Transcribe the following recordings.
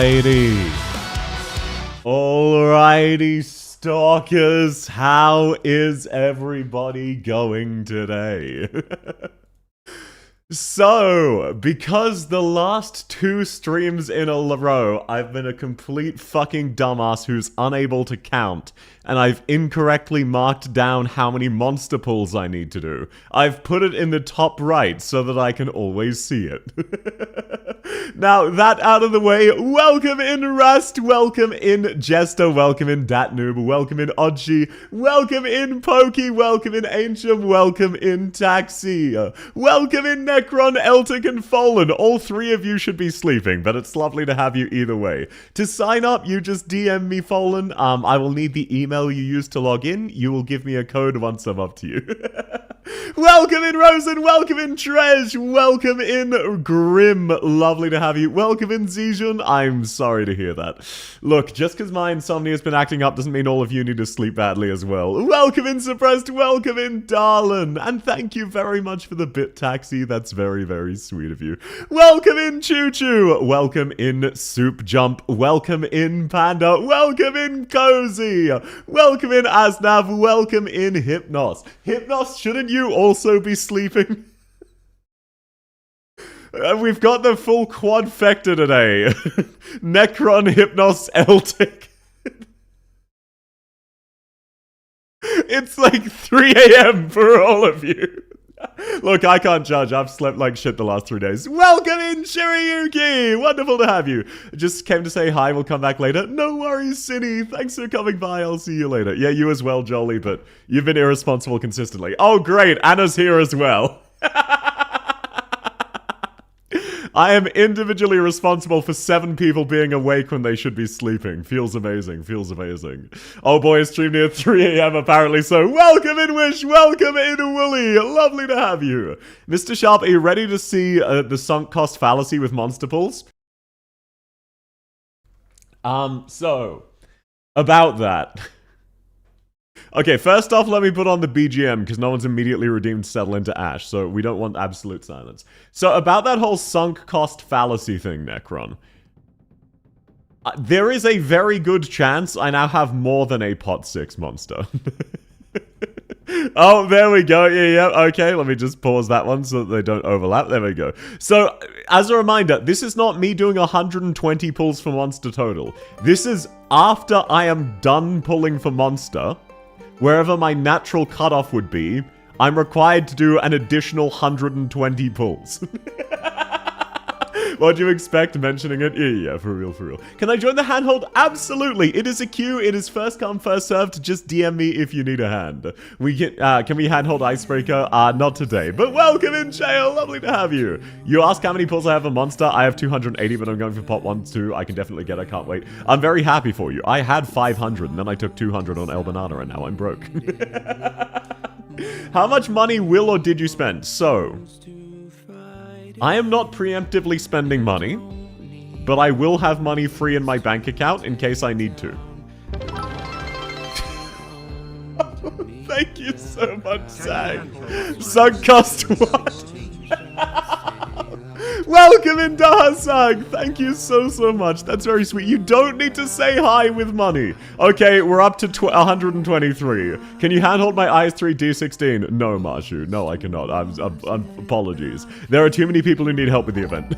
Alrighty. Alrighty, stalkers. How is everybody going today? So, because the last 2 streams in a row, I've been a complete fucking dumbass who's unable to count, and I've incorrectly marked down how many monster pulls I need to do. I've put it in the top right so that I can always see it. Now, that out of the way, welcome in Rust, welcome in Jester, welcome in Datnoob, welcome in Odshi, welcome in Pokey, welcome in Ancient, welcome in Taxi, welcome in Necron, Eltic, and Fallen. All 3 of you should be sleeping, but it's lovely to have you either way. To sign up, you just DM me, Fallen. I will need the email you used to log in. You will give me a code once I'm up to you. Welcome in Rosen, welcome in Tresh, welcome in Grim, lovely to have you. Welcome in Zijun, I'm sorry to hear that. Look, just because my insomnia has been acting up doesn't mean all of you need to sleep badly as well. Welcome in Suppressed, welcome in Darlin, and thank you very much for the bit taxi, that's very, very sweet of you. Welcome in Choo Choo, welcome in Soup Jump, welcome in Panda, welcome in Cozy, welcome in Asnav, welcome in Hypnos. Hypnos, shouldn't you also be sleeping? We've got the full quadfecta today. Necron, Hypnos, Eltic. It's like 3 AM for all of you. Look, I can't judge. I've slept like shit the last 3 days. Welcome in, Shirayuki! Wonderful to have you. Just came to say hi. We'll come back later. No worries, Cindy. Thanks for coming by. I'll see you later. Yeah, you as well, Jolie, but you've been irresponsible consistently. Oh, great. Anna's here as well. I am individually responsible for 7 people being awake when they should be sleeping. Feels amazing, feels amazing. Oh boy, it's streamed near 3 AM apparently, so welcome in Wish, welcome in Wooly, lovely to have you. Mr. Sharp, are you ready to see the sunk cost fallacy with monster pulls? So, about that. Okay, first off, let me put on the BGM, because no one's immediately redeemed Settle into Ash, so we don't want absolute silence. So, about that whole sunk cost fallacy thing, Necron. There is a very good chance I now have more than a pot 6 monster. Oh, there we go. Yeah, okay, let me just pause that one so that they don't overlap. There we go. So, as a reminder, this is not me doing 120 pulls for monster total. This is after I am done pulling for monster. Wherever my natural cutoff would be, I'm required to do an additional 120 pulls. What do you expect mentioning it? Yeah, for real, for real. Can I join the handhold? Absolutely. It is a queue. It is first come, first served. Just DM me if you need a hand. Can we handhold Icebreaker? Not today. But welcome in, Jail. Lovely to have you. You ask how many pulls I have a monster. I have 280, but I'm going for pot 1, 2. I can definitely get it. I can't wait. I'm very happy for you. I had 500, and then I took 200 on El Banana, and now I'm broke. How much money will or did you spend? So, I am not preemptively spending money, but I will have money free in my bank account in case I need to. Thank you so much, Zach. Sug cost what? Welcome in, Dahasag. Thank you so much. That's very sweet. You don't need to say hi with money. Okay, we're up to 123. Can you handhold my IS-3 D16? No, Marshu. No, I cannot. Apologies. There are too many people who need help with the event.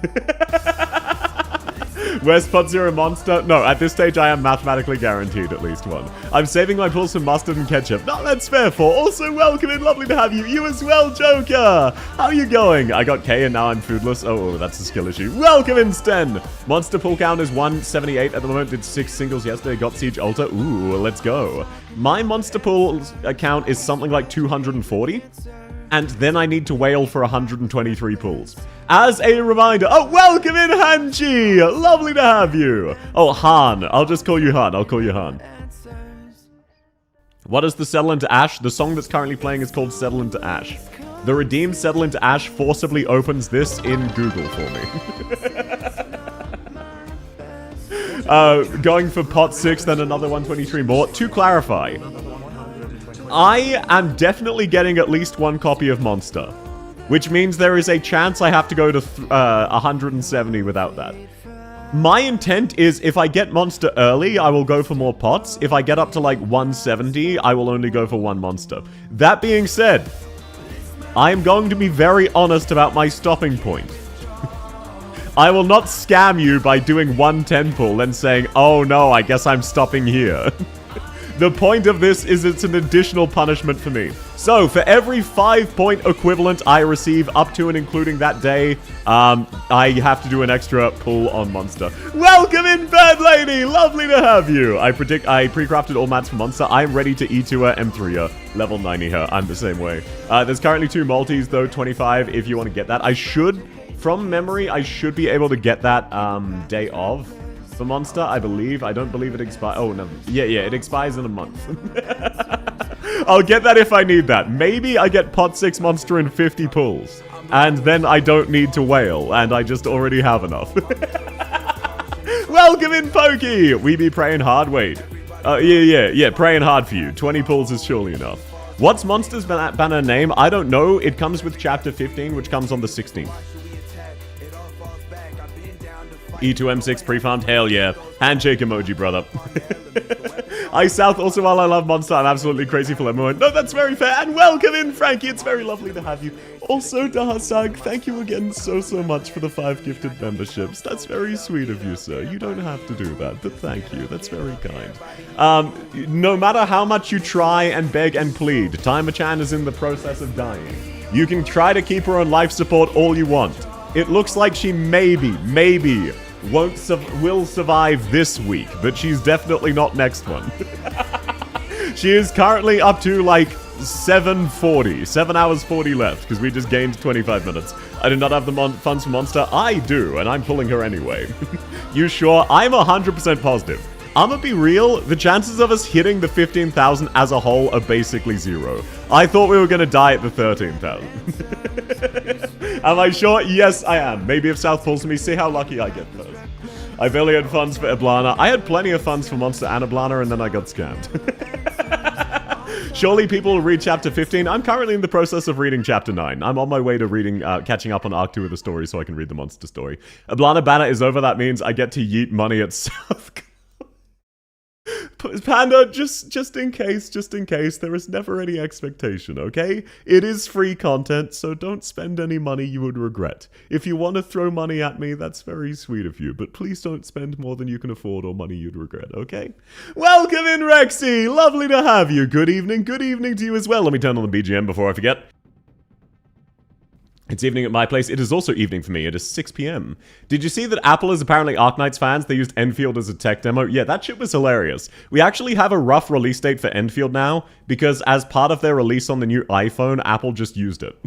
Where's pot 0 monster? No, at this stage I am mathematically guaranteed at least one. I'm saving my pulls for mustard and ketchup. No, that's fair for. Also, welcome in. Lovely to have you. You as well, Joker. How are you going? I got K and now I'm foodless. Oh, that's a skill issue. Welcome in, Sten. Monster pull count is 178 at the moment. Did 6 singles yesterday. Got Siege Altar. Ooh, let's go. My monster pull account is something like 240. And then I need to wail for 123 pulls. As a reminder, oh, welcome in, Hanchi! Lovely to have you! Oh, Han. I'll just call you Han. I'll call you Han. What is the Settle into Ash? The song that's currently playing is called Settle into Ash. The redeemed Settle into Ash forcibly opens this in Google for me. Going for pot 6, then another 123 more. To clarify, I am definitely getting at least 1 copy of Monster, which means there is a chance I have to go to 170 without that. My intent is if I get monster early, I will go for more pots. If I get up to like 170, I will only go for one monster. That being said, I am going to be very honest about my stopping point. I will not scam you by doing 110 pull and saying, oh no, I guess I'm stopping here. The point of this is it's an additional punishment for me. So, for every 5-point equivalent I receive up to and including that day, I have to do an extra pull on monster. Welcome in, Bird Lady! Lovely to have you! I pre-crafted all mats for monster. I'm ready to E2 her, M3 her, level 90 her. I'm the same way. There's currently 2 multis, though, 25 if you want to get that. I should, from memory, I should be able to get that day of. For monster, I believe. I don't believe it expires. Oh, no. Yeah, it expires in a month. I'll get that if I need that. Maybe I get pot 6 monster in 50 pulls. And then I don't need to wail, and I just already have enough. Welcome in, Pokey! We be praying hard. Wait. Yeah, praying hard for you. 20 pulls is surely enough. What's Monster's banner name? I don't know. It comes with Chapter 15, which comes on the 16th. E2M6 pre-farmed, hell yeah. Handshake emoji, brother. I South, also while I love Monster, I'm absolutely crazy for Lemon. No, that's very fair, and welcome in, Frankie, it's very lovely to have you. Also, Dahasag, thank you again so much for the 5 gifted memberships. That's very sweet of you, sir. You don't have to do that, but thank you, that's very kind. No matter how much you try and beg and plead, Timer-chan is in the process of dying. You can try to keep her on life support all you want. It looks like she maybe will survive this week, but she's definitely not next one. She is currently up to like 7 hours 40 left, because we just gained 25 minutes. I do not have the funds for Monster. I do, and I'm pulling her anyway. You sure? I'm 100% positive. I'ma be real, the chances of us hitting the 15,000 as a whole are basically 0. I thought we were gonna die at the 13,000. Am I sure? Yes, I am. Maybe if South pulls me, see how lucky I get first. I barely had funds for Eblana. I had plenty of funds for Monster and Eblana, and then I got scammed. Surely people will read Chapter 15. I'm currently in the process of reading Chapter 9. I'm on my way to reading, catching up on Arc 2 of the story so I can read the Monster story. Eblana banner is over. That means I get to yeet money at South. Panda, just in case, there is never any expectation, okay? It is free content, so don't spend any money you would regret. If you want to throw money at me, that's very sweet of you, but please don't spend more than you can afford or money you'd regret, okay? Welcome in, Rexy! Lovely to have you. Good evening to you as well. Let me turn on the BGM before I forget. It's evening at my place. It is also evening for me. It is 6 p.m. Did you see that Apple is apparently Arknights fans? They used Enfield as a tech demo. Yeah, that shit was hilarious. We actually have a rough release date for Enfield now, because as part of their release on the new iPhone, Apple just used it.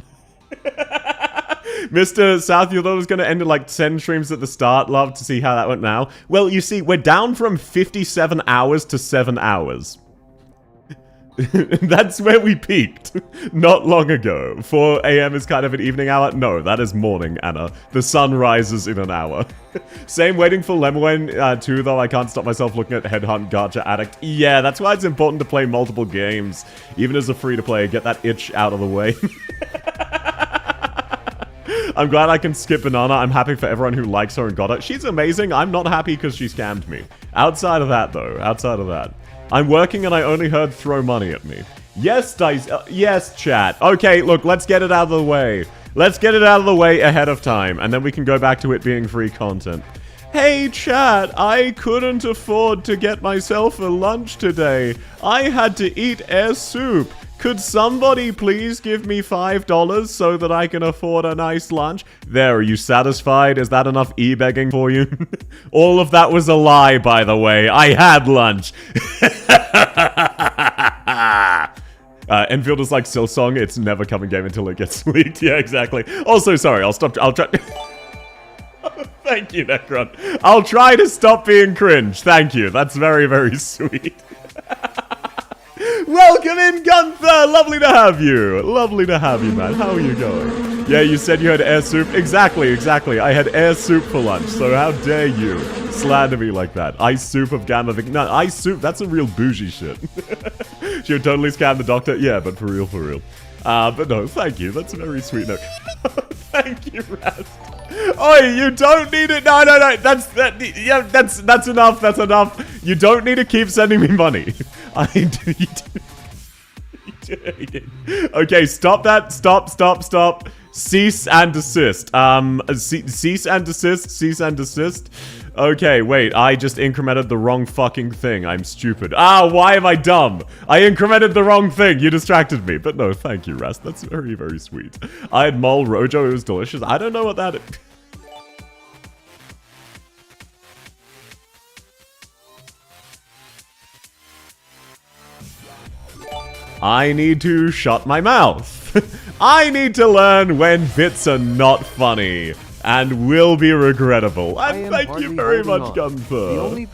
Mr. South, you thought it was going to end in like 10 streams at the start. Love to see how that went now. Well, you see, we're down from 57 hours to 7 hours. That's where we peaked. Not long ago. 4 a.m. is kind of an evening hour. No, that is morning, Anna. The sun rises in an hour. Same waiting for Lemwen too, though. I can't stop myself looking at Headhunt Gacha Addict. Yeah, that's why it's important to play multiple games. Even as a free-to-play, get that itch out of the way. I'm glad I can skip Banana. I'm happy for everyone who likes her and got her. She's amazing. I'm not happy because she scammed me. Outside of that, though. Outside of that. I'm working and I only heard throw money at me. Yes, Dice. Yes, chat. Okay, look, let's get it out of the way. Let's get it out of the way ahead of time, and then we can go back to it being free content. Hey, chat, I couldn't afford to get myself a lunch today. I had to eat air soup. Could somebody please give me $5 so that I can afford a nice lunch? There, are you satisfied? Is that enough e-begging for you? All of that was a lie, by the way. I had lunch. Enfield is like Silsong. It's never coming game until it gets leaked. Yeah, exactly. Also, sorry, I'll try. Thank you, Necron. I'll try to stop being cringe. Thank you. That's very, very sweet. Welcome in, Gunther! Lovely to have you! Lovely to have you, man. How are you going? Yeah, you said you had air soup? Exactly. I had air soup for lunch, so how dare you slander me like that? Ice soup of Gamma Vic. No, ice soup, that's a real bougie shit. She would totally scam the doctor? Yeah, but for real. But no, thank you. That's very sweet. No. Thank you, Rast. Oi, you don't need it. No. Yeah, that's enough. That's enough. You don't need to keep sending me money. Okay, stop that. Stop. Cease and desist. Cease and desist. Okay, wait, I just incremented the wrong fucking thing. I'm stupid. Why am I dumb? I incremented the wrong thing. You distracted me. But no, thank you, Rast. That's very, very sweet. I had Mole Rojo. It was delicious. I don't know what that is. I need to shut my mouth. I need to learn when bits are not funny and will be regrettable. And thank you very much, Gunther.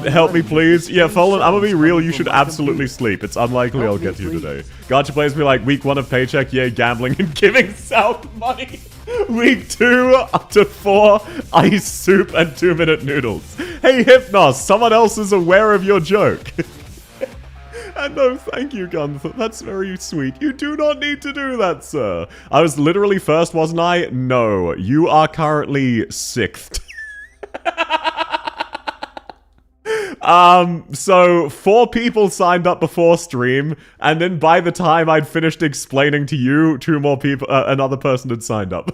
Help me, please. Yeah, Fallen, I'm gonna be real. You should absolutely sleep. It's unlikely I'll get to you today. Gacha players be like, week 1 of paycheck, yay, gambling and giving South money. Week 2 up to 4, ice soup and 2-minute noodles. Hey, Hypnos, someone else is aware of your joke. And no, thank you, Gunther. That's very sweet. You do not need to do that, sir. I was literally first, wasn't I? No, you are currently 6th. So 4 people signed up before stream, and then by the time I'd finished explaining to you, 2 more people, another person had signed up.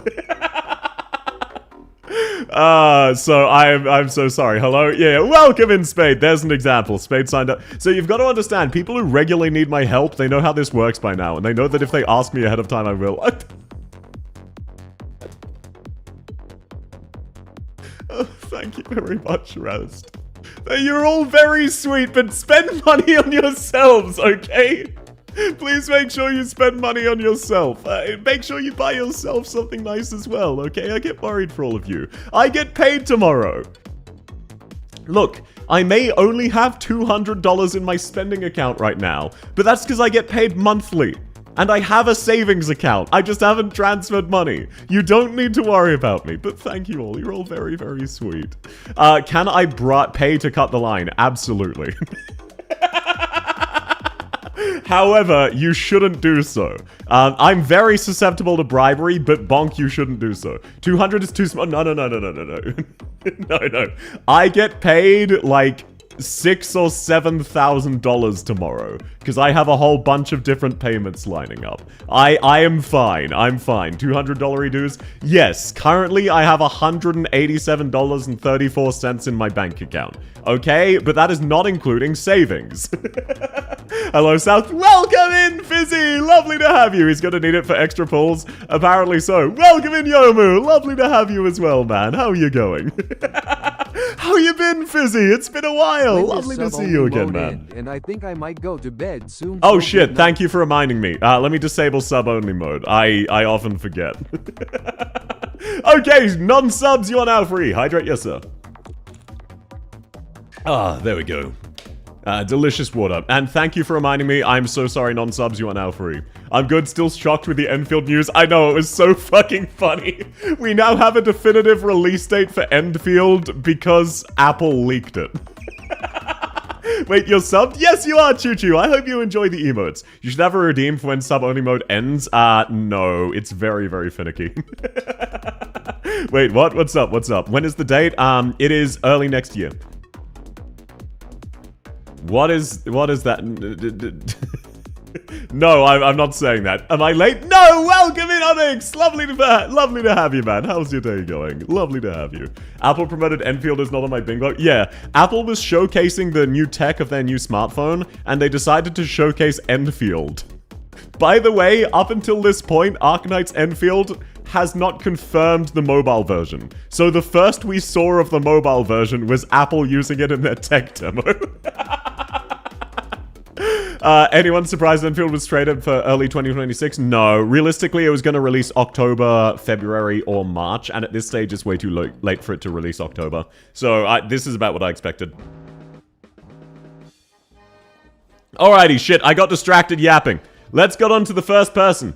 So I'm so sorry. Hello? Yeah, welcome in, Spade. There's an example. Spade signed up. So you've got to understand, people who regularly need my help, they know how this works by now, and they know that if they ask me ahead of time, I will. Oh, thank you very much, Rast. You're all very sweet, but spend money on yourselves, okay? Please make sure you spend money on yourself. Make sure you buy yourself something nice as well, okay? I get worried for all of you. I get paid tomorrow. Look, I may only have $200 in my spending account right now, but that's because I get paid monthly. And I have a savings account. I just haven't transferred money. You don't need to worry about me, but thank you all. You're all very, very sweet. Can I pay to cut the line? Absolutely. However, you shouldn't do so. I'm very susceptible to bribery, but bonk, you shouldn't do so. 200 is too small. No. No. I get paid like $6,000 or $7,000 tomorrow because I have a whole bunch of different payments lining up. I am fine. I'm fine. $200 dues? Yes. Currently, I have $187.34 in my bank account. Okay, but that is not including savings. Hello, South. Welcome in, Fizzy. Lovely to have you. He's going to need it for extra pulls. Apparently so. Welcome in, Yomu. Lovely to have you as well, man. How are you going? How you been, Fizzy? It's been a while. Lovely to see you again, man. And I think I might go to bed soon. Oh shit, thank you for reminding me. Let me disable sub-only mode. I often forget. Okay, non-subs, you are now free. Hydrate, yes sir. There we go. Delicious water. And thank you for reminding me. I'm so sorry, non-subs, you are now free. I'm good, still shocked with the Enfield news. I know, it was so fucking funny. We now have a definitive release date for Enfield because Apple leaked it. Wait, you're subbed? Yes, you are, Choo-Choo. I hope you enjoy the emotes. You should have a redeem for when sub-only mode ends. No. It's very, very finicky. Wait, what? What's up? What's up? When is the date? It is early next year. What is that? No, I'm not saying that. Am I late? No! Welcome in, Onyx! Lovely to have you, man. How's your day going? Lovely to have you. Apple promoted Enfield is not on my bingo. Yeah, Apple was showcasing the new tech of their new smartphone, and they decided to showcase Enfield. By the way, up until this point, Arknights Enfield has not confirmed the mobile version. So the first we saw of the mobile version was Apple using it in their tech demo. Anyone surprised Enfield was traded for early 2026? No. Realistically, it was going to release October, February, or March, and at this stage, it's way too late for it to release October. So, this is about what I expected. Alrighty, shit, I got distracted yapping. Let's get on to the first person.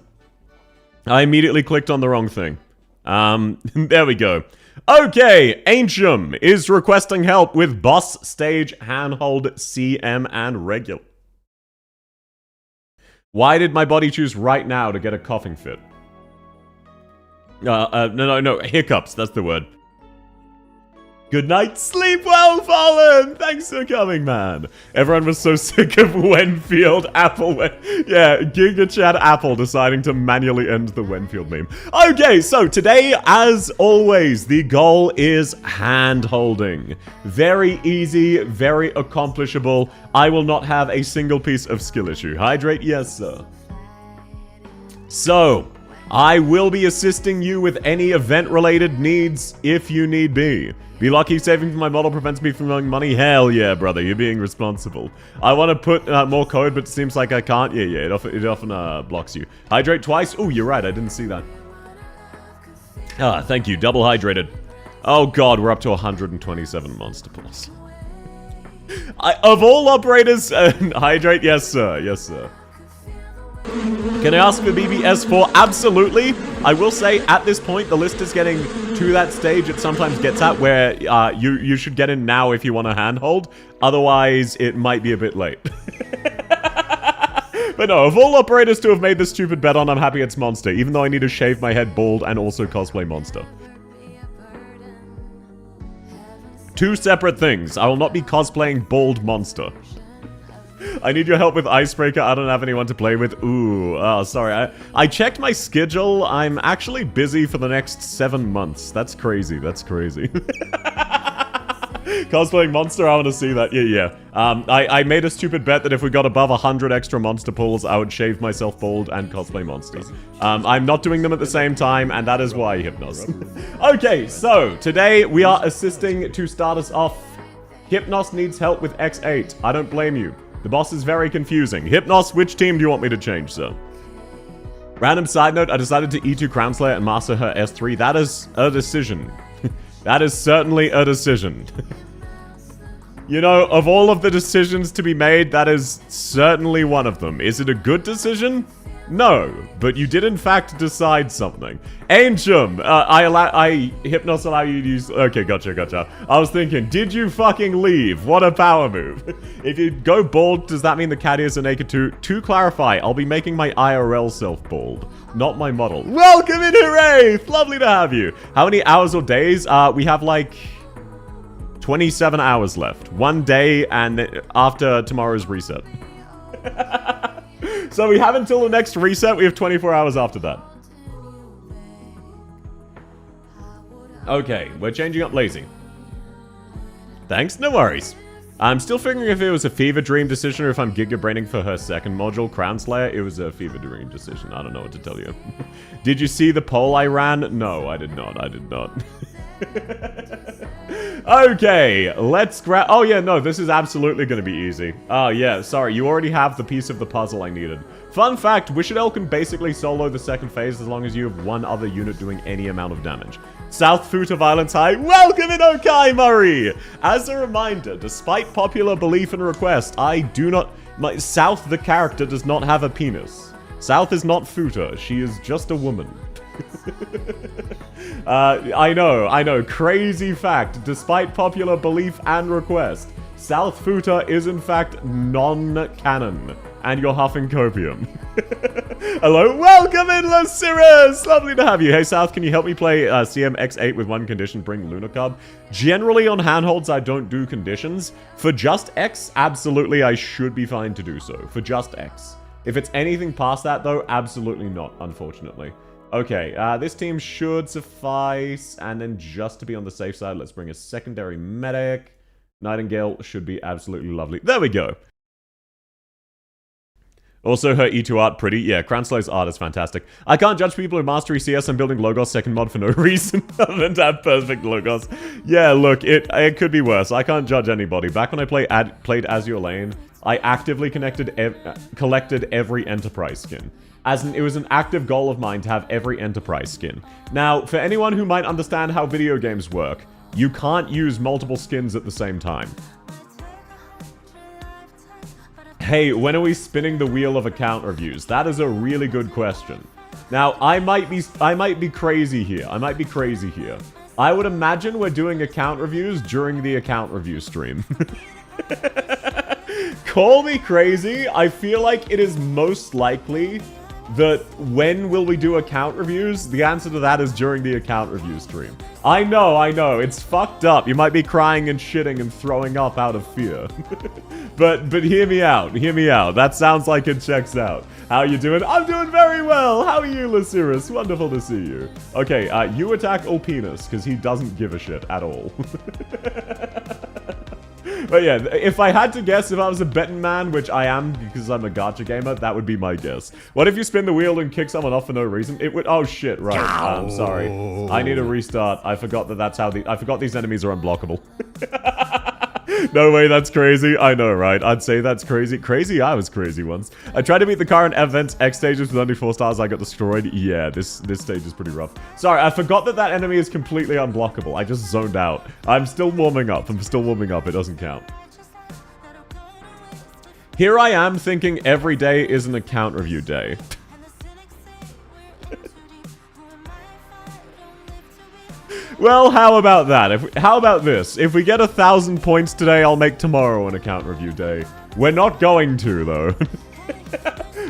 I immediately clicked on the wrong thing. There we go. Okay, Ancient is requesting help with boss, stage, handhold, CM, and regular. Why did my body choose right now to get a coughing fit? No, hiccups, that's the word. Good night, sleep well, Fallen! Thanks for coming, man. Everyone was so sick of Wenfield Apple. Yeah, Giga Chad Apple deciding to manually end the Wenfield meme. Okay, so today, as always, the goal is hand-holding. Very easy, very accomplishable. I will not have a single piece of skill issue. Hydrate, yes, sir. So, I will be assisting you with any event-related needs if you need be. Be lucky saving from my model prevents me from earning money? Hell yeah, brother, you're being responsible. I want to put more code, but it seems like I can't. Yeah, it often blocks you. Hydrate twice? Oh, you're right, I didn't see that. Ah, thank you, double hydrated. Oh god, we're up to 127 monster pulls. Of all operators, hydrate? Yes, sir, yes, sir. Can I ask for BBS4? Absolutely. I will say, at this point, the list is getting to that stage it sometimes gets at where you should get in now if you want a handhold. Otherwise, it might be a bit late. But no, of all operators to have made this stupid bet on, I'm happy it's Monster, even though I need to shave my head bald and also cosplay Monster. Two separate things. I will not be cosplaying bald Monster. I need your help with Icebreaker. I don't have anyone to play with. Ooh, oh, sorry. I checked my schedule. I'm actually busy for the next 7 months. That's crazy. That's crazy. Cosplaying Monster, I want to see that. Yeah. I made a stupid bet that if we got above 100 extra Monster pulls, I would shave myself bald and cosplay Monster. I'm not doing them at the same time, and that is why, Hypnos. Okay, so today we are assisting to start us off. Hypnos needs help with X8. I don't blame you. The boss is very confusing. Hypnos, which team do you want me to change, sir? Random side note, I decided to E2 Crown Slayer and master her S3. That is a decision. That is certainly a decision. You know, of all of the decisions to be made, that is certainly one of them. Is it a good decision? No, but you did in fact decide something. Ancient, Hypnos allow you to use... Okay, gotcha. I was thinking, did you fucking leave? What a power move. If you go bald, does that mean the cat ears are naked too? To clarify, I'll be making my IRL self bald, not my model. Welcome in, hooray! Lovely to have you. How many hours or days? We have like 27 hours left. 1 day and after tomorrow's reset. So we have until the next reset. We have 24 hours after that. Okay, we're changing up Lazy. Thanks, no worries. I'm still figuring if it was a Fever Dream decision or if I'm Giga Braining for her second module, Crown Slayer. It was a Fever Dream decision. I don't know what to tell you. Did you see the poll I ran? No, I did not. I did not. Okay, let's grab... Oh yeah, no, this is absolutely going to be easy. Oh yeah, sorry, you already have the piece of the puzzle I needed. Fun fact, Wishadel can basically solo the second phase as long as you have one other unit doing any amount of damage. South Futa Violence High, welcome in Okai Murray! As a reminder, despite popular belief and request, I do not... South, the character, does not have a penis. South is not Futa, she is just a woman. I know, crazy fact, despite popular belief and request, South Futa is in fact non-canon, and you're huffing copium. Hello, welcome in, Lasiris! Lovely to have you. Hey South, can you help me play CMX8 with one condition, bring Luna Cub? Generally on handholds I don't do conditions. For just X, absolutely I should be fine to do so, for just X. If it's anything past that though, absolutely not, unfortunately. Okay, this team should suffice, and then just to be on the safe side, let's bring a secondary medic. Nightingale should be absolutely lovely. There we go. Also, her E2 art pretty. Yeah, Cranslay's art is fantastic. I can't judge people who mastery CS. I'm building Logos second mod for no reason other than to have perfect Logos. Yeah, look, it could be worse. I can't judge anybody. Back when I played Azure Lane, I actively collected every Enterprise skin. It was an active goal of mine to have every Enterprise skin. Now, for anyone who might understand how video games work, you can't use multiple skins at the same time. Hey, when are we spinning the wheel of account reviews? That is a really good question. Now, I might be crazy here. I would imagine we're doing account reviews during the account review stream. Call me crazy. I feel like it is most likely that when will we do account reviews? The answer to that is during the account review stream. I know, it's fucked up. You might be crying and shitting and throwing up out of fear. but hear me out, That sounds like it checks out. How you doing? I'm doing very well. How are you, Lysiris? Wonderful to see you. Okay, you attack Ulpinus, because he doesn't give a shit at all. But yeah, if I had to guess, if I was a betting man, which I am because I'm a gacha gamer, that would be my guess. What if you spin the wheel and kick someone off for no reason? It would. Oh shit! Right. I'm sorry. I need a restart. I forgot that that's how I forgot these enemies are unblockable. No way, that's crazy. I know, right? I'd say that's crazy. Crazy? I was crazy once. I tried to beat the current events X stages with only 4 stars. I got destroyed. Yeah, this stage is pretty rough. Sorry, I forgot that that enemy is completely unblockable. I just zoned out. I'm still warming up. It doesn't count. Here I am thinking every day is an account review day. Well, how about that? How about this? If we get 1,000 points today, I'll make tomorrow an account review day. We're not going to, though.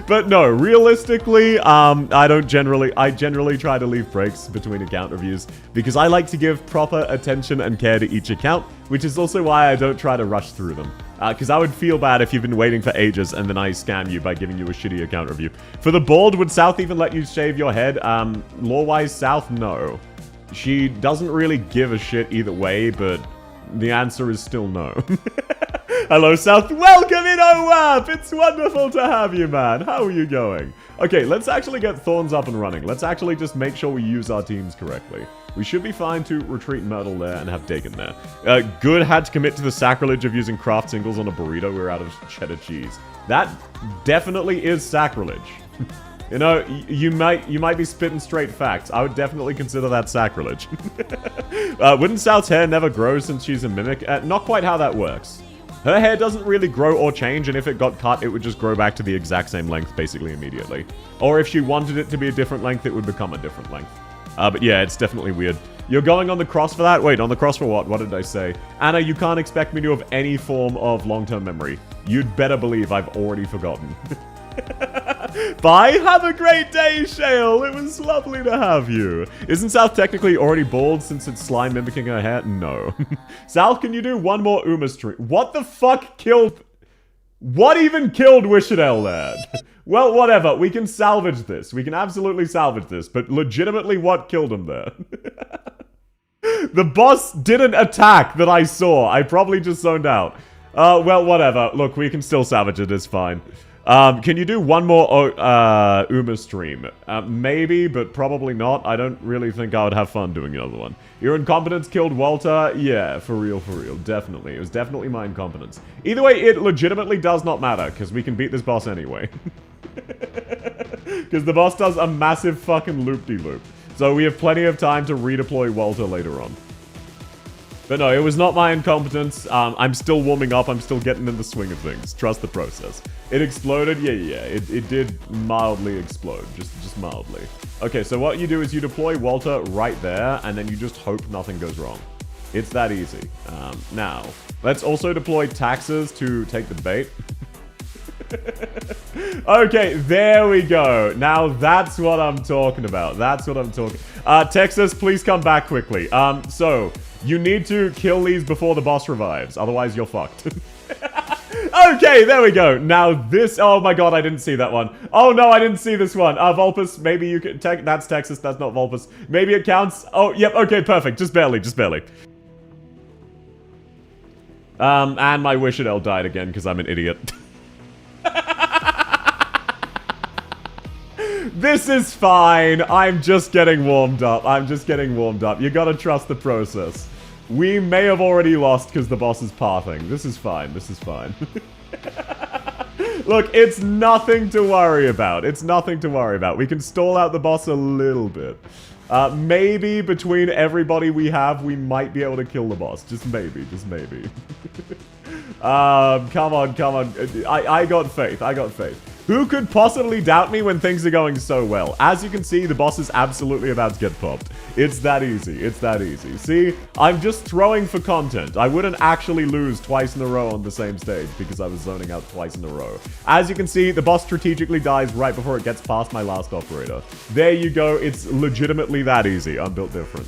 But no, realistically, I generally try to leave breaks between account reviews because I like to give proper attention and care to each account, which is also why I don't try to rush through them. Because I would feel bad if you've been waiting for ages and then I scam you by giving you a shitty account review. For the bald, would South even let you shave your head? Lore-wise, South, no. She doesn't really give a shit either way, but the answer is still no. Hello, South. Welcome in, OWAP! It's wonderful to have you, man. How are you going? Okay, let's actually get Thorns up and running. Let's actually just make sure we use our teams correctly. We should be fine to retreat Myrtle there and have Dagon there. Good had to commit to the sacrilege of using craft singles on a burrito. We're out of cheddar cheese. That definitely is sacrilege. You know, you might be spitting straight facts. I would definitely consider that sacrilege. Wouldn't South's hair never grow since she's a mimic? Not quite how that works. Her hair doesn't really grow or change, and if it got cut, it would just grow back to the exact same length basically immediately. Or if she wanted it to be a different length, it would become a different length. But yeah, it's definitely weird. You're going on the cross for that? Wait, on the cross for what? What did I say? Anna, you can't expect me to have any form of long-term memory. You'd better believe I've already forgotten. Bye, have a great day, Shale. It was lovely to have you. Isn't South technically already bald since it's slime mimicking her hair? No. South, can you do one more Uma stream? What the fuck killed... What even killed Wishadel there? Well, whatever. We can salvage this. We can absolutely salvage this. But legitimately, what killed him there? The boss didn't attack that I saw. I probably just zoned out. Well, whatever. Look, we can still salvage it. It's fine. Can you do one more Uma stream? Maybe, but probably not. I don't really think I would have fun doing another one. Your incompetence killed Walter? Yeah, for real, definitely. It was definitely my incompetence. Either way, it legitimately does not matter, because we can beat this boss anyway. Because the boss does a massive fucking loop-de-loop. So we have plenty of time to redeploy Walter later on. But no, it was not my incompetence. I'm still warming up. I'm still getting in the swing of things. Trust the process. It exploded? Yeah. It did mildly explode. Just mildly. Okay, so what you do is you deploy Walter right there, and then you just hope nothing goes wrong. It's that easy. Now, let's also deploy taxes to take the bait. Okay, there we go. Now that's what I'm talking about. Texas, please come back quickly. So... You need to kill these before the boss revives, otherwise you're fucked. Okay, there we go. Now this... Oh my god, I didn't see that one. Oh no, I didn't see this one. Vulpus, maybe you can... That's Texas, that's not Vulpus. Maybe it counts. Oh, yep, okay, perfect. Just barely. And my Wishadel died again because I'm an idiot. This is fine. I'm just getting warmed up. You gotta trust the process. We may have already lost because the boss is pathing. This is fine. Look, it's nothing to worry about. We can stall out the boss a little bit. Maybe between everybody we have, we might be able to kill the boss. Just maybe. Come on. I got faith. Who could possibly doubt me when things are going so well? As you can see, the boss is absolutely about to get popped. It's that easy. It's that easy. See, I'm just throwing for content. I wouldn't actually lose twice in a row on the same stage because I was zoning out twice in a row. As you can see, the boss strategically dies right before it gets past my last operator. There you go. It's legitimately that easy. I'm built different.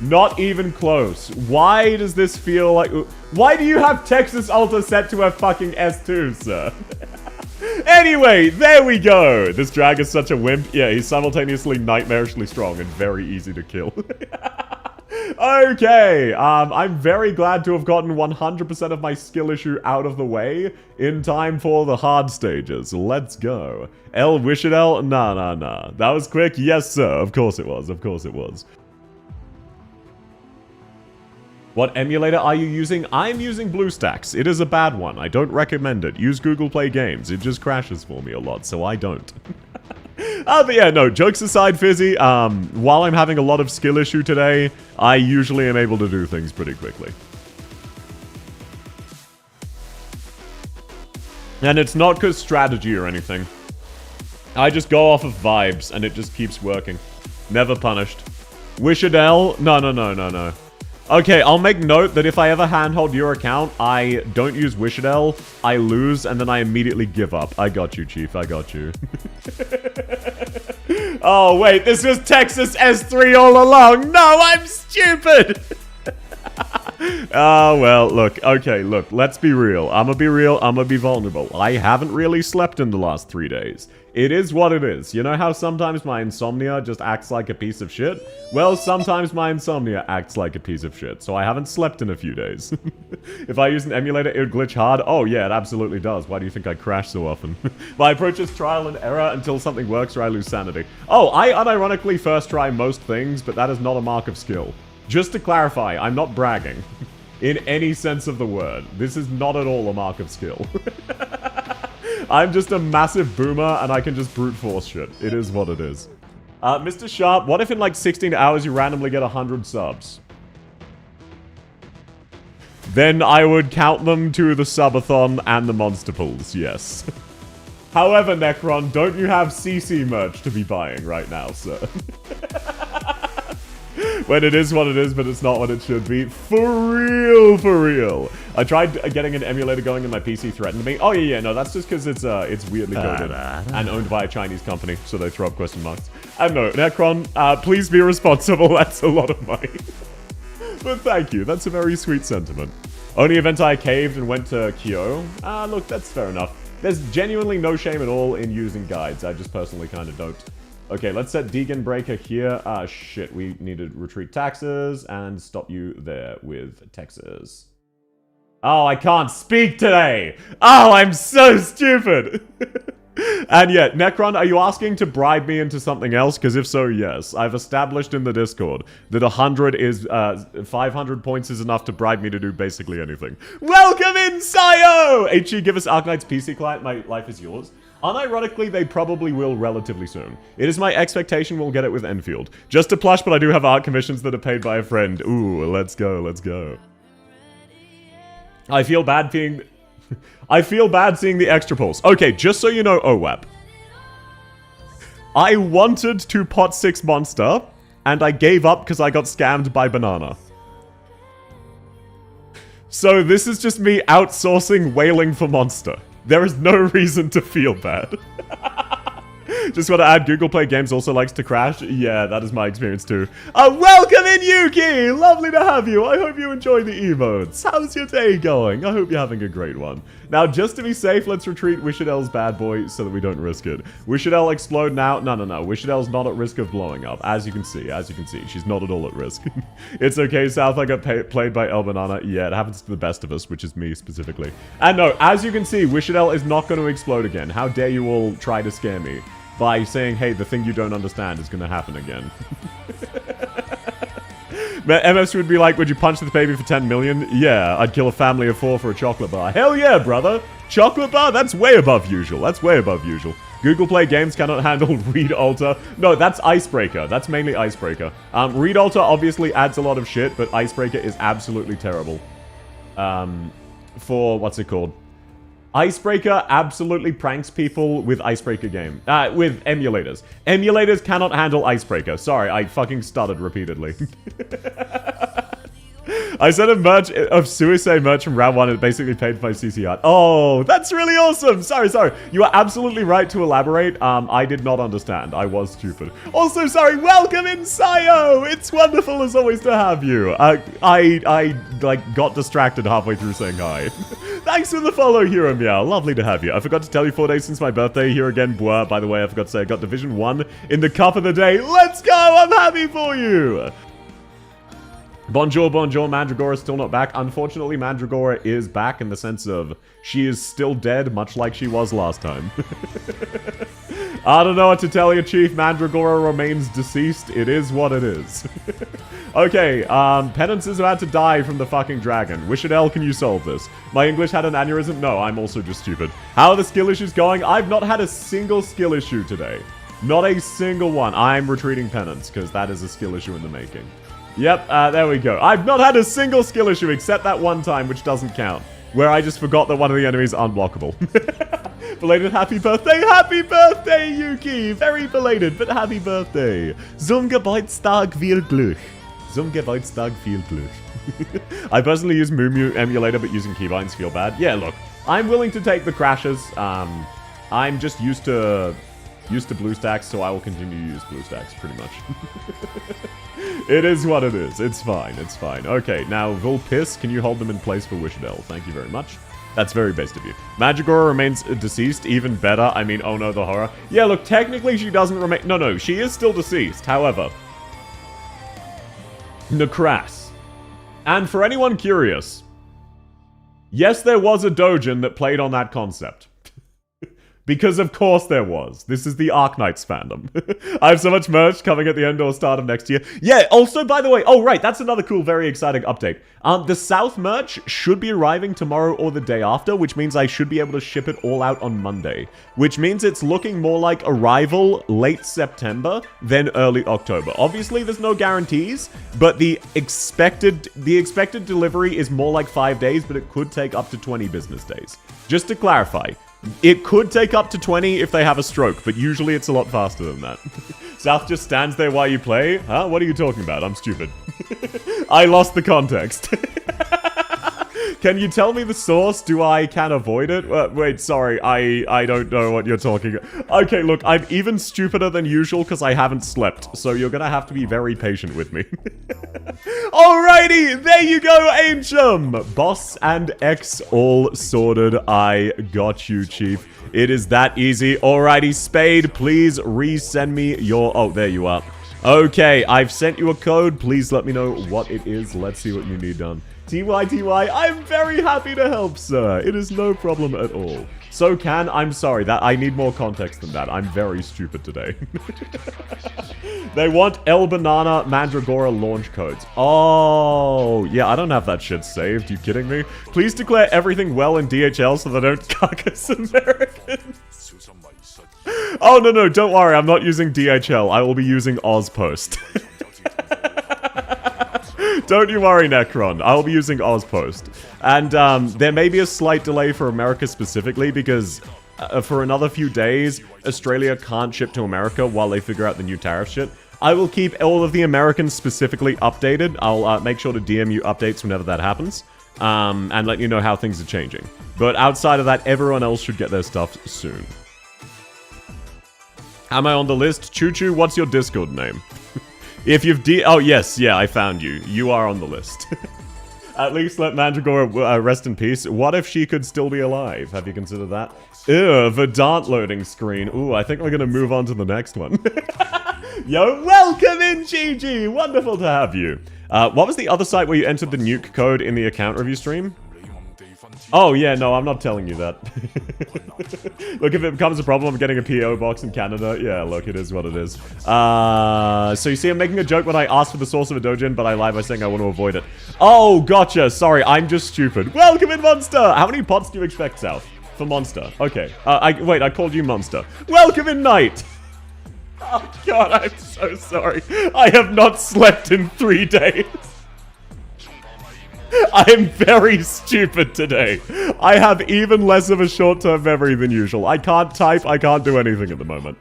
Not even close. Why does this feel like... Why do you have Texas Alta set to a fucking S2, sir? Anyway, there we go. This drag is such a wimp. Yeah, he's simultaneously nightmarishly strong and very easy to kill. Okay, I'm very glad to have gotten 100% of my skill issue out of the way in time for the hard stages. Let's go. El Wishadel? Nah. That was quick? Yes, sir. Of course it was. Of course it was. What emulator are you using? I'm using BlueStacks. It is a bad one. I don't recommend it. Use Google Play Games. It just crashes for me a lot, so I don't. But yeah, no, jokes aside, Fizzy, while I'm having a lot of skill issue today, I usually am able to do things pretty quickly. And it's not because strategy or anything. I just go off of vibes, and it just keeps working. Never punished. Wishadel? No. Okay, I'll make note that if I ever handhold your account, I don't use Wishadel, I lose, and then I immediately give up. I got you, Chief. I got you. Oh, wait. This was Texas S3 all along. No, I'm stupid. Oh, well, look. Okay, look. Let's be real. I'm gonna be real. I'm gonna be vulnerable. I haven't really slept in the last 3 days. It is what it is. You know how sometimes my insomnia just acts like a piece of shit? Well, sometimes my insomnia acts like a piece of shit, so I haven't slept in a few days. If I use an emulator, it would glitch hard? Oh yeah, it absolutely does. Why do you think I crash so often? My approach is trial and error until something works or I lose sanity. Oh, I unironically first try most things, but that is not a mark of skill. Just to clarify, I'm not bragging. In any sense of the word. This is not at all a mark of skill. I'm just a massive boomer, and I can just brute force shit. It is what it is. Mr. Sharp, what if in like 16 hours you randomly get 100 subs? Then I would count them to the Subathon and the Monster Pulls, yes. However, Necron, don't you have CC merch to be buying right now, sir? When it is what it is, but it's not what it should be. For real, for real. I tried getting an emulator going and my PC threatened me. Oh, yeah, no, that's just because it's weirdly coded and owned by a Chinese company, so they throw up question marks. And no, Necron, please be responsible. That's a lot of money. But thank you. That's a very sweet sentiment. Only event I caved and went to Kyo. Look, that's fair enough. There's genuinely no shame at all in using guides. I just personally kind of don't. Okay, let's set Deegan Breaker here. Shit, we need to retreat taxes and stop you there with Texas. Oh, I can't speak today! Oh, I'm so stupid! And yeah, Necron, are you asking to bribe me into something else? Because if so, yes. I've established in the Discord that 500 points is enough to bribe me to do basically anything. Welcome in, Sayo! HE, give us Arknights PC client, my life is yours. Unironically, they probably will relatively soon. It is my expectation we'll get it with Enfield. Just a plush, but I do have art commissions that are paid by a friend. Ooh, let's go, let's go. I feel bad being... I feel bad seeing the extra pulse. Okay, just so you know, OWAP. I wanted to pot 6 monster, and I gave up because I got scammed by Banana. So this is just me outsourcing wailing for monster. There is no reason to feel bad. Just want to add, Google Play Games also likes to crash. Yeah, that is my experience too. Welcome in, Yuki! Lovely to have you. I hope you enjoy the emotes. How's your day going? I hope you're having a great one. Now, just to be safe, let's retreat Wishadel's bad boy so that we don't risk it. Wishadel explode now? No. Wishadel's not at risk of blowing up. As you can see. She's not at all at risk. It's okay, South. I got played by El Banana. Yeah, it happens to the best of us, which is me specifically. And no, as you can see, Wishadel is not going to explode again. How dare you all try to scare me by saying, hey, the thing you don't understand is going to happen again. MS would be like, would you punch this baby for 10 million? Yeah, I'd kill a family of 4 for a chocolate bar. Hell yeah, brother. Chocolate bar? That's way above usual. That's way above usual. Google Play Games cannot handle Read Alter. No, that's Icebreaker. That's mainly Icebreaker. Read Alter obviously adds a lot of shit, but Icebreaker is absolutely terrible. For, what's it called? Icebreaker absolutely pranks people with Icebreaker game. With emulators. Emulators cannot handle Icebreaker. Sorry, I fucking stuttered repeatedly. I sent a merch of Suicide merch from round 1 and it basically paid for my CC art. Oh, that's really awesome. Sorry. You are absolutely right to elaborate. I did not understand. I was stupid. Also, sorry, welcome in, Sayo. It's wonderful as always to have you. I like got distracted halfway through saying hi. Thanks for the follow, Hero Meow. Lovely to have you. I forgot to tell you 4 days since my birthday. Here again, Bois. By the way, I forgot to say I got Division 1 in the Cup of the Day. Let's go. I'm happy for you. Bonjour, Mandragora is still not back. Unfortunately, Mandragora is back in the sense of she is still dead, much like she was last time. I don't know what to tell you, Chief. Mandragora remains deceased. It is what it is. Okay, Penance is about to die from the fucking dragon. Wishadel, can you solve this? My English had an aneurysm? No, I'm also just stupid. How are the skill issues going? I've not had a single skill issue today. Not a single one. I'm retreating Penance, because that is a skill issue in the making. Yep, there we go. I've not had a single skill issue except that one time, which doesn't count, where I just forgot that one of the enemies is unblockable. Belated happy birthday! Happy birthday, Yuki! Very belated, but happy birthday. Zum Geburtstag viel Glück. Zum Geburtstag viel Glück. I personally use Moo Moo emulator, but using keybinds feel bad. Yeah, look, I'm willing to take the crashes. I'm just used to BlueStacks, so I will continue to use BlueStacks, pretty much. It is what it is. It's fine. It's fine. Okay, now, Vulpis, can you hold them in place for Wishadel? Thank you very much. That's very based of you. Mandragora remains deceased. Even better. I mean, oh no, the horror. Yeah, look, technically she doesn't remain... No, she is still deceased. However, Necras. And for anyone curious, yes, there was a Dojin that played on that concept. Because of course there was. This is the Arknights fandom. I have so much merch coming at the end or start of next year. Yeah, also, by the way, oh right, that's another cool, very exciting update. The South merch should be arriving tomorrow or the day after, which means I should be able to ship it all out on Monday. Which means it's looking more like arrival late September than early October. Obviously, there's no guarantees, but the expected delivery is more like 5 days, but it could take up to 20 business days. Just to clarify. It could take up to 20 if they have a stroke, but usually it's a lot faster than that. South just stands there while you play? Huh? What are you talking about? I'm stupid. I lost the context. Can you tell me the source? Can avoid it? Wait, sorry, I don't know what you're talking about. Okay, look, I'm even stupider than usual because I haven't slept, so you're gonna have to be very patient with me. Alrighty, there you go, Ancient! Boss and X all sorted. I got you, Chief. It is that easy. Alrighty, Spade, please resend me your... Oh, there you are. Okay, I've sent you a code. Please let me know what it is. Let's see what you need done. TY, I'm very happy to help, sir. It is no problem at all. So I'm sorry, that I need more context than that. I'm very stupid today. They want El Banana Mandragora launch codes. Oh, yeah, I don't have that shit saved. You kidding me? Please declare everything well in DHL so they don't carcass Americans. Oh, no, don't worry. I'm not using DHL. I will be using Ozpost. Don't you worry, Necron. I'll be using Ozpost. And there may be a slight delay for America specifically because for another few days, Australia can't ship to America while they figure out the new tariff shit. I will keep all of the Americans specifically updated. I'll make sure to DM you updates whenever that happens. And let you know how things are changing. But outside of that, everyone else should get their stuff soon. Am I on the list? Choo Choo, what's your Discord name? If you've oh, yes, yeah, I found you. You are on the list. At least let Mandragora rest in peace. What if she could still be alive? Have you considered that? Ew, Verdant loading screen. Ooh, I think we're gonna move on to the next one. Yo, welcome in, GG! Wonderful to have you. What was the other site where you entered the nuke code in the account review stream? Oh, yeah, no, I'm not telling you that. Look, if it becomes a problem, I'm getting a PO box in Canada. Yeah, look, it is what it is. So you see, I'm making a joke when I asked for the source of a dojin, but I lie by saying I want to avoid it. Oh, gotcha. Sorry, I'm just stupid. Welcome in, Monster! How many pots do you expect, South? For Monster. Okay. Wait, I called you Monster. Welcome in, Knight! Oh, God, I'm so sorry. I have not slept in 3 days. I'm very stupid today. I have even less of a short-term memory than usual. I can't type, I can't do anything at the moment.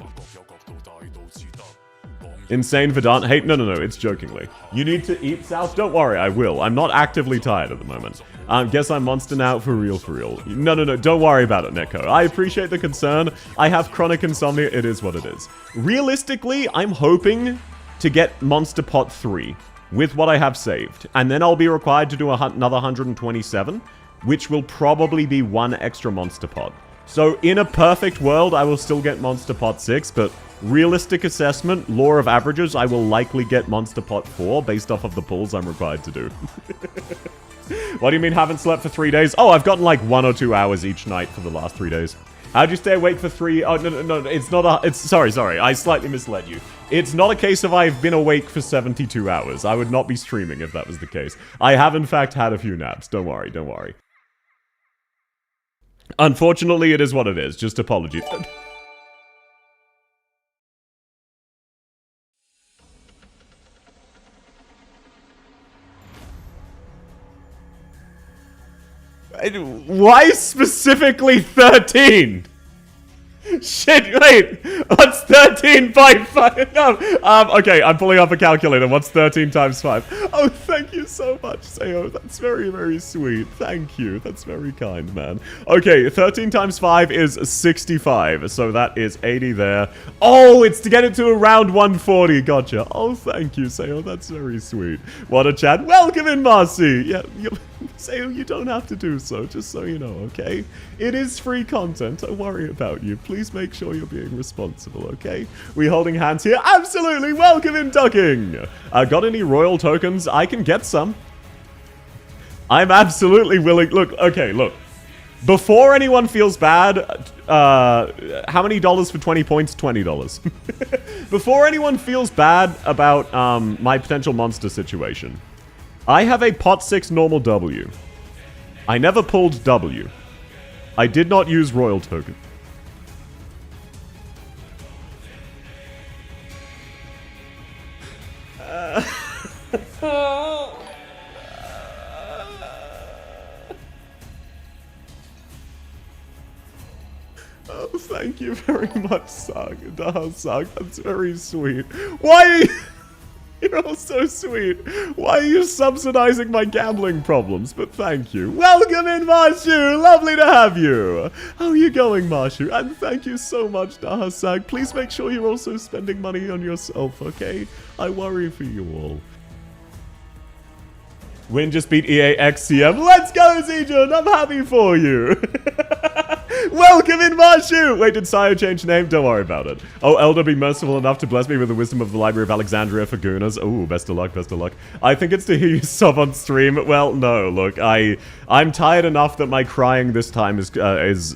Insane Vedant. Hey, no, it's jokingly. You need to eat, South? Don't worry, I will. I'm not actively tired at the moment. Guess I'm monster now, for real, for real. No, don't worry about it, Neko. I appreciate the concern. I have chronic insomnia, it is what it is. Realistically, I'm hoping to get Monster Pot 3 with what I have saved. And then I'll be required to do another 127, which will probably be one extra Monster Pot. So in a perfect world, I will still get Monster Pot 6, but realistic assessment, law of averages, I will likely get Monster Pot 4 based off of the pulls I'm required to do. What do you mean haven't slept for 3 days? Oh, I've gotten like 1 or 2 hours each night for the last 3 days. How'd you stay awake for 3? Oh, no, it's not a... It's... Sorry, I slightly misled you. It's not a case of I've been awake for 72 hours. I would not be streaming if that was the case. I have in fact had a few naps. Don't worry. Unfortunately, it is what it is. Just apologies. Why specifically 13? Shit, wait. What's 13 by 5? No. Okay, I'm pulling up a calculator. What's 13 times 5? Oh, thank you so much, Sayo. That's very, very sweet. Thank you. That's very kind, man. Okay, 13 times 5 is 65. So that is 80 there. Oh, it's to get it to around 140. Gotcha. Oh, thank you, Sayo. That's very sweet. What a chat. Welcome in, Marcy. Yeah, Sayo, you don't have to do so, just so you know, okay? It is free content. Don't worry about you. Please make sure you're being responsible, okay? We holding hands here? Absolutely! Welcome in, Ducking! Got any royal tokens? I can get some. I'm absolutely willing... Look, okay, look. Before anyone feels bad, how many dollars for 20 points? $20. Before anyone feels bad about my potential monster situation, I have a pot 6 normal W. I never pulled W. I did not use royal token. Oh, thank you very much, Sag. Sag, that's very sweet. Why? You're all so sweet. Why are you subsidizing my gambling problems? But thank you. Welcome in, Marshu. Lovely to have you. How are you going, Marshu? And thank you so much, Dahasag. Please make sure you're also spending money on yourself, okay? I worry for you all. Win just beat EA XCM. Let's go, Zijun. I'm happy for you. Welcome in, Marshu! Wait, did Sayo change name? Don't worry about it. Oh, Elder, be merciful enough to bless me with the wisdom of the Library of Alexandria for Goonas. Oh, best of luck, best of luck. I think it's to hear you sob on stream. Well, no, look, I'm tired enough that my crying this time is words.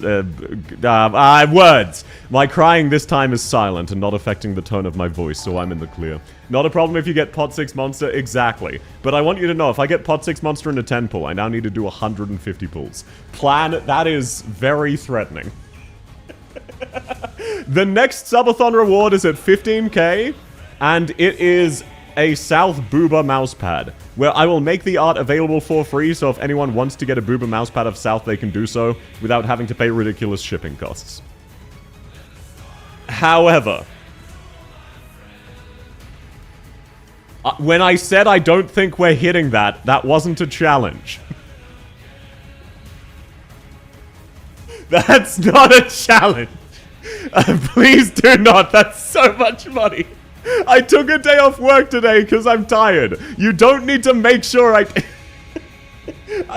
My crying this time is silent and not affecting the tone of my voice, so I'm in the clear. Not a problem if you get pot 6 monster, exactly. But I want you to know, if I get pot 6 monster in a 10 pull, I now need to do 150 pulls. Plan, that is very threatening. The next subathon reward is at 15k, and it is a South Booba mousepad, where I will make the art available for free, so if anyone wants to get a Booba mousepad of South, they can do so without having to pay ridiculous shipping costs. However, when I said I don't think we're hitting that, that wasn't a challenge. That's not a challenge. Please do not. That's so much money. I took a day off work today because I'm tired. You don't need to make sure I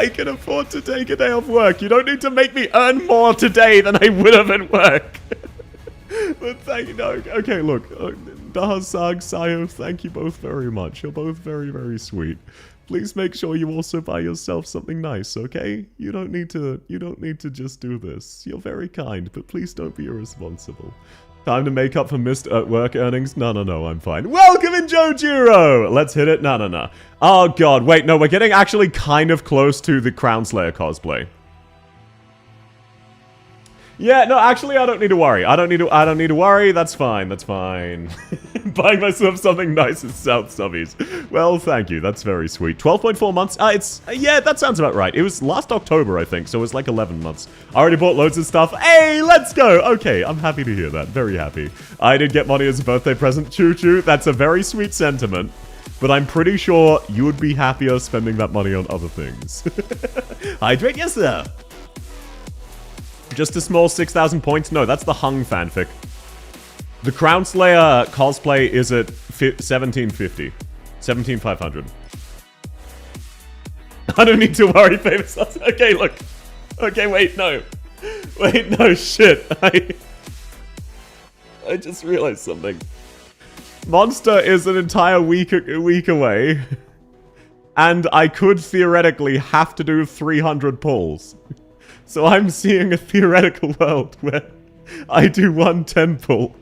can afford to take a day off work. You don't need to make me earn more today than I would have at work. But thank you. No, okay, look. Dahasag, Sayo, thank you both very much. You're both very, very sweet. Please make sure you also buy yourself something nice, okay? You don't need to just do this. You're very kind, but please don't be irresponsible. Time to make up for missed work earnings? No, I'm fine. Welcome in, Jojiro! Let's hit it. No. Oh, God. Wait, no, we're getting actually kind of close to the Crown Slayer cosplay. Yeah, no, actually, I don't need to worry. I don't need to worry. That's fine. That's fine. Buying myself something nice is South Subbies. Well, thank you. That's very sweet. 12.4 months. Yeah, that sounds about right. It was last October, I think, so it was like 11 months. I already bought loads of stuff. Hey, let's go. Okay, I'm happy to hear that. Very happy. I did get money as a birthday present. Choo-choo. That's a very sweet sentiment. But I'm pretty sure you would be happier spending that money on other things. Hydrate, yes, sir. Just a small 6,000 points? No, that's the Hung fanfic. The Crown Slayer cosplay is at 1750. 17,500. I don't need to worry, famous. Okay, look. Okay, wait, no. Wait, no, shit. I just realized something. Monster is an entire week away. And I could theoretically have to do 300 pulls. So I'm seeing a theoretical world where I do 1 10 pull,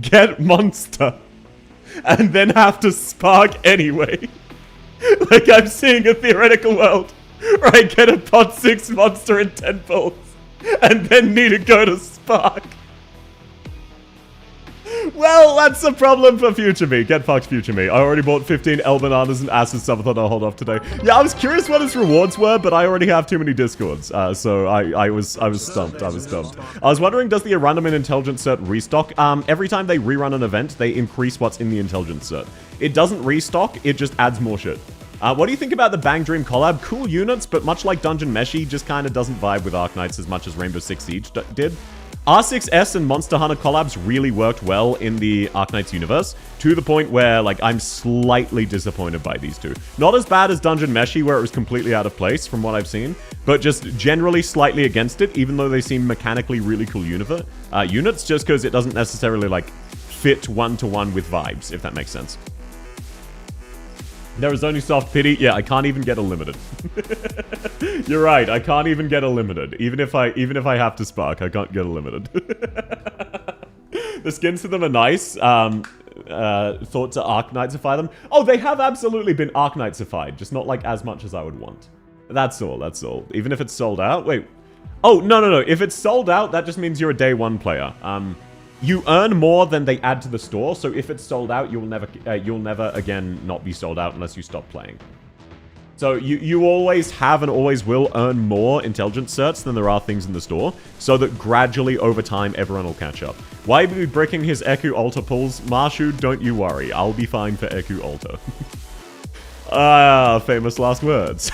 get Monster, and then have to spark anyway. Like, I'm seeing a theoretical world where I get a pot 6 Monster in 10 pulls, and then need to go to spark. Well, that's a problem for future me. Get fucked, future me. I already bought 15 L bananas and asses subathon. I'll hold off today. Yeah, I was curious what his rewards were, but I already have too many discords. So I was stumped. I was stumped. I was wondering, does the random and intelligence cert restock? Every time they rerun an event, they increase what's in the intelligence cert. It doesn't restock. It just adds more shit. What do you think about the Bang Dream collab? Cool units, but much like Dungeon Meshi, just kind of doesn't vibe with Arknights as much as Rainbow Six Siege did. R6S and Monster Hunter collabs really worked well in the Arknights universe, to the point where, like, I'm slightly disappointed by these two. Not as bad as Dungeon Meshi, where it was completely out of place from what I've seen, but just generally slightly against it, even though they seem mechanically really cool units, just because it doesn't necessarily, like, fit one-to-one with vibes, if that makes sense. There is only soft pity. Yeah, I can't even get a limited. You're right. I can't even get a limited. Even if I have to spark, I can't get a limited. The skins to them are nice. Thought to Arknightsify them. Oh, they have absolutely been Arknightsified, just not like as much as I would want. That's all. That's all. Even if it's sold out. Wait. Oh, no. If it's sold out, that just means you're a day one player. You earn more than they add to the store, so if it's sold out, you'll never again not be sold out unless you stop playing. So you always have and always will earn more intelligence certs than there are things in the store, so that gradually over time everyone will catch up. Why be bricking his Eku Altar pulls? Marshu, don't you worry, I'll be fine for Eku Altar. Famous last words.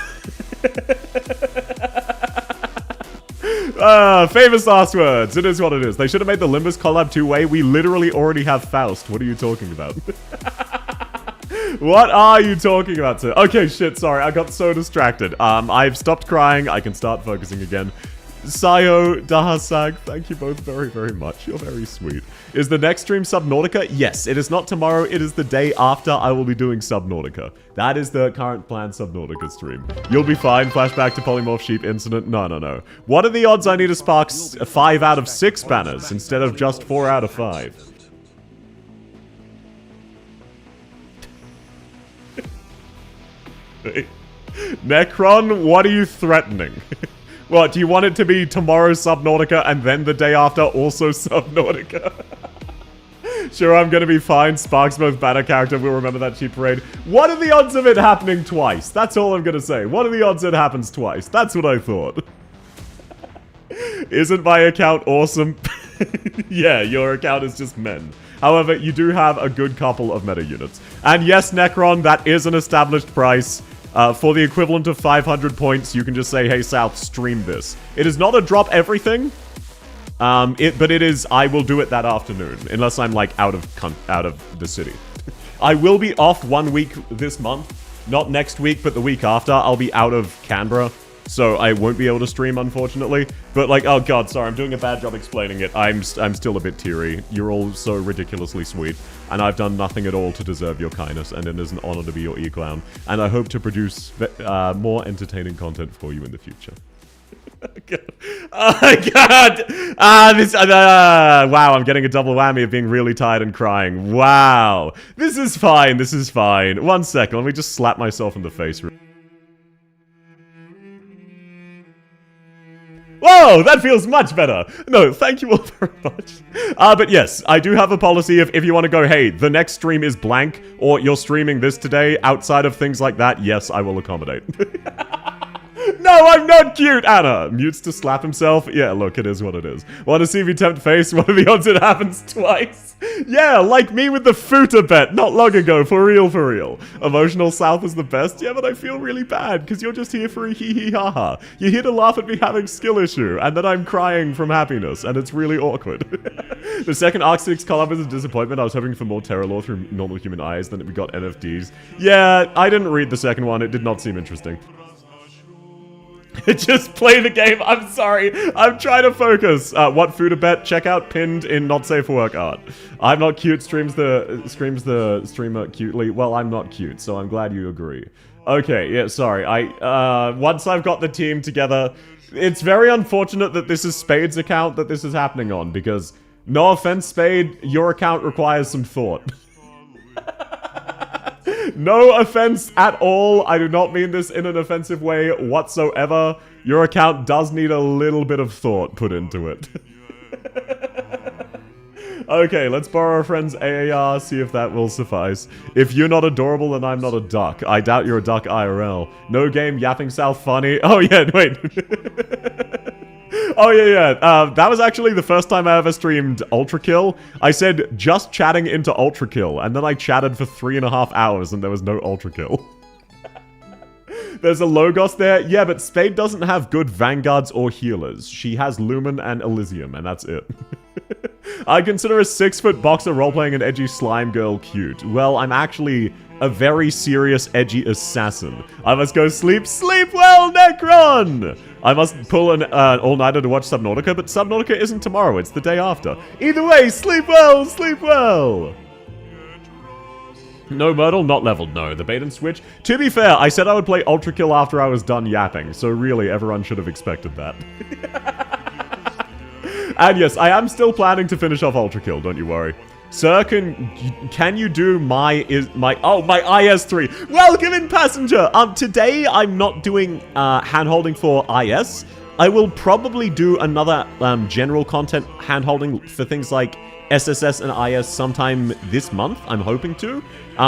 Famous last words. It is what it is. They should have made the Limbus collab two-way. We literally already have Faust. What are you talking about? What are you talking about, sir? Okay, shit, sorry. I got so distracted. I've stopped crying. I can start focusing again. Sayo, Dahasag, thank you both very, very much. You're very sweet. Is the next stream Subnautica? Yes, it is not tomorrow. It is the day after I will be doing Subnautica. That is the current planned Subnautica stream. You'll be fine. Flashback to Polymorph Sheep incident. No. What are the odds I need to spark 5 out of 6 banners instead of just 4 out of 5? Necron, what are you threatening? What, do you want it to be tomorrow Subnautica and then the day after also Subnautica? Sure, I'm gonna be fine. Spark's most banner character will remember that cheap parade. What are the odds of it happening twice? That's all I'm gonna say. What are the odds it happens twice? That's what I thought. Isn't my account awesome? Yeah, your account is just men. However, you do have a good couple of meta units. And yes, Necron, that is an established price. For the equivalent of 500 points, you can just say, hey, South, stream this. It is not a drop everything, but it is, I will do it that afternoon, unless I'm, like, out of the city. I will be off 1 week this month. Not next week, but the week after. I'll be out of Canberra, so I won't be able to stream, unfortunately. But, like, oh god, sorry, I'm doing a bad job explaining it. I'm still a bit teary. You're all so ridiculously sweet, and I've done nothing at all to deserve your kindness, and it is an honor to be your e-clown. And I hope to produce more entertaining content for you in the future. Oh god! Wow, I'm getting a double whammy of being really tired and crying. Wow! This is fine, this is fine. 1 second, let me just slap myself in the face. Whoa, that feels much better. No, thank you all very much. But yes, I do have a policy of if you want to go, hey, the next stream is blank, or you're streaming this today, outside of things like that, yes, I will accommodate. No, I'm not cute, Anna! Mutes to slap himself. Yeah, look, it is what it is. Want to see me tempt face? What are the odds it happens twice? Yeah, like me with the Futa bet not long ago, for real, for real. Emotional South is the best? Yeah, but I feel really bad, because you're just here for a hee-hee-ha-ha. You're here to laugh at me having skill issue, and then I'm crying from happiness, and it's really awkward. The second Arc 6 collab is a disappointment. I was hoping for more terror lore through normal human eyes, then we got NFTs. Yeah, I didn't read the second one. It did not seem interesting. Just play the game. I'm sorry. I'm trying to focus. What food to bet? Check out pinned in not safe for work art. I'm not cute. Screams the streamer cutely. Well, I'm not cute, so I'm glad you agree. Okay, yeah, sorry. Once I've got the team together, it's very unfortunate that this is Spade's account that this is happening on, because no offense, Spade, your account requires some thought. No offense at all. I do not mean this in an offensive way whatsoever. Your account does need a little bit of thought put into it. Okay, let's borrow a friend's AAR, see if that will suffice. If you're not adorable, then I'm not a duck. I doubt you're a duck IRL. No game, yapping South funny. Oh yeah, wait. Oh, yeah. That was actually the first time I ever streamed Ultra Kill. I said, just chatting into Ultra Kill, and then I chatted for 3.5 hours, and there was no Ultra Kill. There's a Logos there. Yeah, but Spade doesn't have good Vanguards or healers. She has Lumen and Elysium, and that's it. I consider a 6-foot boxer role-playing an edgy slime girl cute. Well, I'm actually a very serious, edgy assassin. I must go sleep. Sleep well, Necron! I must pull an all-nighter to watch Subnautica, but Subnautica isn't tomorrow, it's the day after. Either way, sleep well, sleep well! No Myrtle, not leveled, no. The bait and switch. To be fair, I said I would play Ultra Kill after I was done yapping, so really, everyone should have expected that. And yes, I am still planning to finish off Ultra Kill, don't you worry. Sir, can you do my IS3? Welcome in, passenger! Today I'm not doing handholding for IS. I will probably do another general content handholding for things like SSS and IS sometime this month, I'm hoping to.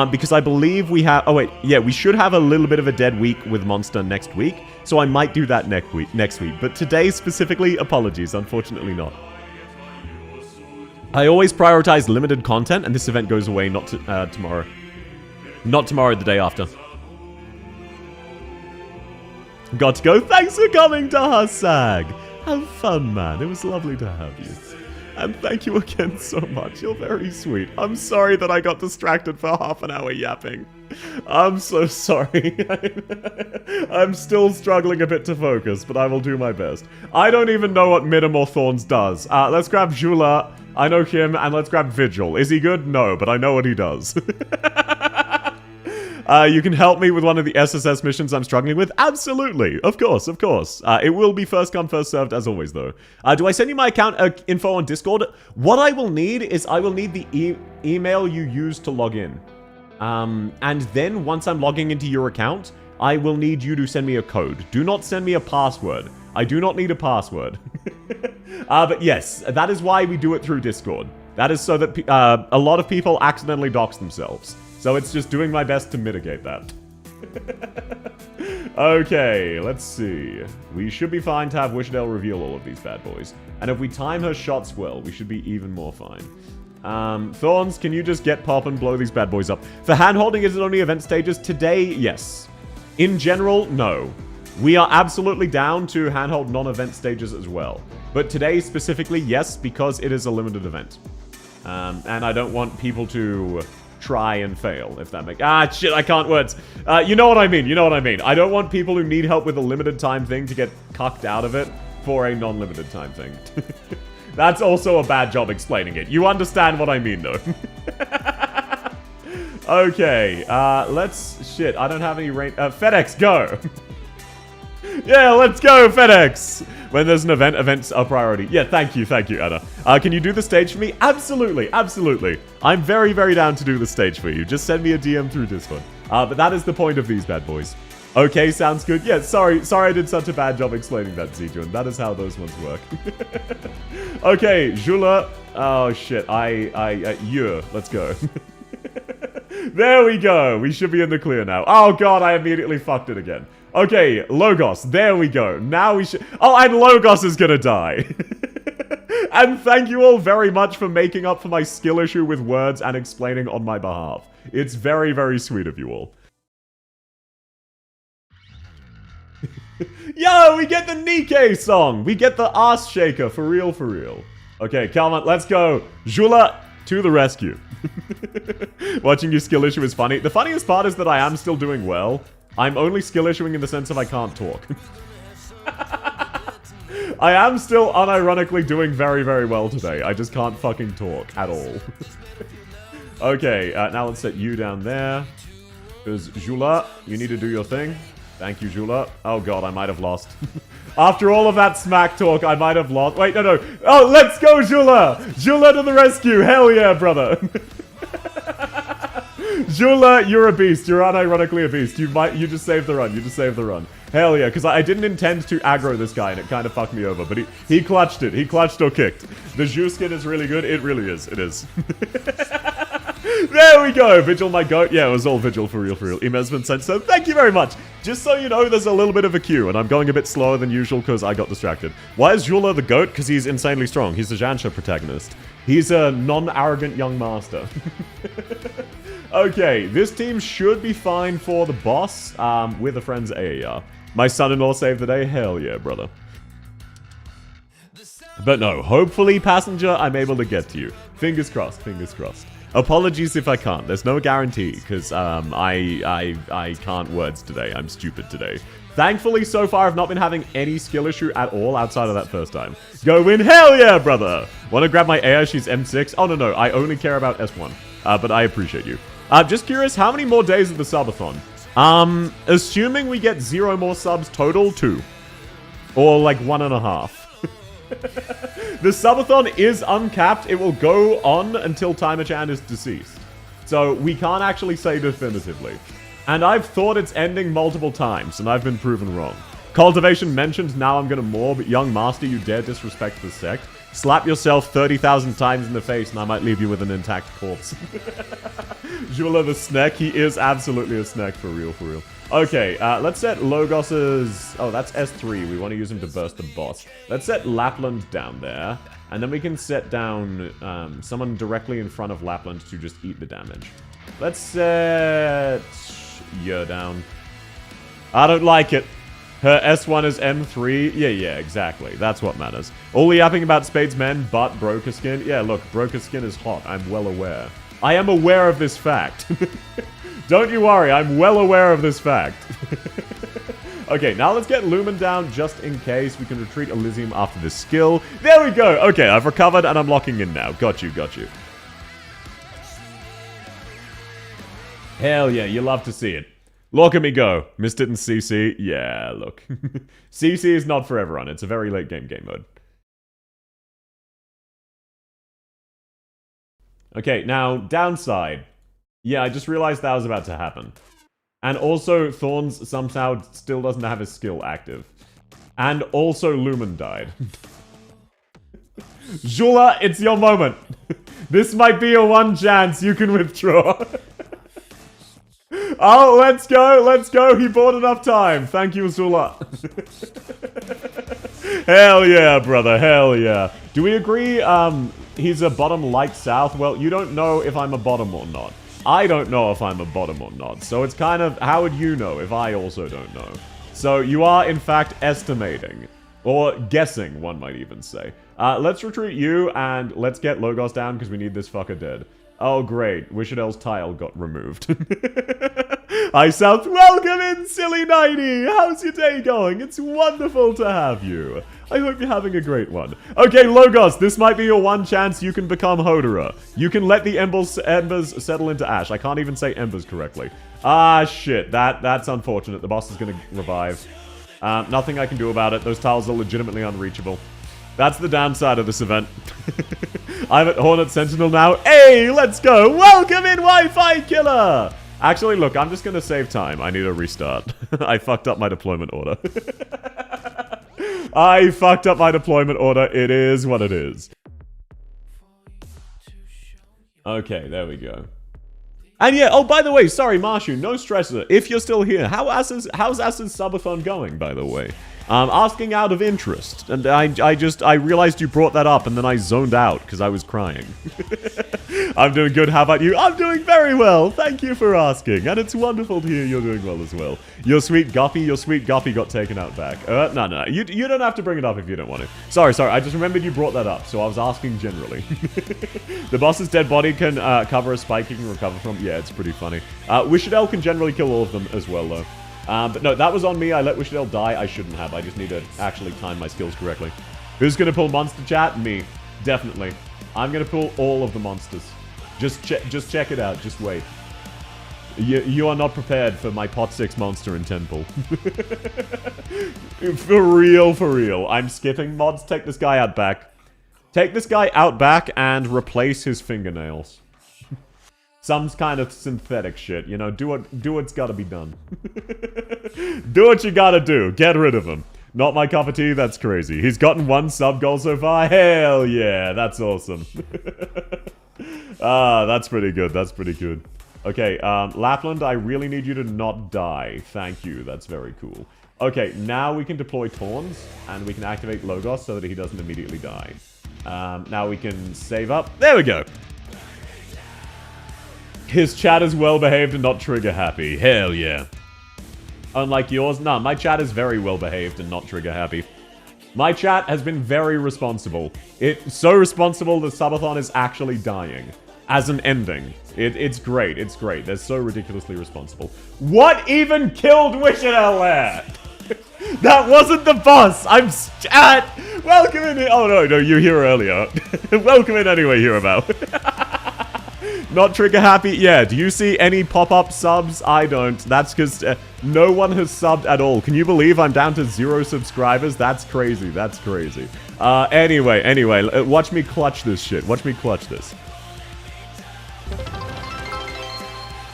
Because I believe we have... Oh, wait. Yeah, we should have a little bit of a dead week with Monster next week. So I might do that next week. But today, specifically, apologies. Unfortunately not. I always prioritize limited content, and this event goes away not tomorrow. Not tomorrow, the day after. Got to go. Thanks for coming, Dahasag. Have fun, man. It was lovely to have you. And thank you again so much. You're very sweet. I'm sorry that I got distracted for half an hour yapping. I'm so sorry. I'm still struggling a bit to focus, but I will do my best. I don't even know what Midamore Thorns does. Let's grab Jula. I know him, and let's grab Vigil. Is he good? No, but I know what he does. You can help me with one of the SSS missions I'm struggling with? Absolutely. Of course, of course. It will be first come, first served as always, though. Do I send you my account info on Discord? What I will need is I will need the email you used to log in. And then once I'm logging into your account, I will need you to send me a code. Do not send me a password. I do not need a password. But yes, that is why we do it through Discord. That is so that a lot of people accidentally dox themselves. So it's just doing my best to mitigate that. Okay, let's see. We should be fine to have Wishdale reveal all of these bad boys. And if we time her shots well, we should be even more fine. Thorns, can you just get pop and blow these bad boys up? For handholding, is it only event stages? Today, yes. In general, no. We are absolutely down to handhold non-event stages as well. But today specifically, yes, because it is a limited event. And I don't want people to try and fail, if that makes... shit, I can't words. You know what I mean, you know what I mean. I don't want people who need help with a limited time thing to get cucked out of it for a non-limited time thing. That's also a bad job explaining it. You understand what I mean, though. Okay, let's... Shit, I don't have any rain... FedEx, go! Yeah, let's go, FedEx! When there's an event, events are priority. Yeah, thank you, Anna. Can you do the stage for me? Absolutely, absolutely. I'm very, very down to do the stage for you. Just send me a DM through Discord. But that is the point of these bad boys. Okay, sounds good. Yeah, sorry I did such a bad job explaining that, Zijun. That is how those ones work. Okay, Jula. Oh, shit. Let's go. There we go. We should be in the clear now. Oh, God, I immediately fucked it again. Okay, Logos. There we go. Now we should... Oh, and Logos is gonna die. And thank you all very much for making up for my skill issue with words and explaining on my behalf. It's very, very sweet of you all. Yo, we get the Nikkei song. We get the ass shaker, for real, for real. Okay, Calvin, let's go. Jula, to the rescue. Watching your skill issue is funny. The funniest part is that I am still doing well. I'm only skill issuing in the sense of I can't talk. I am still unironically doing very, very well today. I just can't fucking talk at all. Okay, now let's set you down there. Because Jula, you need to do your thing. Thank you, Jula. Oh god, I might have lost. After all of that smack talk, I might have lost. Wait, no. Oh, let's go, Jula! Jula to the rescue! Hell yeah, brother! Jula, you're a beast. You're unironically a beast. You just saved the run. You just saved the run. Hell yeah, because I didn't intend to aggro this guy, and it kind of fucked me over. But he clutched it. He clutched or kicked. The Zhu skin is really good. It really is. It is. There we go. Vigil, my goat. Yeah, it was all Vigil for real, for real. Email's been sent, so thank you very much. Just so you know, there's a little bit of a queue, and I'm going a bit slower than usual because I got distracted. Why is Jula the goat? Because he's insanely strong. He's the Jansha protagonist. He's a non-arrogant young master. Okay, this team should be fine for the boss with a friend's AAR. My son-in-law saved the day? Hell yeah, brother. But no, hopefully, passenger, I'm able to get to you. Fingers crossed, fingers crossed. Apologies if I can't. There's no guarantee, because I can't words today. I'm stupid today. Thankfully, so far, I've not been having any skill issue at all outside of that first time. Go win, hell yeah, brother! Want to grab my air? She's M6? Oh, no, I only care about S1. But I appreciate you. Just curious, how many more days of the subathon? Assuming we get 0 more subs total, 2. Or like 1.5. The subathon is uncapped. It will go on until Timer-chan is deceased. So we can't actually say definitively. And I've thought it's ending multiple times, and I've been proven wrong. Cultivation mentioned, now I'm gonna maul, but young master, you dare disrespect the sect? Slap yourself 30,000 times in the face, and I might leave you with an intact corpse. Jula the snack, he is absolutely a snack for real, for real. Okay, let's set Logos's... Oh, that's S3. We want to use him to burst the boss. Let's set Lapland down there. And then we can set down someone directly in front of Lapland to just eat the damage. Let's set... Yer down. I don't like it. Her S1 is M3. Yeah, exactly. That's what matters. All the yapping about Spade's men, but Broker Skin. Yeah, look, Broker Skin is hot. I'm well aware. I am aware of this fact. Don't you worry, I'm well aware of this fact. Okay, now let's get Lumen down just in case. We can retreat Elysium after this skill. There we go! Okay, I've recovered and I'm locking in now. Got you. Hell yeah, you love to see it. Look at me go. Missed it in CC. Yeah, look. CC is not for everyone. It's a very late game mode. Okay, now, downside. Yeah, I just realized that was about to happen. And also, Thorns somehow still doesn't have his skill active. And also, Lumen died. Jula, it's your moment. This might be your one chance. You can withdraw. Oh, let's go. He bought enough time. Thank you, Zula. Hell yeah, brother. Hell yeah. Do we agree he's a bottom like South? Well, you don't know if I'm a bottom or not. I don't know if I'm a bottom or not. So it's kind of, how would you know if I also don't know? So you are, in fact, estimating. Or guessing, one might even say. Let's retreat you, and let's get Logos down, because we need this fucker dead. Oh, great. Wishadel's tile got removed. Hi, South. Welcome in, silly 90. How's your day going? It's wonderful to have you. I hope you're having a great one. Okay, Logos, this might be your one chance you can become Hodera. You can let the embers settle into ash. I can't even say embers correctly. Ah, shit. That's unfortunate. The boss is going to revive. Nothing I can do about it. Those tiles are legitimately unreachable. That's the downside of this event. I'm at Hornet Sentinel now. Hey, let's go. Welcome in, Wi-Fi Killer. Actually, look, I'm just gonna save time. I need a restart. I fucked up my deployment order. I fucked up my deployment order. It is what it is. Okay, there we go. And yeah, oh, by the way, sorry, Marshu, no stressor. If you're still here, how's Ass's Subathon going, by the way? Asking out of interest. And I realized you brought that up, and then I zoned out, because I was crying. I'm doing good, how about you? I'm doing very well, thank you for asking. And it's wonderful to hear you're doing well as well. Your sweet Guppy got taken out back. No, you don't have to bring it up if you don't want to. Sorry, I just remembered you brought that up, so I was asking generally. The boss's dead body can cover a spike he can recover from. Yeah, it's pretty funny. Wishadel can generally kill all of them as well, though. But no, that was on me. I let Wishadel die. I shouldn't have. I just need to actually time my skills correctly. Who's going to pull monster chat? Me. Definitely. I'm going to pull all of the monsters. Just check it out. Just wait. You are not prepared for my pot 6 monster in temple. For real. I'm skipping mods. Take this guy out back. Take this guy out back and replace his fingernails. Some kind of synthetic shit, you know, do what's gotta be done. Do what you gotta do, get rid of him. Not my cup of tea, that's crazy. He's gotten 1 sub goal so far, hell yeah, that's awesome. That's pretty good, Okay, Lapland, I really need you to not die, thank you, that's very cool. Okay, now we can deploy Tauns, and we can activate Logos so that he doesn't immediately die. Now we can save up, there we go. His chat is well behaved and not trigger happy. Hell yeah. Unlike yours, nah, my chat is very well behaved and not trigger happy. My chat has been very responsible. It's so responsible that Subathon is actually dying. As an ending. It's great, They're so ridiculously responsible. What even killed Wishadel there? That wasn't the boss! I'm chat! Welcome in! Oh no, you were here earlier. Welcome in anyway, Hereabout. Not trigger happy? Yeah, do you see any pop-up subs? I don't. That's because no one has subbed at all. Can you believe I'm down to 0 subscribers? That's crazy, Anyway, watch me clutch this shit. Watch me clutch this.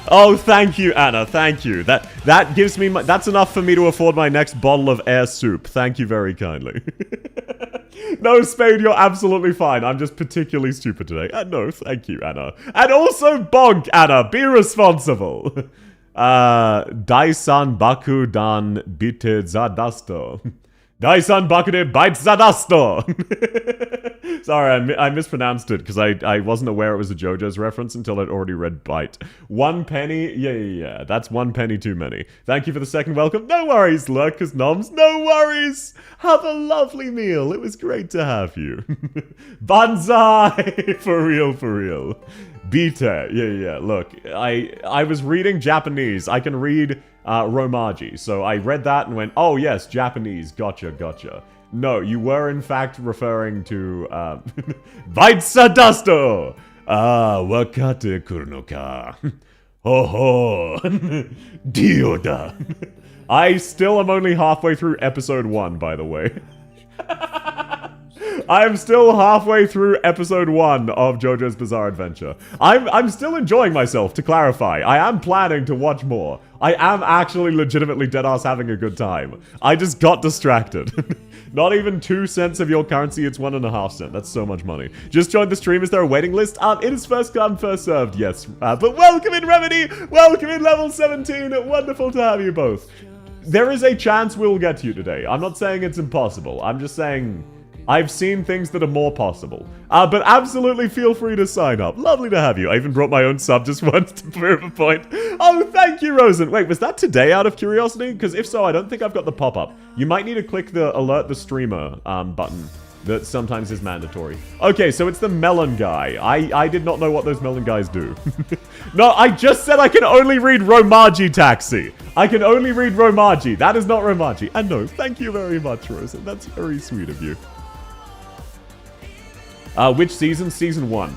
Oh, thank you, Anna, thank you. That gives me that's enough for me to afford my next bottle of air soup. Thank you very kindly. No, Spade, you're absolutely fine. I'm just particularly stupid today. No, thank you, Anna. And also, Bonk, Anna. Be responsible. Daisan Baku dan bite zadasto. Daisan Baku de bite zadasto. Sorry, I mispronounced it because I wasn't aware it was a JoJo's reference until I'd already read bite. 1 penny? Yeah. That's 1 penny too many. Thank you for the second welcome. No worries, Lurkers Noms. No worries. Have a lovely meal. It was great to have you. Banzai! For real. Bite. Yeah. Look, I was reading Japanese. I can read Romaji. So I read that and went, oh yes, Japanese. Gotcha. No, you were in fact referring to Vaitsa Dasto! Wakate kurunoka. Ho ho. Dioda. I still am only halfway through episode 1, by the way. I'm still halfway through episode 1 of JoJo's Bizarre Adventure. I'm still enjoying myself, to clarify. I am planning to watch more. I am actually legitimately deadass having a good time. I just got distracted. Not even 2 cents of your currency, it's 1.5 cents. That's so much money. Just joined the stream. Is there a waiting list? It is first come, first served, yes. But welcome in, Remedy! Welcome in, level 17! Wonderful to have you both. There is a chance we'll get to you today. I'm not saying it's impossible. I'm just saying I've seen things that are more possible. But absolutely feel free to sign up. Lovely to have you. I even brought my own sub just once to prove a point. Oh, thank you, Rosen. Wait, was that today out of curiosity? Because if so, I don't think I've got the pop-up. You might need to click the alert the streamer button. That sometimes is mandatory. Okay, so it's the melon guy. I did not know what those melon guys do. No, I just said I can only read Romaji Taxi. I can only read Romaji. That is not Romaji. And no, thank you very much, Rosen. That's very sweet of you. Which season? Season 1.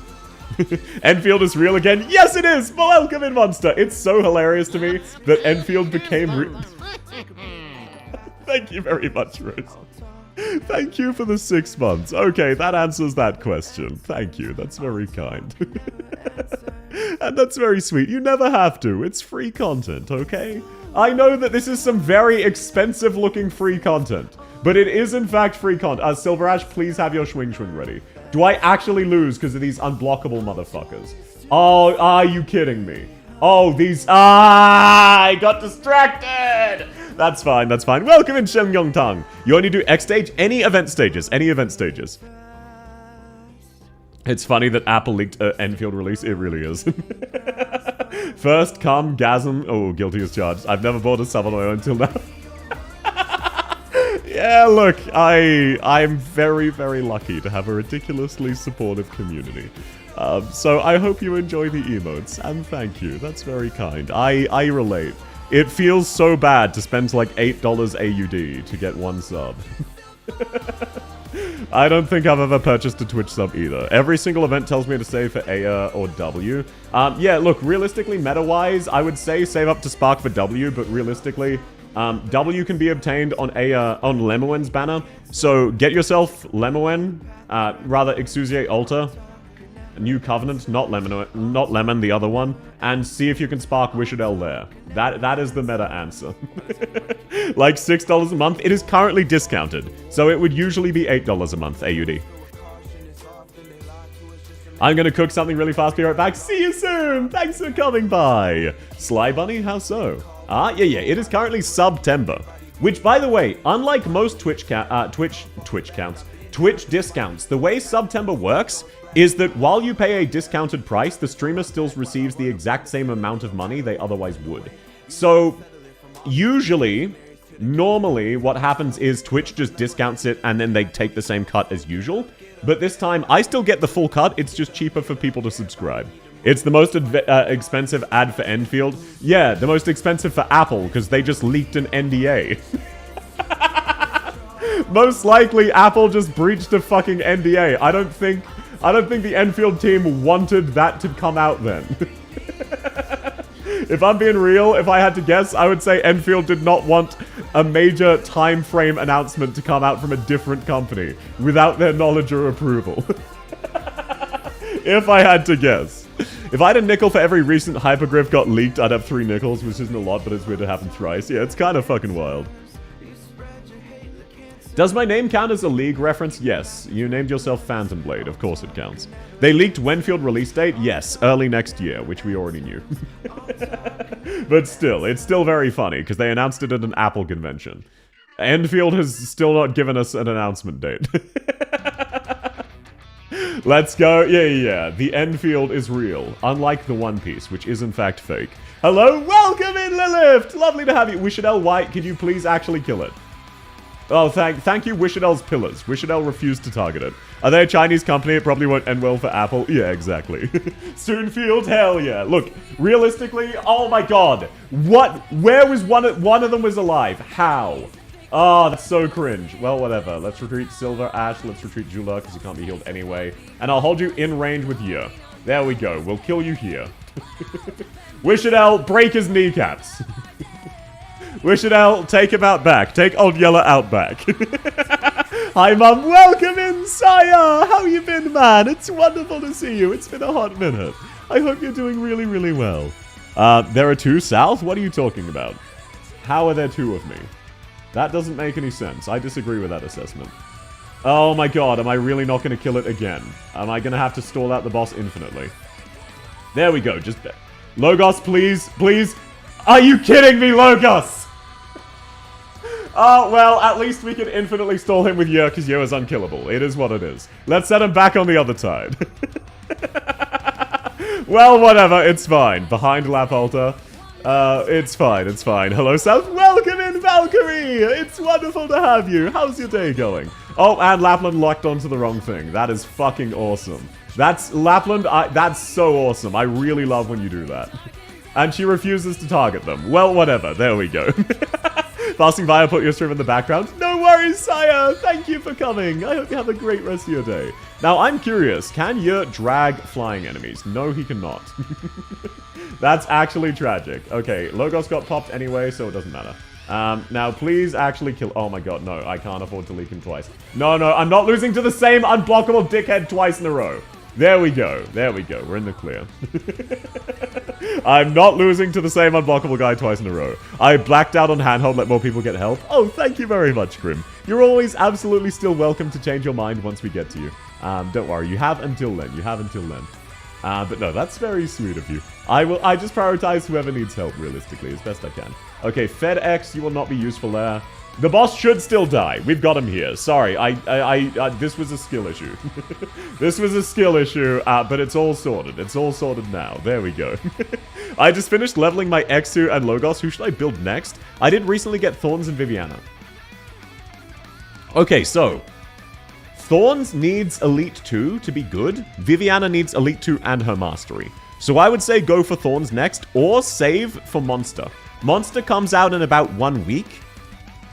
Enfield is real again? Yes, it is! Welcome in, Monster! It's so hilarious to me that Enfield became real. Thank you very much, Rose. Thank you for the 6 months. Okay, that answers that question. Thank you. That's very kind. And that's very sweet. You never have to. It's free content, okay? I know that this is some very expensive looking free content, but it is in fact free content. Silver Ash, please have your swing ready. Do I actually lose because of these unblockable motherfuckers? Oh, are you kidding me? Oh, these... I got distracted! That's fine, that's fine. Welcome in Shenyang Tang. You only do X stage? Any event stages. Any event stages. It's funny that Apple leaked an Enfield release. It really is. First come Gasm. Oh, guilty as charged. I've never bought a Subathon until now. Yeah, look, I'm very, very lucky to have a ridiculously supportive community. So I hope you enjoy the emotes, and thank you. That's very kind. I relate. It feels so bad to spend like $8 AUD to get one sub. I don't think I've ever purchased a Twitch sub either. Every single event tells me to save for A or W. Yeah, look, realistically, meta-wise, I would say save up to Spark for W, but realistically, W can be obtained on on Lemoen's banner. So get yourself Lemoen, rather Exusiate Altar, New Covenant, not Lemon, the other one, and see if you can spark Wishadel there. That is the meta answer. Like $6 a month. It is currently discounted, so it would usually be $8 a month AUD. I'm gonna cook something really fast, be right back. See you soon! Thanks for coming by! Sly Bunny, how so? Yeah, it is currently September. Which, by the way, unlike most Twitch discounts, the way September works is that while you pay a discounted price, the streamer still receives the exact same amount of money they otherwise would. So, normally, what happens is Twitch just discounts it and then they take the same cut as usual. But this time, I still get the full cut, it's just cheaper for people to subscribe. It's the most expensive ad for Enfield. Yeah, the most expensive for Apple, because they just leaked an NDA. Most likely, Apple just breached a fucking NDA. I don't think the Enfield team wanted that to come out then. If I'm being real, if I had to guess, I would say Enfield did not want a major time frame announcement to come out from a different company without their knowledge or approval. If I had to guess. If I had a nickel for every recent hypergriff got leaked, I'd have 3 nickels, which isn't a lot, but it's weird to happen thrice. Yeah, it's kind of fucking wild. Does my name count as a League reference? Yes. You named yourself Phantom Blade. Of course it counts. They leaked Wenfield release date? Yes. Early next year, which we already knew. But still, it's still very funny, because they announced it at an Apple convention. Enfield has still not given us an announcement date. Let's go. Yeah. The Enfield is real, unlike the One Piece, which is in fact fake. Hello, welcome in, Lilith! Lovely to have you. Wishadel White, can you please actually kill it? Oh, thank you, Wishadel's Pillars. Wishadel refused to target it. Are they a Chinese company? It probably won't end well for Apple. Yeah, exactly. Soonfield, hell yeah. Look, realistically, oh my god. What? Where was one of them was alive? How? Oh, that's so cringe. Well, whatever. Let's retreat Silver Ash. Let's retreat Jula, because you can't be healed anyway. And I'll hold you in range with Yer. There we go. We'll kill you here. Wishadel, break his kneecaps. Wishadel, take him out back. Take Old Yeller out back. Hi, Mum. Welcome in, Sire. How you been, man? It's wonderful to see you. It's been a hot minute. I hope you're doing really, really well. There are 2 south? What are you talking about? How are there 2 of me? That doesn't make any sense. I disagree with that assessment. Oh my god, am I really not going to kill it again? Am I going to have to stall out the boss infinitely? There we go. Just... Logos, please. Please. Are you kidding me, Logos? Oh, well, at least we can infinitely stall him with Yer, because Yer is unkillable. It is what it is. Let's set him back on the other side. Well, whatever, it's fine. Behind Lap Altar. It's fine. Hello, South. Welcome in, Valkyrie! It's wonderful to have you. How's your day going? Oh, and Lapland locked onto the wrong thing. That is fucking awesome. That's so awesome. I really love when you do that. And she refuses to target them. Well, whatever. There we go. Passing by, I'll put your stream in the background. No worries, Sire! Thank you for coming. I hope you have a great rest of your day. Now, I'm curious. Can Yer drag flying enemies? No, he cannot. That's actually tragic. Okay, Logos got popped anyway, so it doesn't matter. Now, please actually kill... Oh my god, no. I can't afford to leak him twice. No, I'm not losing to the same unblockable dickhead twice in a row. There we go. There we go. We're in the clear. I'm not losing to the same unblockable guy twice in a row. I blacked out on handhold, let more people get help. Oh, thank you very much, Grim. You're always absolutely still welcome to change your mind once we get to you. Don't worry. You have until then. You have until then. But no, that's very sweet of you. I just prioritize whoever needs help, realistically, as best I can. Okay, FedEx, you will not be useful there. The boss should still die. We've got him here. Sorry, this was a skill issue. This was a skill issue, but it's all sorted. It's all sorted now. There we go. I just finished leveling my Exu and Logos. Who should I build next? I did recently get Thorns and Viviana. Okay, so Thorns needs Elite 2 to be good. Viviana needs Elite 2 and her Mastery. So I would say go for Thorns next, or save for Monster. Monster comes out in about 1 week.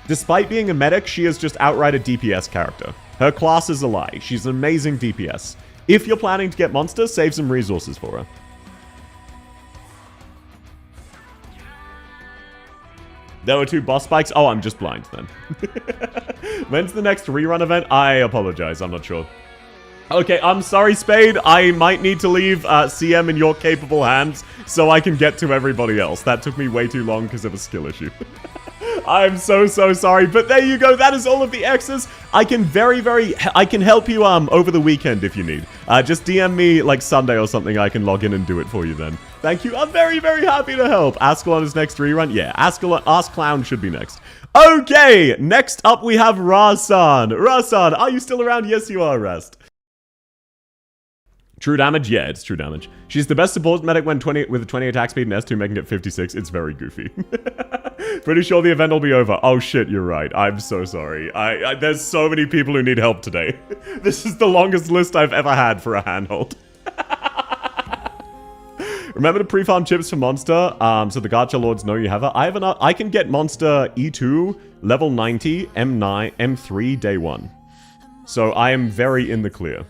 Despite being a medic, she is just outright a DPS character. Her class is a lie. She's an amazing DPS. If you're planning to get Monster, save some resources for her. There were 2 boss spikes. Oh, I'm just blind then. When's the next rerun event? I apologize. I'm not sure. Okay, I'm sorry, Spade. I might need to leave CM in your capable hands so I can get to everybody else. That took me way too long because of a skill issue. I'm so sorry, but there you go. That is all of the X's. I can I can help you over the weekend if you need. Just DM me like Sunday or something. I can log in and do it for you then. Thank you. I'm very happy to help. Ascalon is next rerun. Yeah, Ask Clown should be next. Okay, next up we have Rasan. Rasan, are you still around? Yes, you are, Rest. True damage? Yeah, it's true damage. She's the best support medic when with a 20 attack speed and S2 making it 56. It's very goofy. Pretty sure the event will be over. Oh shit, you're right. I'm so sorry. There's so many people who need help today. This is the longest list I've ever had for a handhold. Remember to pre-farm chips for Monster, so the Gacha Lords know you have her. I can get Monster E2, level 90, M9, M3, day 1. So I am very in the clear.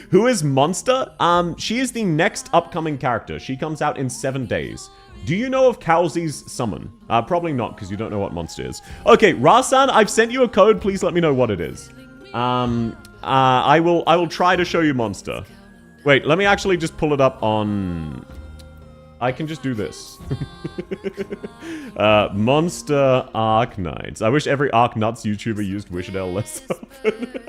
Who is Monster? She is the next upcoming character. She comes out in 7 days. Do you know of Cowsey's summon? Probably not, because you don't know what Monster is. Okay, Rasan, I've sent you a code. Please let me know what it is. I will try to show you Monster. Wait, let me actually just pull it up on... I can just do this. Monster Arknights. I wish every Arknuts YouTuber used Wishadel less often.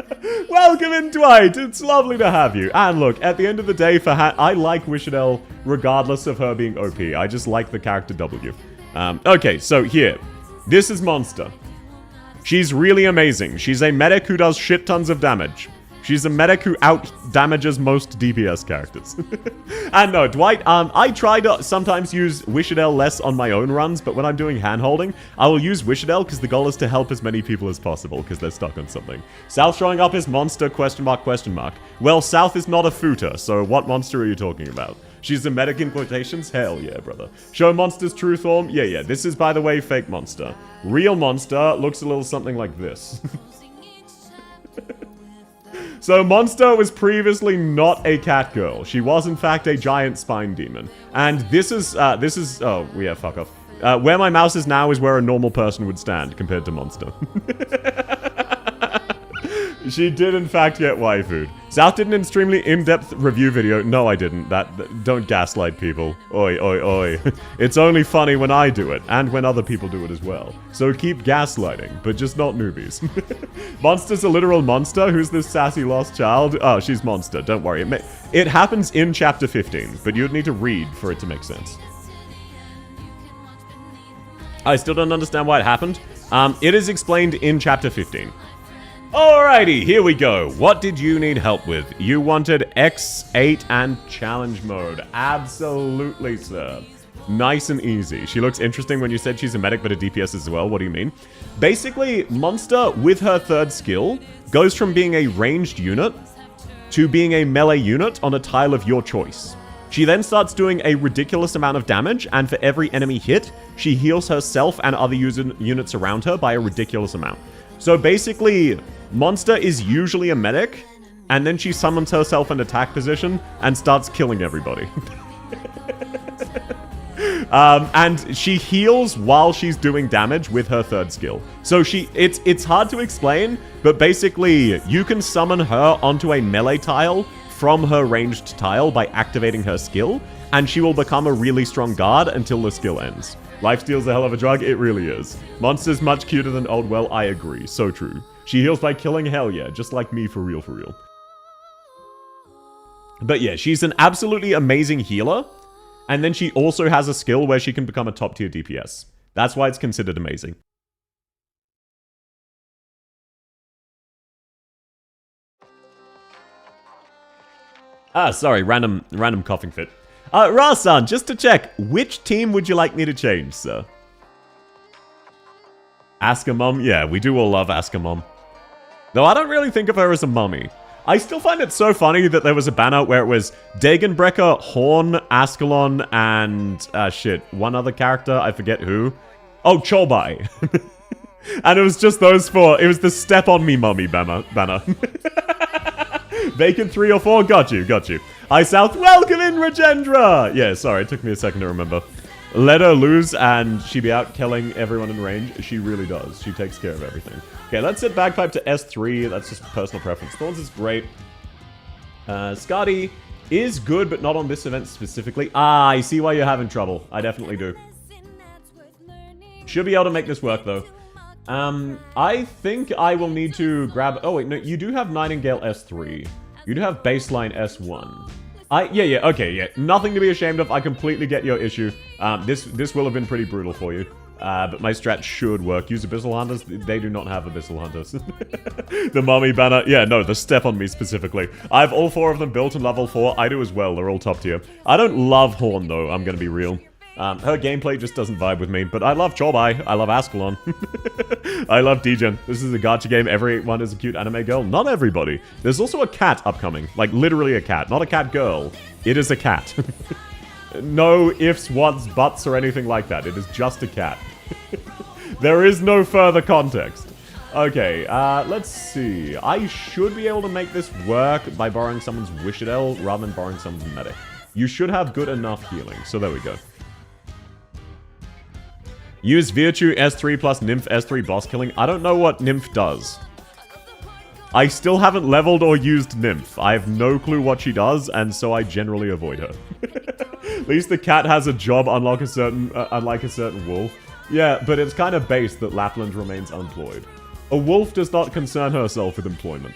Welcome in, Dwight. It's lovely to have you. And look, at the end of the day, I like Wishadel regardless of her being OP. I just like the character W. Okay, so here. This is Monster. She's really amazing. She's a medic who does shit tons of damage. She's a medic who out-damages most DPS characters. And no, Dwight, I try to sometimes use Wishadel less on my own runs, but when I'm doing handholding, I will use Wishadel because the goal is to help as many people as possible because they're stuck on something. South showing up as Monster, question mark, question mark. Well, South is not a footer, so what monster are you talking about? She's a medic in quotations? Hell yeah, brother. Show Monster's true form? Yeah. This is, by the way, fake Monster. Real Monster looks a little something like this. So Monster was previously not a cat girl. She was in fact a giant spine demon. And this is, oh, yeah, fuck off. Where my mouse is now is where a normal person would stand compared to Monster. She did in fact get waifued. South did an extremely in-depth review video. No, I didn't. Don't gaslight people. Oi, oi, oi. It's only funny when I do it, and when other people do it as well. So keep gaslighting, but just not newbies. Monster's a literal monster? Who's this sassy lost child? Oh, she's Monster. Don't worry. It happens in chapter 15, but you'd need to read for it to make sense. I still don't understand why it happened. It is explained in chapter 15. Alrighty, here we go. What did you need help with? You wanted X8 and challenge mode. Absolutely, sir. Nice and easy. She looks interesting when you said she's a medic but a DPS as well. What do you mean? Basically, Monster, with her third skill, goes from being a ranged unit to being a melee unit on a tile of your choice. She then starts doing a ridiculous amount of damage, and for every enemy hit, she heals herself and other units around her by a ridiculous amount. So basically, Monster is usually a medic, and then she summons herself in attack position and starts killing everybody. And she heals while she's doing damage with her third skill. So it's hard to explain, but basically you can summon her onto a melee tile from her ranged tile by activating her skill, and she will become a really strong guard until the skill ends. Lifesteal's a hell of a drug, it really is. Monster's much cuter than old well, I agree, so true. She heals by killing, hell yeah, just like me for real, for real. But yeah, she's an absolutely amazing healer, and then she also has a skill where she can become a top tier DPS. That's why it's considered amazing. Ah, sorry, random coughing fit. Rasan, just to check, which team would you like me to change, sir? Ask a mum? Yeah, we do all love Ask a mum. Though I don't really think of her as a mummy. I still find it so funny that there was a banner where it was Dagenbrecker, Horn, Ascalon, and, one other character, I forget who. Oh, Cholbai. And it was just those four. It was the Step on Me Mummy banner. Vacant 3 or 4, got you. Hi South, welcome in Regendra! Yeah, sorry, it took me a second to remember. Let her lose and she be out killing everyone in range. She really does. She takes care of everything. Okay, let's set Bagpipe to S3. That's just personal preference. Thorns is great. Skadi is good, but not on this event specifically. Ah, I see why you're having trouble. I definitely do. Should be able to make this work, though. I think I will need to grab... Oh, wait, no, you do have Nightingale S3. You do have Baseline S1. Okay, nothing to be ashamed of. I completely get your issue. This will have been pretty brutal for you. But my strat should work. Use Abyssal Hunters. They do not have Abyssal Hunters. The Mummy banner. Yeah, no, the Step on Me specifically. I have all 4 of them built in level 4. I do as well. They're all top tier. I don't love Horn, though. I'm going to be real. Her gameplay just doesn't vibe with me, but I love Cholbai, I love Ascalon, I love Degen. This is a gacha game, everyone is a cute anime girl. Not everybody. There's also a cat upcoming, like literally a cat, not a cat girl. It is a cat. No ifs, whats, buts, or anything like that. It is just a cat. There is no further context. Okay, let's see. I should be able to make this work by borrowing someone's Wishadel rather than borrowing someone's Medic. You should have good enough healing, so there we go. Use Virtue S3 plus Nymph S3 boss killing. I don't know what Nymph does. I still haven't leveled or used Nymph. I have no clue what she does, and so I generally avoid her. At least the cat has a job, unlike a certain wolf. Yeah, but it's kind of based that Lapland remains unemployed. A wolf does not concern herself with employment.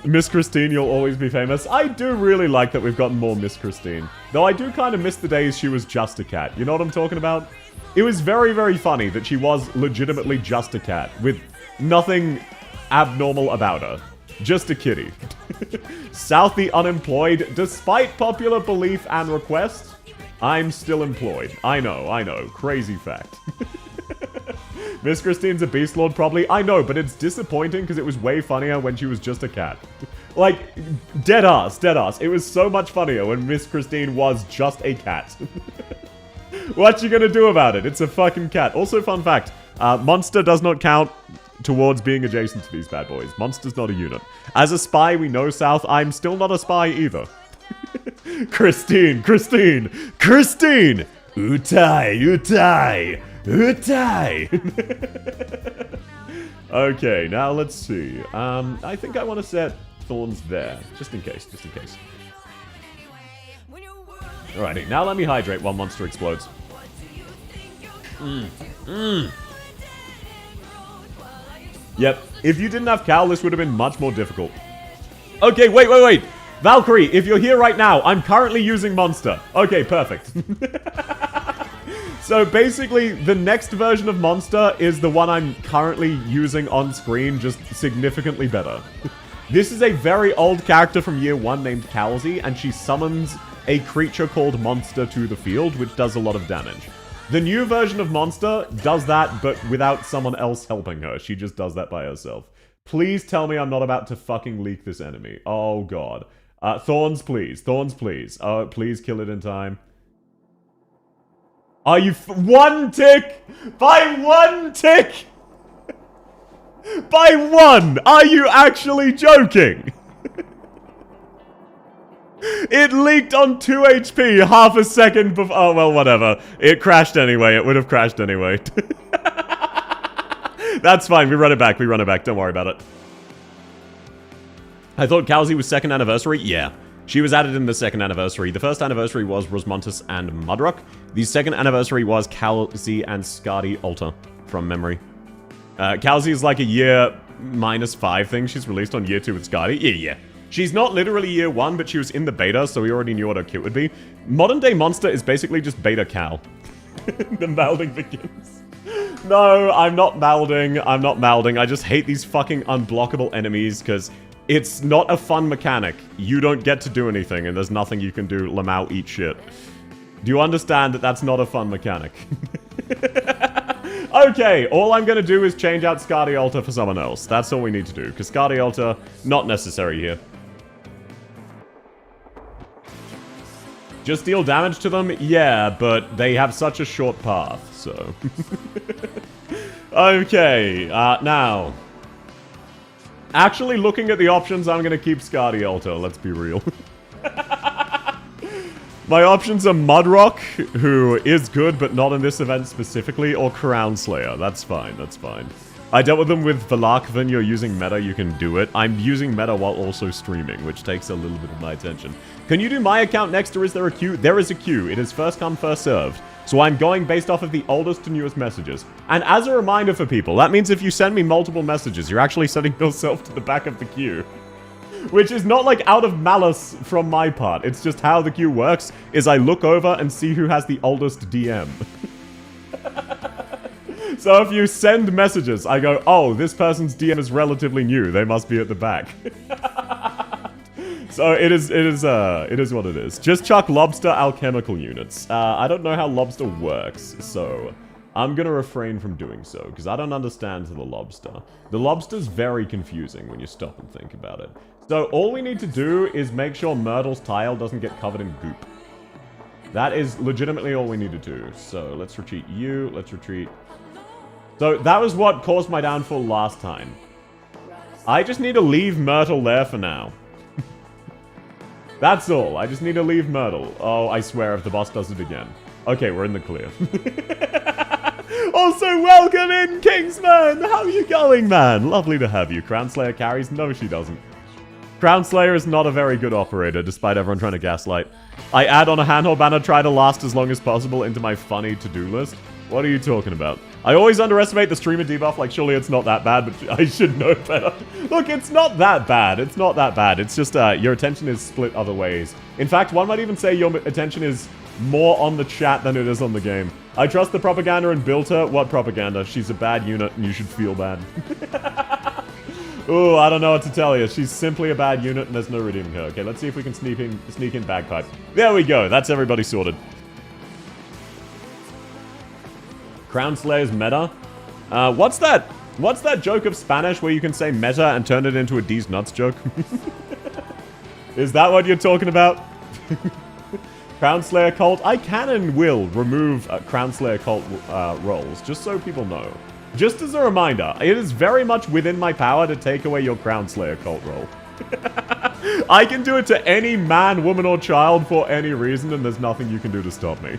Miss Christine, you'll always be famous. I do really like that we've gotten more Miss Christine. Though I do kind of miss the days she was just a cat. You know what I'm talking about? It was very, very funny that she was legitimately just a cat, with nothing abnormal about her. Just a kitty. South the unemployed, despite popular belief and request, I'm still employed. I know. Crazy fact. Miss Christine's a beast lord, probably. I know, but it's disappointing because it was way funnier when she was just a cat. Like, dead ass. It was so much funnier when Miss Christine was just a cat. What you gonna do about it? It's a fucking cat. Also, fun fact, Monster does not count towards being adjacent to these bad boys. Monster's not a unit. As a spy, we know South. I'm still not a spy either. Christine! Utai! Okay, now let's see. I think I want to set Thorns there, just in case. Alrighty, now let me hydrate while Monster explodes. Yep, if you didn't have Cal, this would have been much more difficult. Okay, wait. Valkyrie, if you're here right now, I'm currently using Monster. Okay, perfect. So basically, the next version of Monster is the one I'm currently using on screen, just significantly better. This is a very old character from year 1 named Calzy, and she summons a creature called Monster to the field, which does a lot of damage. The new version of Monster does that, but without someone else helping her. She just does that by herself. Please tell me I'm not about to fucking leak this enemy. Oh god. Thorns, please. Oh, please kill it in time. Are you one tick? By one tick? By one? Are you actually joking? It leaked on 2 HP half a second before. Oh, well, whatever. It crashed anyway. It would have crashed anyway. That's fine. We run it back. We run it back. Don't worry about it. I thought Kalzi was second anniversary. Yeah. She was added in the second anniversary. The first anniversary was Rosmontus and Mudrock. The second anniversary was Kalzi and Skadi Alta, from memory. Kalzi is like a year -5 thing. She's released on year 2 with Skadi. Yeah. She's not literally year 1, but she was in the beta, so we already knew what her kit would be. Modern day monster is basically just beta Cal. The malding begins. No, I'm not malding. I'm not malding. I just hate these fucking unblockable enemies, because it's not a fun mechanic. You don't get to do anything, and there's nothing you can do. Lamau, eat shit. Do you understand that that's not a fun mechanic? Okay, all I'm gonna do is change out Skadi Alta for someone else. That's all we need to do, because Skadi Alta, not necessary here. Just deal damage to them? Yeah, but they have such a short path, so... Okay, now... Actually, looking at the options, I'm gonna keep Skadi Alta, let's be real. My options are Mudrock, who is good, but not in this event specifically, or Crown Slayer. That's fine, that's fine. I dealt with them with Valak. When you're using meta, you can do it. I'm using meta while also streaming, which takes a little bit of my attention. Can you do my account next, or is there a queue? There is a queue. It is first come, first served. So I'm going based off of the oldest to newest messages. And as a reminder for people, that means if you send me multiple messages, you're actually sending yourself to the back of the queue. Which is not like out of malice from my part. It's just how the queue works, is I look over and see who has the oldest DM. So if you send messages, I go, oh, this person's DM is relatively new. They must be at the back. So it is what it is. Just chuck lobster alchemical units. I don't know how lobster works, so I'm gonna refrain from doing so, because I don't understand the lobster. The lobster's very confusing when you stop and think about it. So all we need to do is make sure Myrtle's tile doesn't get covered in goop. That is legitimately all we need to do. So let's retreat you, let's retreat. So that was what caused my downfall last time. I just need to leave Myrtle there for now. That's all. I just need to leave Myrtle. Oh, I swear if the boss does it again. Okay, we're in the clear. Also, welcome in, Kingsman! How are you going, man? Lovely to have you. Crown Slayer carries? No, she doesn't. Crown Slayer is not a very good operator, despite everyone trying to gaslight. I add on a handhold banner, try to last as long as possible into my funny to-do list. What are you talking about? I always underestimate the streamer debuff, like surely it's not that bad, but I should know better. Look, it's not that bad. It's not that bad. It's just your attention is split other ways. In fact, one might even say your attention is more on the chat than it is on the game. I trust the propaganda and built her. What propaganda? She's a bad unit and you should feel bad. Ooh, I don't know what to tell you. She's simply a bad unit and there's no redeeming her. Okay, let's see if we can sneak in bagpipe. There we go. That's everybody sorted. Crown Slayer's meta? What's that joke of Spanish where you can say meta and turn it into a D's nuts joke? Is that what you're talking about? Crown Slayer cult? I can and will remove Crown Slayer cult roles, just so people know. Just as a reminder, it is very much within my power to take away your Crown Slayer cult role. I can do it to any man, woman, or child for any reason, and there's nothing you can do to stop me.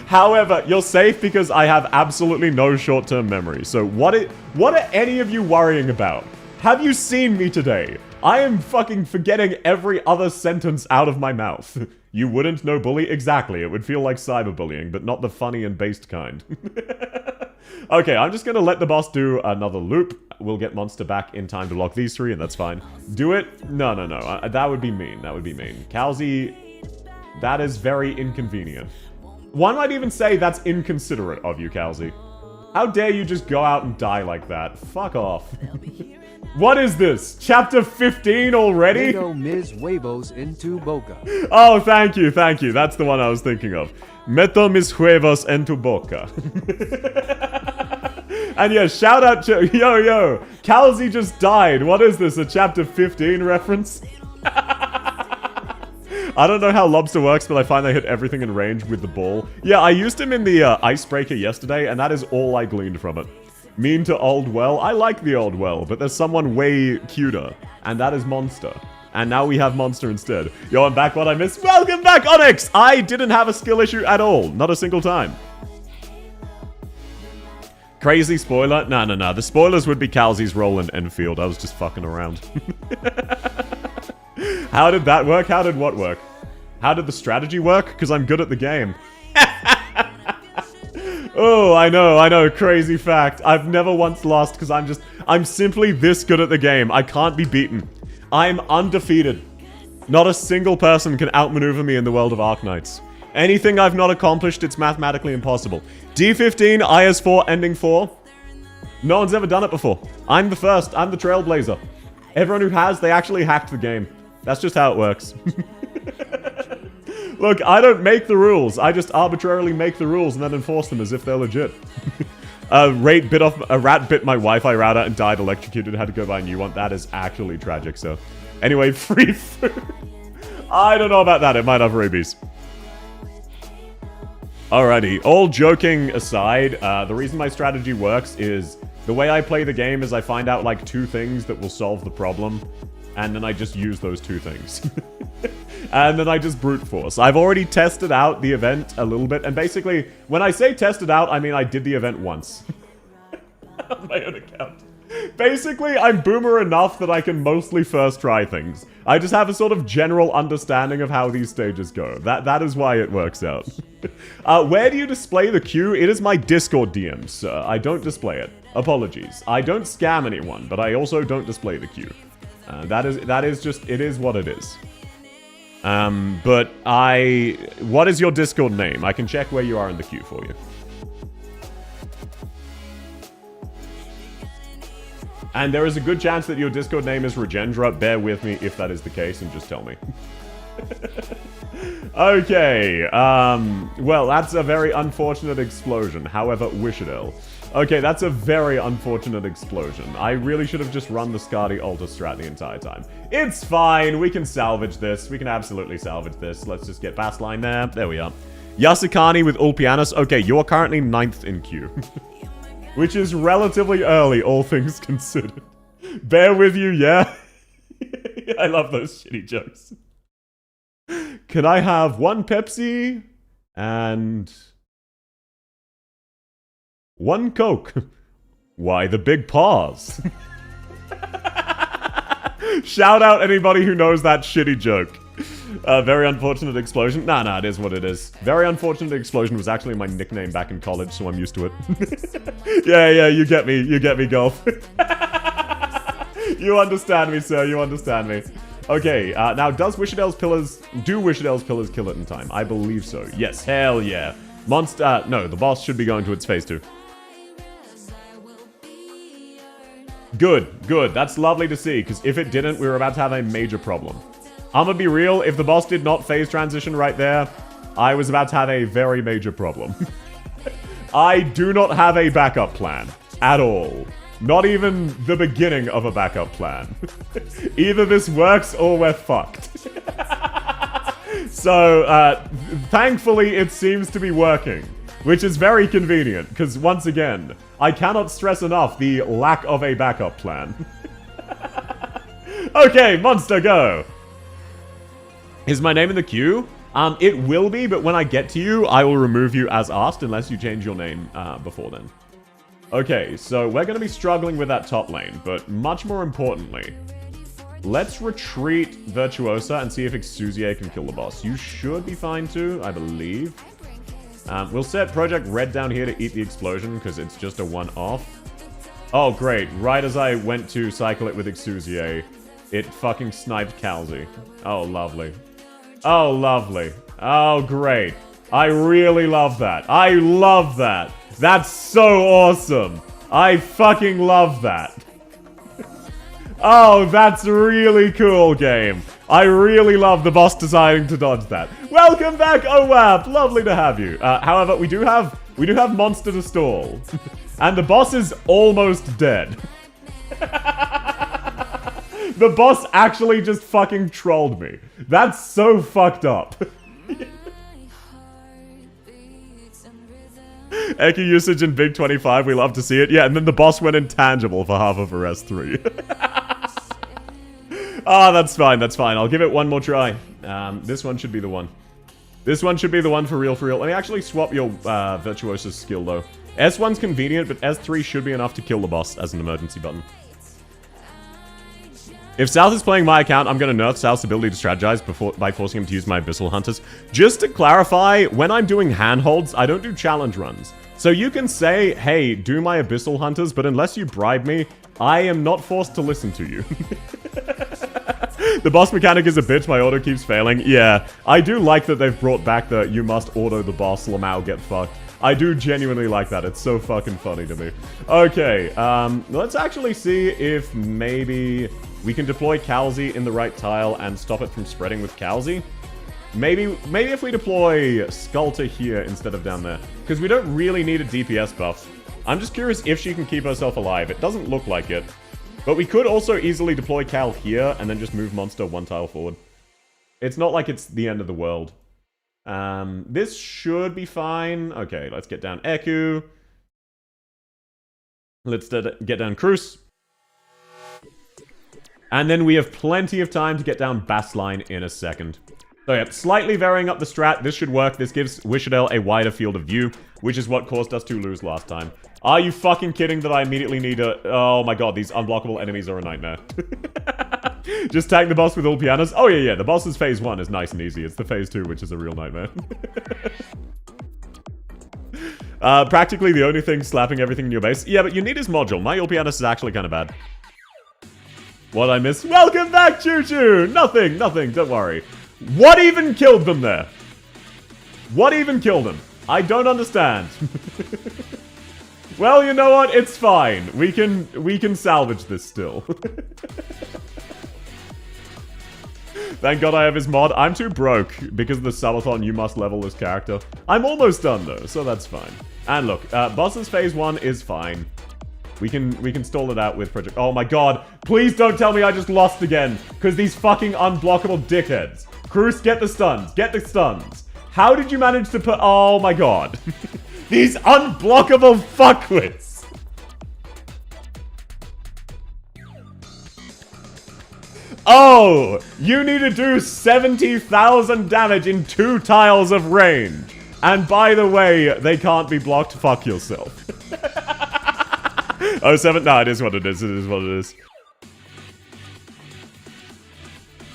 However, you're safe because I have absolutely no short-term memory. So what are any of you worrying about? Have you seen me today? I am fucking forgetting every other sentence out of my mouth. You wouldn't know bully? Exactly. It would feel like cyberbullying, but not the funny and based kind. Okay, I'm just gonna let the boss do another loop. We'll get Monster back in time to lock these three, and that's fine. Do it? No. That would be mean. That would be mean. Kalzi, that is very inconvenient. One might even say that's inconsiderate of you, Kalzi. How dare you just go out and die like that? Fuck off. What is this? Chapter 15 already? Mis huevos into boca. Oh, thank you. That's the one I was thinking of. Meto mis huevos en tu boca. And yeah, shout out to... Yo, Kalzi just died. What is this, a chapter 15 reference? I don't know how lobster works, but I find they hit everything in range with the ball. Yeah, I used him in the icebreaker yesterday, and that is all I gleaned from it. Mean to old well? I like the old well, but there's someone way cuter, and that is Monster. And now we have Monster instead. Yo, I'm back. What I missed? Welcome back, Onyx! I didn't have a skill issue at all. Not a single time. Crazy spoiler? No. The spoilers would be Calzy's role in Enfield. I was just fucking around. How did that work? How did what work? How did the strategy work? Because I'm good at the game. Oh, I know. Crazy fact. I've never once lost because I'm simply this good at the game. I can't be beaten. I'm undefeated. Not a single person can outmaneuver me in the world of Arknights. Anything I've not accomplished, it's mathematically impossible. D15, IS4, ending 4. No one's ever done it before. I'm the first. I'm the trailblazer. Everyone who has, they actually hacked the game. That's just how it works. Look, I don't make the rules. I just arbitrarily make the rules and then enforce them as if they're legit. A rat bit my Wi-Fi router and died electrocuted. Had to go buy a new one. That is actually tragic, so. Anyway, free food. I don't know about that. It might have rabies. Alrighty, all joking aside, the reason my strategy works is the way I play the game is I find out like 2 things that will solve the problem, and then I just use those 2 things. And then I just brute force. I've already tested out the event a little bit, and basically, when I say tested out, I mean I did the event once. On my own account. Basically, I'm boomer enough that I can mostly first try things. I just have a sort of general understanding of how these stages go. That is why it works out. Where do you display the queue? It is my Discord DMs, sir. I don't display it. Apologies. I don't scam anyone, but I also don't display the queue. That is just, it is what it is. What is your Discord name? I can check where you are in the queue for you. And there is a good chance that your Discord name is Regendra. Bear with me if that is the case and just tell me. Okay, well, that's a very unfortunate explosion. However, Wishadel. Okay, that's a very unfortunate explosion. I really should have just run the Skadi Ultra Strat the entire time. It's fine, we can salvage this. We can absolutely salvage this. Let's just get past line there. There we are. Yasukani with Ulpianus. Okay, you are currently 9th in queue. Which is relatively early, all things considered. Bear with you, yeah? I love those shitty jokes. Can I have 1 Pepsi and 1 Coke? Why the big pause? Shout out anybody who knows that shitty joke. Very unfortunate explosion. Nah, it is what it is. Very unfortunate explosion was actually my nickname back in college, so I'm used to it. Yeah, you get me, Golf. You understand me, sir, you understand me. Okay, now do Wishadel's Pillars kill it in time? I believe so. Yes, hell yeah. No, the boss should be going to its phase 2. Good. That's lovely to see, because if it didn't, we were about to have a major problem. I'm gonna be real, if the boss did not phase transition right there, I was about to have a very major problem. I do not have a backup plan. At all. Not even the beginning of a backup plan. Either this works or we're fucked. So, thankfully it seems to be working. Which is very convenient, because once again, I cannot stress enough the lack of a backup plan. Okay, monster, go! Is my name in the queue? It will be, but when I get to you, I will remove you as asked, unless you change your name before then. Okay, so we're going to be struggling with that top lane, but much more importantly, let's retreat Virtuosa and see if Exusier can kill the boss. You should be fine too, I believe. We'll set Project Red down here to eat the explosion, because it's just a one-off. Oh, great. Right as I went to cycle it with Exusier, it fucking sniped Calzy. Oh, lovely. Oh, lovely. Oh, great. I really love that. I love that. That's so awesome. I fucking love that. Oh, that's really cool, game. I really love the boss deciding to dodge that. Welcome back, OWAP. Lovely to have you. However, we do have monster to stall. And the boss is almost dead. The boss actually just fucking trolled me. That's so fucked up. Eki usage in Big 25, we love to see it. Yeah, and then the boss went intangible for half of RS3. Ah, that's fine, that's fine. I'll give it one more try. This one should be the one. This one should be the one for real, for real. Let me actually swap your Virtuoso's skill, though. S1's convenient, but S3 should be enough to kill the boss as an emergency button. If South is playing my account, I'm going to nerf South's ability to strategize by forcing him to use my Abyssal Hunters. Just to clarify, when I'm doing handholds, I don't do challenge runs. So you can say, hey, do my Abyssal Hunters, but unless you bribe me, I am not forced to listen to you. The boss mechanic is a bitch, my auto keeps failing. Yeah, I do like that they've brought back the you must auto the boss, Lamau get fucked. I do genuinely like that, it's so fucking funny to me. Okay, let's actually see if maybe we can deploy Calzi in the right tile and stop it from spreading with Calzi. Maybe if we deploy Sculptor here instead of down there. Because we don't really need a DPS buff. I'm just curious if she can keep herself alive. It doesn't look like it. But we could also easily deploy Cal here and then just move Monster one tile forward. It's not like it's the end of the world. This should be fine. Okay, let's get down Eku. Let's get down Cruz. And then we have plenty of time to get down Bassline in a second. So yeah, slightly varying up the strat. This should work. This gives Wishadel a wider field of view, which is what caused us to lose last time. Are you fucking kidding that I immediately need a... Oh my god, these unblockable enemies are a nightmare. Just tank the boss with all pianos. Oh yeah, the boss's phase 1 is nice and easy. It's the phase 2 which is a real nightmare. Practically the only thing slapping everything in your base. Yeah, but you need his module. My Ulpianus is actually kind of bad. What I missed? Welcome back, Choo Choo! Nothing, don't worry. What even killed them there? What even killed them? I don't understand. Well, you know what? It's fine. We can salvage this still. Thank God I have his mod. I'm too broke because of the Subathon. You must level this character. I'm almost done though, so that's fine. And look, boss's phase 1 is fine. We can stall it out with Project... Oh my god. Please don't tell me I just lost again. Because these fucking unblockable dickheads. Cruz, get the stuns. Get the stuns. How did you manage to put... Oh my god. These unblockable fuckwits. Oh, you need to do 70,000 damage in 2 tiles of range. And by the way, they can't be blocked. Fuck yourself. Oh, 7? No, it is what it is. It is what it is.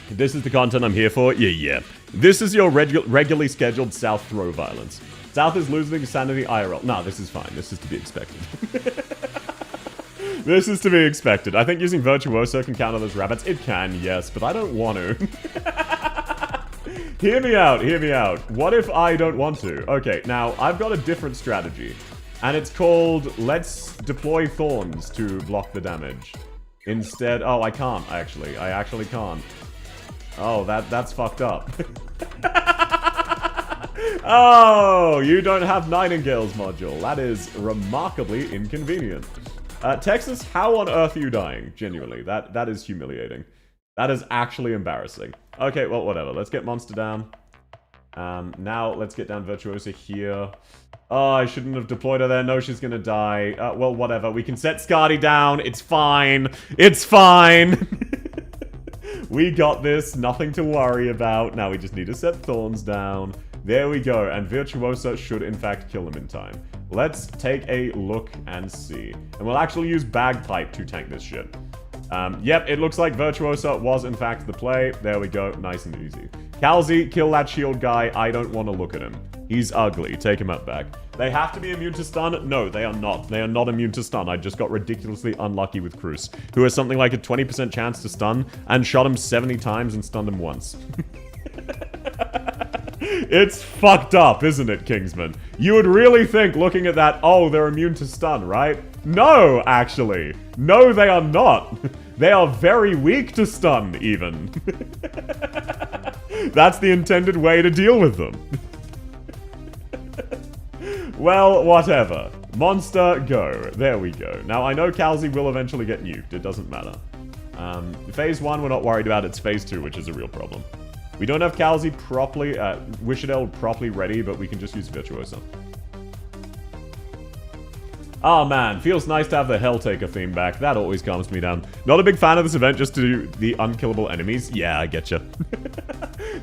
This is the content I'm here for? Yeah. This is your regularly scheduled South throw violence. South is losing sanity IRL. No, this is fine. This is to be expected. This is to be expected. I think using Virtuoso can counter those rabbits. It can, yes, but I don't want to. Hear me out, hear me out. What if I don't want to? Okay, now, I've got a different strategy. And it's called, let's deploy thorns to block the damage. Instead, oh, I can't, actually. I actually can't. Oh, that's fucked up. Oh, you don't have Nightingale's module. That is remarkably inconvenient. Texas, how on earth are you dying? Genuinely, that is humiliating. That is actually embarrassing. Okay, well, whatever. Let's get Monster down. Now, let's get down Virtuosa here. Oh, I shouldn't have deployed her there. No, she's gonna die. Well, whatever. We can set Skadi down. It's fine. It's fine. We got this. Nothing to worry about. Now we just need to set Thorns down. There we go. And Virtuosa should, in fact, kill him in time. Let's take a look and see. And we'll actually use Bagpipe to tank this shit. Yep, it looks like Virtuosa was, in fact, the play. There we go. Nice and easy. Calzi, kill that shield guy. I don't want to look at him. He's ugly. Take him up back. They have to be immune to stun? No, they are not. They are not immune to stun. I just got ridiculously unlucky with Cruz, who has something like a 20% chance to stun, and shot him 70 times and stunned him once. It's fucked up, isn't it, Kingsman? You would really think, looking at that, oh, they're immune to stun, right? No, actually. No, they are not. They are very weak to stun, even. That's the intended way to deal with them. Well, whatever. Monster, go. There we go. Now, I know Calzi will eventually get nuked. It doesn't matter. Phase 1, we're not worried about. It's Phase 2, which is a real problem. We don't have Calzi properly, Wishadel properly ready, but we can just use Virtuosa. Oh man, feels nice to have the Helltaker theme back. That always calms me down. Not a big fan of this event just to do the unkillable enemies. Yeah, I getcha.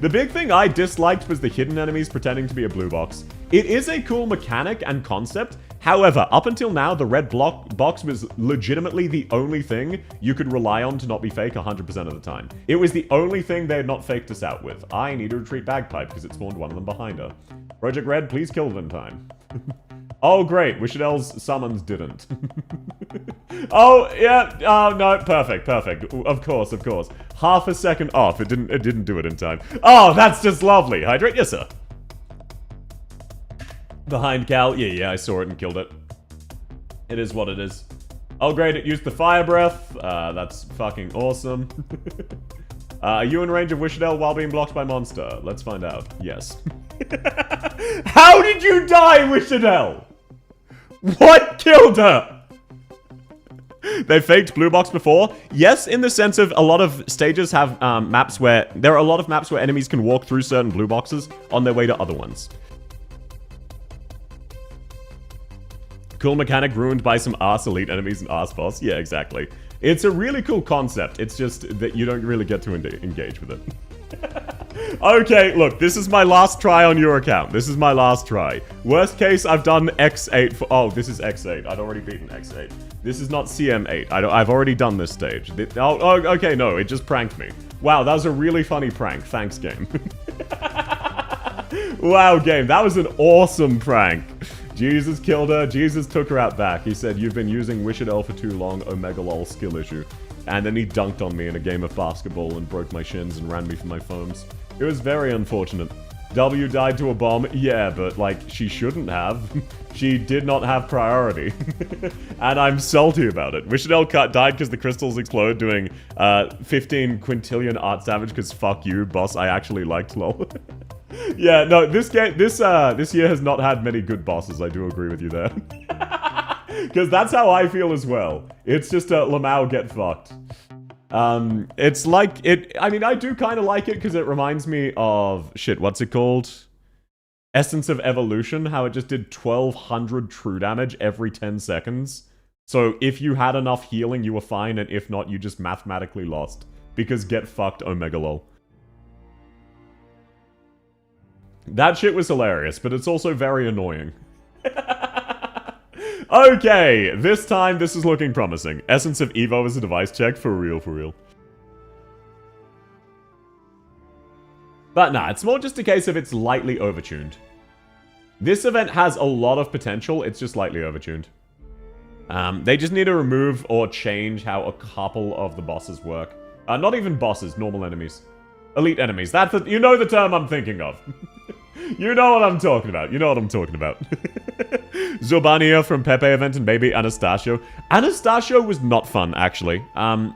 The big thing I disliked was the hidden enemies pretending to be a blue box. It is a cool mechanic and concept. However, up until now, the red box was legitimately the only thing you could rely on to not be fake 100% of the time. It was the only thing they had not faked us out with. I need to retreat Bagpipe because it spawned one of them behind her. Project Red, please kill them in time. Oh, great. Wishadel's summons didn't. Oh, yeah. Oh, no. Perfect. Perfect. Of course, of course. Half a second off. It didn't do it in time. Oh, that's just lovely. Hydrate. Yes, sir. Behind Cal. Yeah, I saw it and killed it. It is what it is. Oh, great. It used the fire breath. That's fucking awesome. Are you in range of Wishadel while being blocked by monster? Let's find out. Yes. How did you die, Wishadel? What killed her? They faked blue box before? Yes, in the sense of a lot of stages have maps where... There are a lot of maps where enemies can walk through certain blue boxes on their way to other ones. Cool mechanic ruined by some arse elite enemies and arse boss. Yeah, exactly. It's a really cool concept. It's just that you don't really get to engage with it. Okay, look, this is my last try on your account. This is my last try. Worst case, I've done X8 for... Oh, this is X8. I'd already beaten X8. This is not CM8. I've already done this stage. Oh, okay, no, it just pranked me. Wow, that was a really funny prank. Thanks, game. Wow, game, that was an awesome prank. Jesus killed her. Jesus took her out back. He said, "You've been using Wishadel for too long. Omega lol skill issue." And then he dunked on me in a game of basketball and broke my shins and ran me for my foams. It was very unfortunate. W died to a bomb. Yeah, but, like, she shouldn't have. She did not have priority. And I'm salty about it. Wishadel died because the crystals explode doing 15 quintillion arts damage because fuck you, boss. I actually liked lol. Yeah, no, this year has not had many good bosses. I do agree with you there. Because that's how I feel as well. It's just a Lamau get fucked. It's like, I mean, I do kind of like it because it reminds me of, shit, what's it called? Essence of Evolution, how it just did 1200 true damage every 10 seconds. So if you had enough healing, you were fine, and if not, you just mathematically lost. Because get fucked, Omega lol. That shit was hilarious, but it's also very annoying. Okay, this time this is looking promising. Essence of Evo is a device check, for real, for real. But nah, it's more just a case of it's lightly overtuned. This event has a lot of potential, it's just lightly overtuned. They just need to remove or change how a couple of the bosses work. Not even bosses, normal enemies. Elite enemies, that's the, you know the term I'm thinking of. You know what I'm talking about. You know what I'm talking about. Zobania from Pepe event and baby Anastasio. Anastasio was not fun, actually.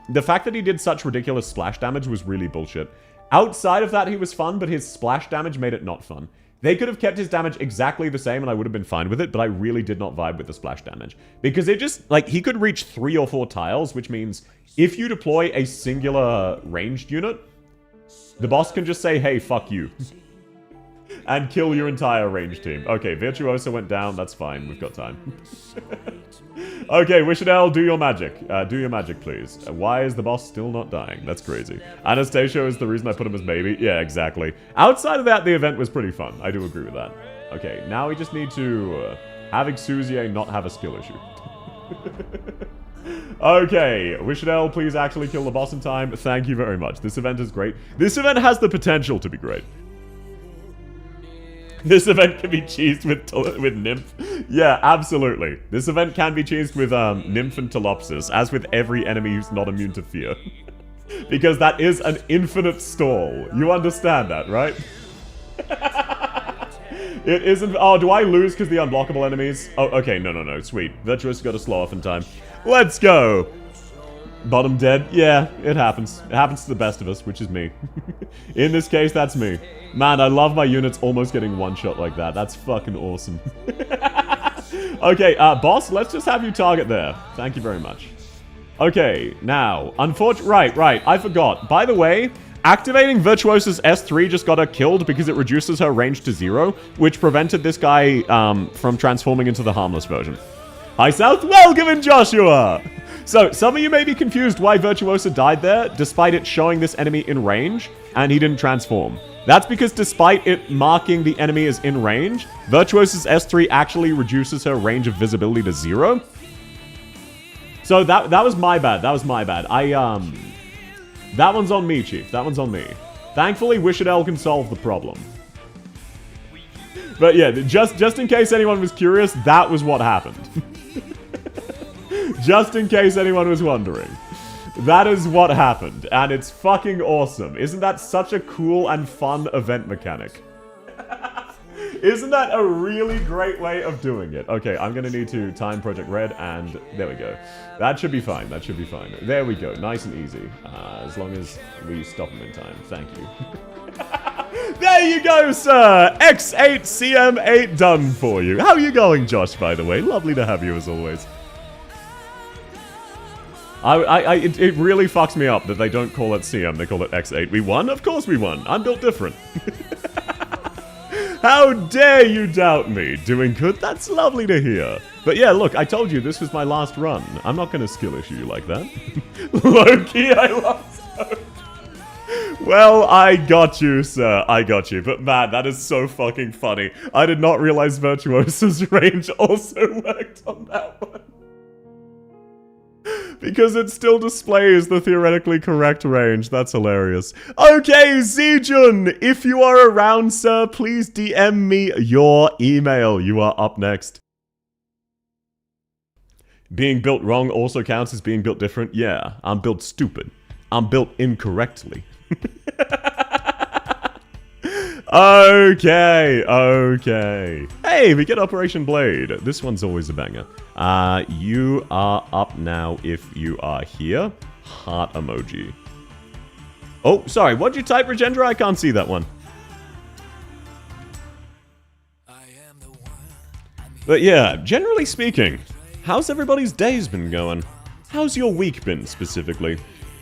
The fact that he did such ridiculous splash damage was really bullshit. Outside of that, he was fun, but his splash damage made it not fun. They could have kept his damage exactly the same and I would have been fine with it, but I really did not vibe with the splash damage. Because it just, like, he could reach 3 or 4 tiles, which means if you deploy a singular ranged unit, the boss can just say, hey, fuck you. And kill your entire range team. Okay, Virtuoso went down. That's fine. We've got time. Okay, Wishadel, do your magic. Do your magic, please. Why is the boss still not dying? That's crazy. Anastasio is the reason I put him as baby. Yeah, exactly. Outside of that, the event was pretty fun. I do agree with that. Okay, now we just need to have Exusier not have a skill issue. Okay, Wishadel, please actually kill the boss in time. Thank you very much. This event is great. This event has the potential to be great. This event can be cheesed with Nymph. Yeah, absolutely. This event can be cheesed with Nymph and Telopsis, as with every enemy who's not immune to fear. Because that is an infinite stall. You understand that, right? It isn't... Oh, do I lose because the unblockable enemies? Oh, okay, no, sweet. Virtuous got to slow off in time. Let's go! Bottom dead? Yeah, it happens. It happens to the best of us, which is me. In this case, that's me. Man, I love my units almost getting one-shot like that. That's fucking awesome. Okay, boss, let's just have you target there. Thank you very much. Okay, now, right, I forgot. By the way, activating Virtuosa's S3 just got her killed because it reduces her range to 0, which prevented this guy from transforming into the harmless version. Hi, South. Well given, Joshua. So, some of you may be confused why Virtuosa died there, despite it showing this enemy in range, and he didn't transform. That's because despite it marking the enemy as in range, Virtuosa's S3 actually reduces her range of visibility to 0. So that was my bad. That was my bad. That one's on me, Chief. That one's on me. Thankfully, Wishadel can solve the problem. But yeah, just in case anyone was curious, that was what happened. Just in case anyone was wondering. That is what happened, and it's fucking awesome. Isn't that such a cool and fun event mechanic? Isn't that a really great way of doing it? Okay, I'm gonna need to time Project Red, and there we go. That should be fine, that should be fine. There we go, nice and easy. As long as we stop him in time, thank you. There you go, sir! X8CM8 done for you. How are you going, Josh, by the way? Lovely to have you as always. It really fucks me up that they don't call it CM, they call it X8. We won? Of course we won. I'm built different. How dare you doubt me? Doing good? That's lovely to hear. But yeah, look, I told you this was my last run. I'm not gonna skill issue you like that. Loki, I lost hope. Well, I got you, sir. I got you. But man, that is so fucking funny. I did not realize Virtuosa's range also worked on that one. Because it still displays the theoretically correct range. That's hilarious. Okay, Zijun, if you are around, sir, please DM me your email. You are up next. Being built wrong also counts as being built different? Yeah, I'm built stupid. I'm built incorrectly. Okay, okay. Hey, we get Operation Blade. This one's always a banger. You are up now if you are here. Heart emoji. Oh, sorry, what'd you type, Regendra? I can't see that one. But yeah, generally speaking, how's everybody's days been going? How's your week been, specifically?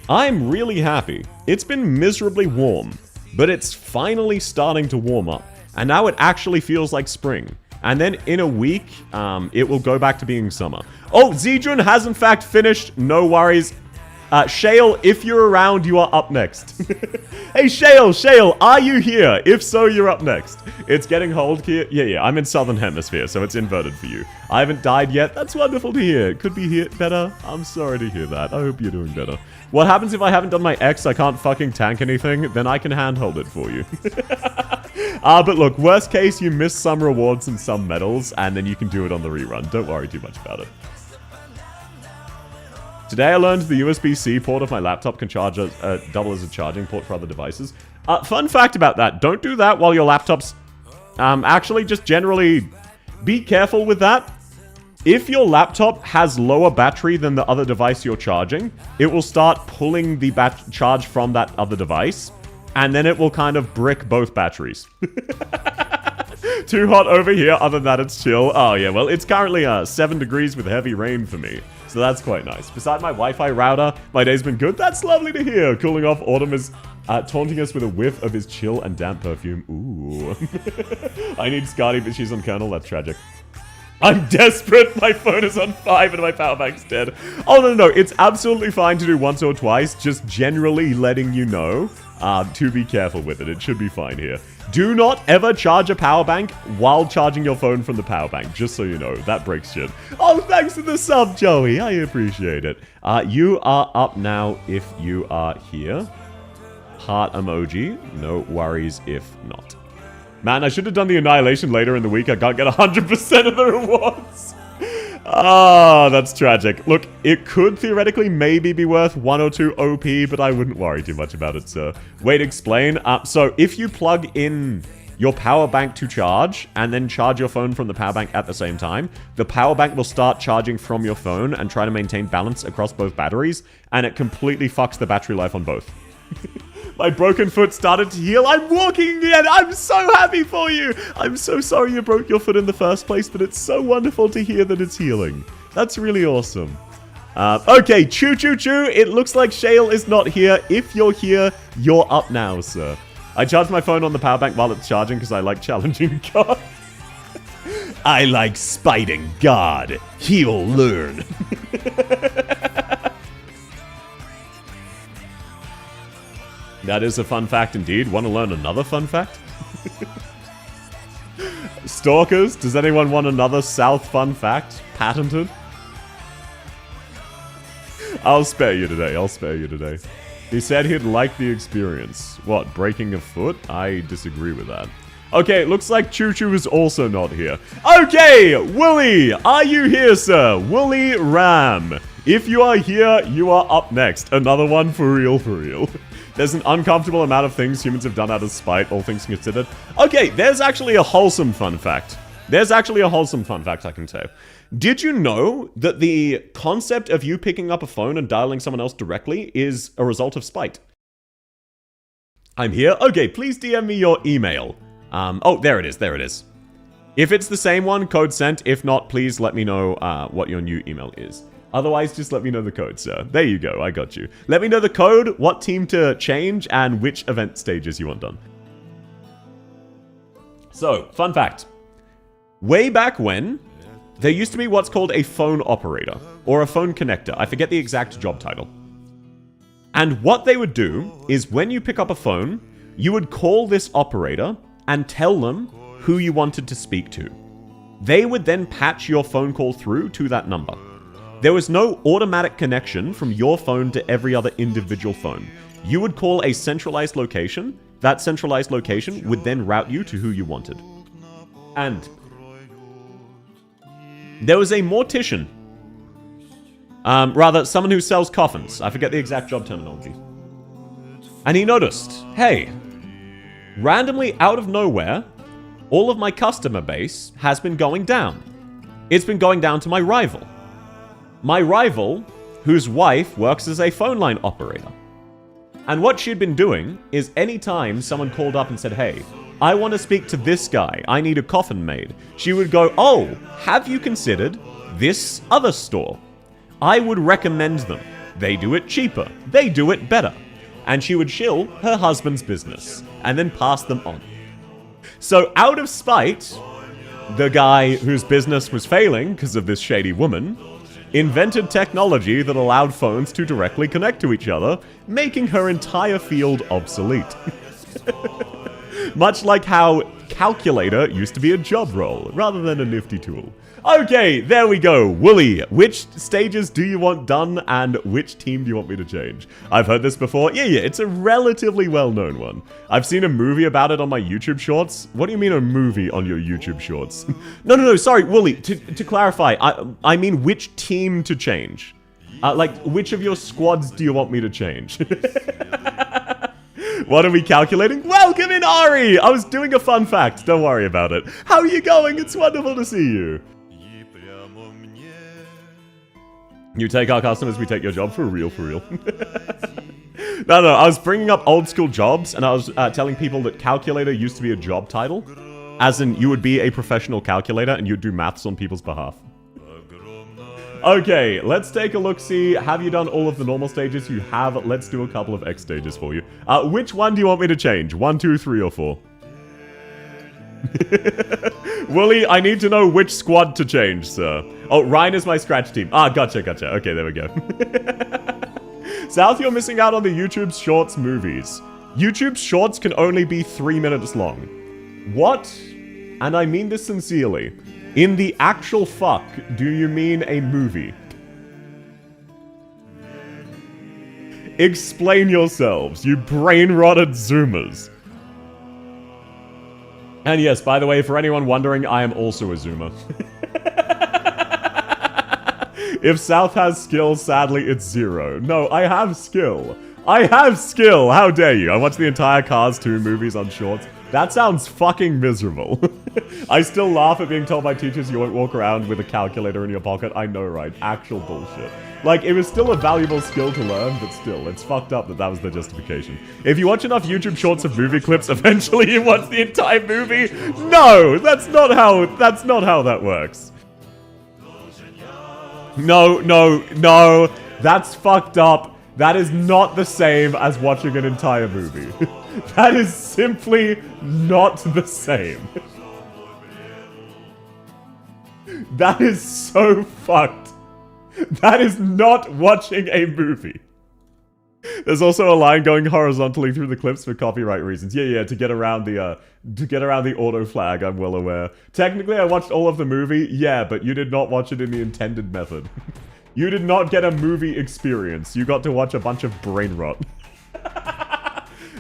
I'm really happy. It's been miserably warm. But it's finally starting to warm up. And now it actually feels like spring. And then in a week, it will go back to being summer. Oh, Zijun has in fact finished. No worries. Shale, if you're around, you are up next. Hey, Shale, are you here? If so, you're up next. It's getting cold here. Yeah, I'm in Southern Hemisphere, so it's inverted for you. I haven't died yet. That's wonderful to hear. Could be here better. I'm sorry to hear that. I hope you're doing better. What happens if I haven't done my X, I can't fucking tank anything? Then I can handhold it for you. But look, worst case, you miss some rewards and some medals, and then you can do it on the rerun. Don't worry too much about it. Today I learned the USB-C port of my laptop can charge double as a charging port for other devices. Fun fact about that, don't do that while your laptop's... actually, just generally be careful with that. If your laptop has lower battery than the other device you're charging, it will start pulling the charge from that other device, and then it will kind of brick both batteries. Too hot over here, other than that it's chill. Oh yeah, well it's currently 7 degrees with heavy rain for me, so that's quite nice. Beside my Wi-Fi router, my day's been good. That's lovely to hear. Cooling off, Autumn is taunting us with a whiff of his chill and damp perfume. Ooh. I need Scotty, but she's on Kernel. That's tragic. I'm desperate. My phone is on 5 and my power bank's dead. Oh, no. It's absolutely fine to do once or twice. Just generally letting you know to be careful with it. It should be fine here. Do not ever charge a power bank while charging your phone from the power bank. Just so you know. That breaks shit. Oh, thanks for the sub, Joey. I appreciate it. You are up now if you are here. Heart emoji. No worries if not. Man, I should have done the Annihilation later in the week. I can't get 100% of the rewards. Ah, that's tragic. Look, it could theoretically maybe be worth 1 or 2 OP, but I wouldn't worry too much about it, sir. Wait, explain. So, if you plug in your power bank to charge, and then charge your phone from the power bank at the same time, the power bank will start charging from your phone and try to maintain balance across both batteries, and it completely fucks the battery life on both. My broken foot started to heal. I'm walking again. I'm so happy for you. I'm so sorry you broke your foot in the first place, but it's so wonderful to hear that it's healing. That's really awesome. Okay, choo. It looks like Shale is not here. If you're here, you're up now, sir. I charge my phone on the power bank while it's charging because I like challenging God. I like spiting God. He'll learn. That is a fun fact indeed. Want to learn another fun fact? Stalkers, does anyone want another South fun fact? Patented? I'll spare you today, I'll spare you today. He said he'd like the experience. What, breaking a foot? I disagree with that. Okay, looks like Choo Choo is also not here. Okay, Wooly, are you here, sir? Wooly Ram. If you are here, you are up next. Another one for real, for real. There's an uncomfortable amount of things humans have done out of spite, all things considered. Okay, there's actually a wholesome fun fact. There's actually a wholesome fun fact I can tell. Did you know that the concept of you picking up a phone and dialing someone else directly is a result of spite? I'm here. Okay, please DM me your email. Oh, there it is, there it is. If it's the same one, code sent. If not, please let me know what your new email is. Otherwise, just let me know the code, sir. There you go, I got you. Let me know the code, what team to change, and which event stages you want done. So, fun fact. Way back when, there used to be what's called a phone operator, or a phone connector. I forget the exact job title. And what they would do is when you pick up a phone, you would call this operator and tell them who you wanted to speak to. They would then patch your phone call through to that number. There was no automatic connection from your phone to every other individual phone. You would call a centralized location. That centralized location would then route you to who you wanted. And there was a mortician. Rather, someone who sells coffins. I forget the exact job terminology. And he noticed, hey, randomly out of nowhere, all of my customer base has been going down. It's been going down to my rival. My rival, whose wife works as a phone line operator. And what she'd been doing is anytime someone called up and said, hey, I want to speak to this guy, I need a coffin made, she would go, oh, have you considered this other store? I would recommend them. They do it cheaper. They do it better. And she would shill her husband's business and then pass them on. So out of spite, the guy whose business was failing because of this shady woman invented technology that allowed phones to directly connect to each other, making her entire field obsolete. Much like how calculator used to be a job role, rather than a nifty tool. Okay, there we go. Wooly, which stages do you want done, and which team do you want me to change? I've heard this before. Yeah, it's a relatively well-known one. I've seen a movie about it on my YouTube shorts. What do you mean a movie on your YouTube shorts? No, sorry, Wooly, to clarify, I mean which team to change. Like, which of your squads do you want me to change? What are we calculating? Welcome in, Ari! I was doing a fun fact. Don't worry about it. How are you going? It's wonderful to see you. You take our customers, we take your job. For real, for real. No, I was bringing up old school jobs, and I was telling people that calculator used to be a job title. As in, you would be a professional calculator, and you'd do maths on people's behalf. Okay, let's take a look-see. Have you done all of the normal stages? You have. Let's do a couple of X stages for you. Which one do you want me to change? 1, 2, 3, or 4? Wooly, I need to know which squad to change, sir. Oh, Ryan is my scratch team. Gotcha. Okay, there we go. South, you're missing out on the YouTube Shorts movies. YouTube Shorts can only be 3 minutes long. What? And I mean this sincerely. In the actual fuck, do you mean a movie? Explain yourselves, you brain-rotted Zoomers. And yes, by the way, for anyone wondering, I am also a Zoomer. If South has skill, sadly, it's 0. No, I have skill. I have skill! How dare you? I watched the entire Cars 2 movies on Shorts. That sounds fucking miserable. I still laugh at being told by teachers you won't walk around with a calculator in your pocket. I know, right? Actual bullshit. Like, it was still a valuable skill to learn, but still, it's fucked up that that was the justification. If you watch enough YouTube Shorts of movie clips, eventually you watch the entire movie? No! That's not how that works. No. That's fucked up. That is not the same as watching an entire movie. That is simply not the same. That is so fucked. That is not watching a movie. There's also a line going horizontally through the clips for copyright reasons. Yeah, to get around the auto flag, I'm well aware. Technically, I watched all of the movie, yeah, but you did not watch it in the intended method. You did not get a movie experience. You got to watch a bunch of brain rot.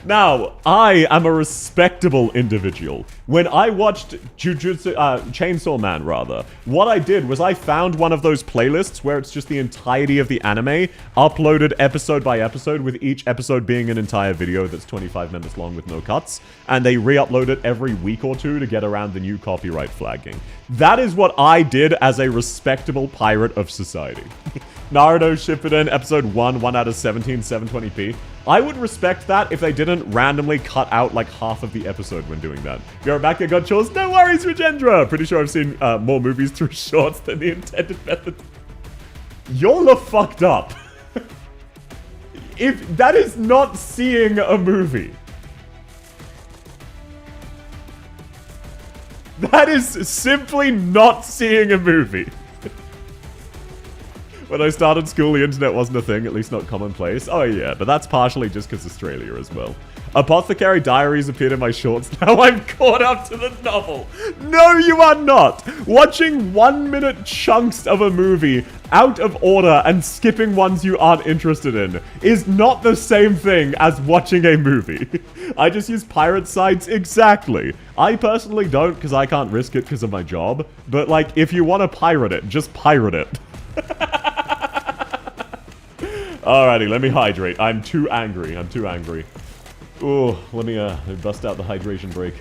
Now, I am a respectable individual. When I watched Chainsaw Man, rather, what I did was I found one of those playlists where it's just the entirety of the anime, uploaded episode by episode, with each episode being an entire video that's 25 minutes long with no cuts, and they re-upload it every week or two to get around the new copyright flagging. That is what I did as a respectable pirate of society. Naruto Shippuden, episode 1 out of 17, 720p. I would respect that if they didn't randomly cut out like half of the episode when doing that. You're back, I got chores. No worries, Regendra! Pretty sure I've seen more movies through shorts than the intended method. Y'all are fucked up. If that is not seeing a movie. That is simply not seeing a movie. When I started school, the internet wasn't a thing, at least not commonplace. Oh yeah, but that's partially just because Australia as well. Apothecary Diaries appeared in my shorts. Now I'm caught up to the novel. No, you are not! Watching 1-minute chunks of a movie out of order and skipping ones you aren't interested in is not the same thing as watching a movie. I just use pirate sites, exactly. I personally don't because I can't risk it because of my job. But like, if you want to pirate it, just pirate it. Alrighty, let me hydrate. I'm too angry. Ooh, let me bust out the hydration break.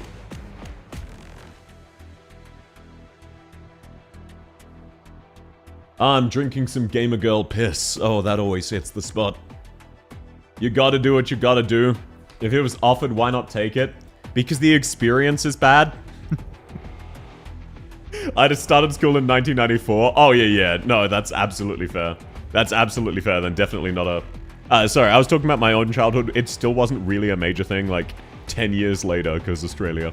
I'm drinking some gamer girl piss. Oh, that always hits the spot. You gotta do what you gotta do. If it was offered, why not take it? Because the experience is bad? I just started school in 1994. Oh, yeah. No, that's absolutely fair. That's absolutely fair, then definitely not a... sorry, I was talking about my own childhood. It still wasn't really a major thing, like, 10 years later, because Australia.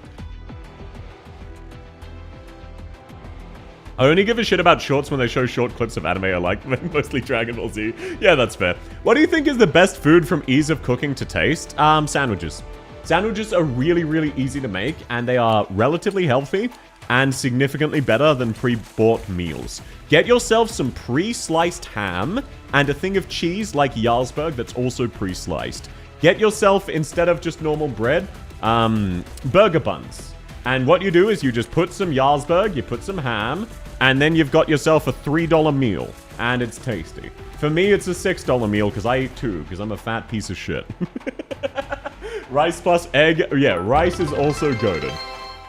I only give a shit about shorts when they show short clips of anime I like, mostly Dragon Ball Z. Yeah, that's fair. What do you think is the best food from ease of cooking to taste? Sandwiches. Sandwiches are really, really easy to make, and they are relatively healthy and significantly better than pre-bought meals. Get yourself some pre-sliced ham and a thing of cheese like Jarlsberg that's also pre-sliced. Get yourself, instead of just normal bread, burger buns. And what you do is you just put some Jarlsberg, you put some ham, and then you've got yourself a $3 meal. And it's tasty. For me, it's a $6 meal because I eat 2, because I'm a fat piece of shit. Rice plus egg. Yeah, rice is also goated.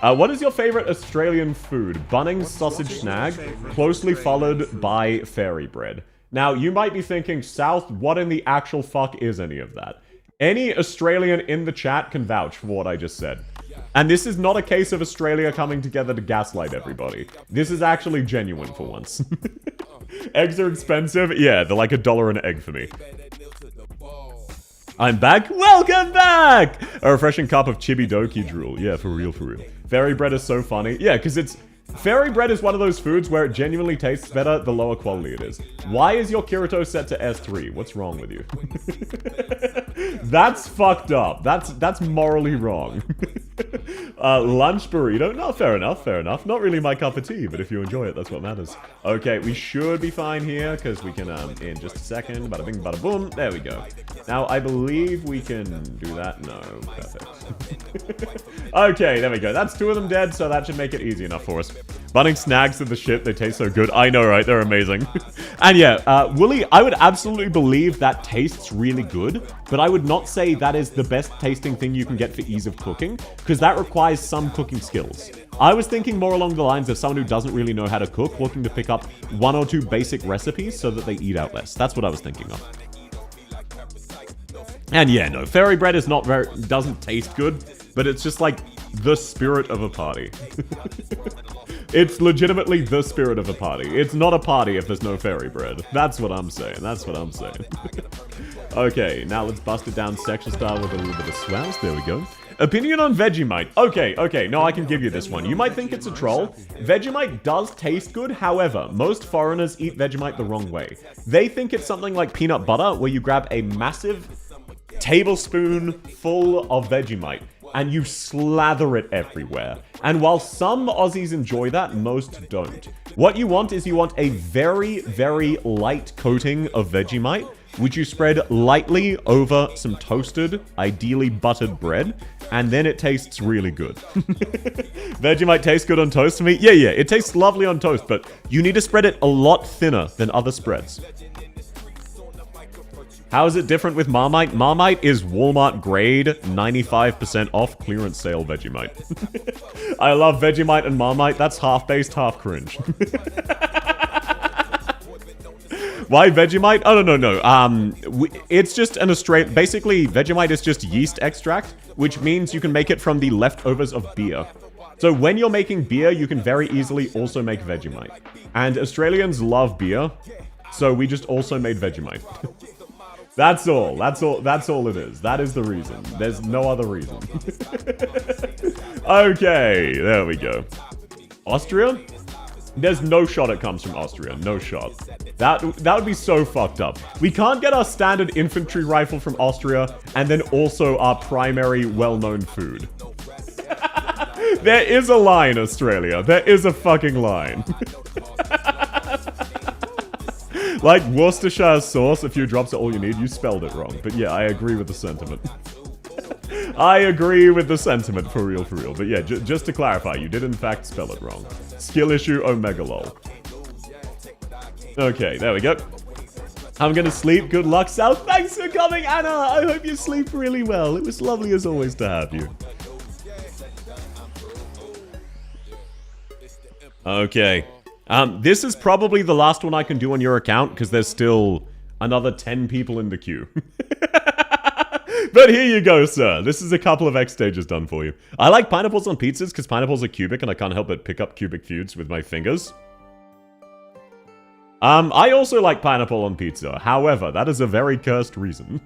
What is your favorite Australian food? Bunnings sausage snag, closely followed by fairy bread. Now, you might be thinking, South, what in the actual fuck is any of that? Any Australian in the chat can vouch for what I just said. And this is not a case of Australia coming together to gaslight everybody. This is actually genuine for once. Eggs are expensive? Yeah, they're like $1 an egg for me. I'm back. Welcome back! A refreshing cup of chibidoki drool. Yeah, for real, for real. Fairy bread is so funny. Yeah, because it's... Fairy bread is one of those foods where it genuinely tastes better the lower quality it is. Why is your Kirito set to S3? What's wrong with you? That's fucked up. That's morally wrong. Lunch burrito? No, fair enough. Not really my cup of tea, but if you enjoy it, that's what matters. Okay, we should be fine here, because we can, in just a second, bada bing, bada boom, there we go. Now, I believe we can do that. No, perfect. Okay, there we go. That's 2 of them dead, so that should make it easy enough for us. Bunning snags are the shit. They taste so good. I know, right? They're amazing. And yeah, Wooly, I would absolutely believe that tastes really good, but I would not say that is the best tasting thing you can get for ease of cooking, because that requires some cooking skills. I was thinking more along the lines of someone who doesn't really know how to cook, looking to pick up 1 or 2 basic recipes so that they eat out less. That's what I was thinking of. And yeah, no, fairy bread is not very... doesn't taste good, but it's just like the spirit of a party. It's legitimately the spirit of a party. It's not a party if there's no fairy bread. That's what I'm saying. That's what I'm saying. Okay, now let's bust it down section style with a little bit of swash. There we go. Opinion on Vegemite. Okay, no, I can give you this one. You might think it's a troll. Vegemite does taste good, however, most foreigners eat Vegemite the wrong way. They think it's something like peanut butter, where you grab a massive tablespoon full of Vegemite and you slather it everywhere. And while some Aussies enjoy that, most don't. What you want is you want a very, very light coating of Vegemite, which you spread lightly over some toasted, ideally buttered bread, and then it tastes really good. Vegemite tastes good on toast to me? Yeah, it tastes lovely on toast, but you need to spread it a lot thinner than other spreads. How is it different with Marmite? Marmite is Walmart grade, 95% off clearance sale Vegemite. I love Vegemite and Marmite. That's half based, half cringe. Why Vegemite? Oh, no. It's just an Australian... Basically, Vegemite is just yeast extract, which means you can make it from the leftovers of beer. So when you're making beer, you can very easily also make Vegemite. And Australians love beer, so we just also made Vegemite. That's all it is. That is the reason. There's no other reason. Okay, there we go. Austria? There's no shot it comes from Austria. No shot. That would be so fucked up. We can't get our standard infantry rifle from Austria and then also our primary well-known food. There is a line, Australia. There is a fucking line. Like Worcestershire sauce, a few drops are all you need. You spelled it wrong. But yeah, I agree with the sentiment. I agree with the sentiment, for real. But yeah, just to clarify, you did in fact spell it wrong. Skill issue, omega lol. Okay, there we go. I'm gonna sleep. Good luck, Sal. Thanks for coming, Anna. I hope you sleep really well. It was lovely as always to have you. Okay. This is probably the last one I can do on your account, because there's still another 10 people in the queue. But here you go, sir. This is a couple of X stages done for you. I like pineapples on pizzas, because pineapples are cubic, and I can't help but pick up cubic feuds with my fingers. I also like pineapple on pizza. However, that is a very cursed reason.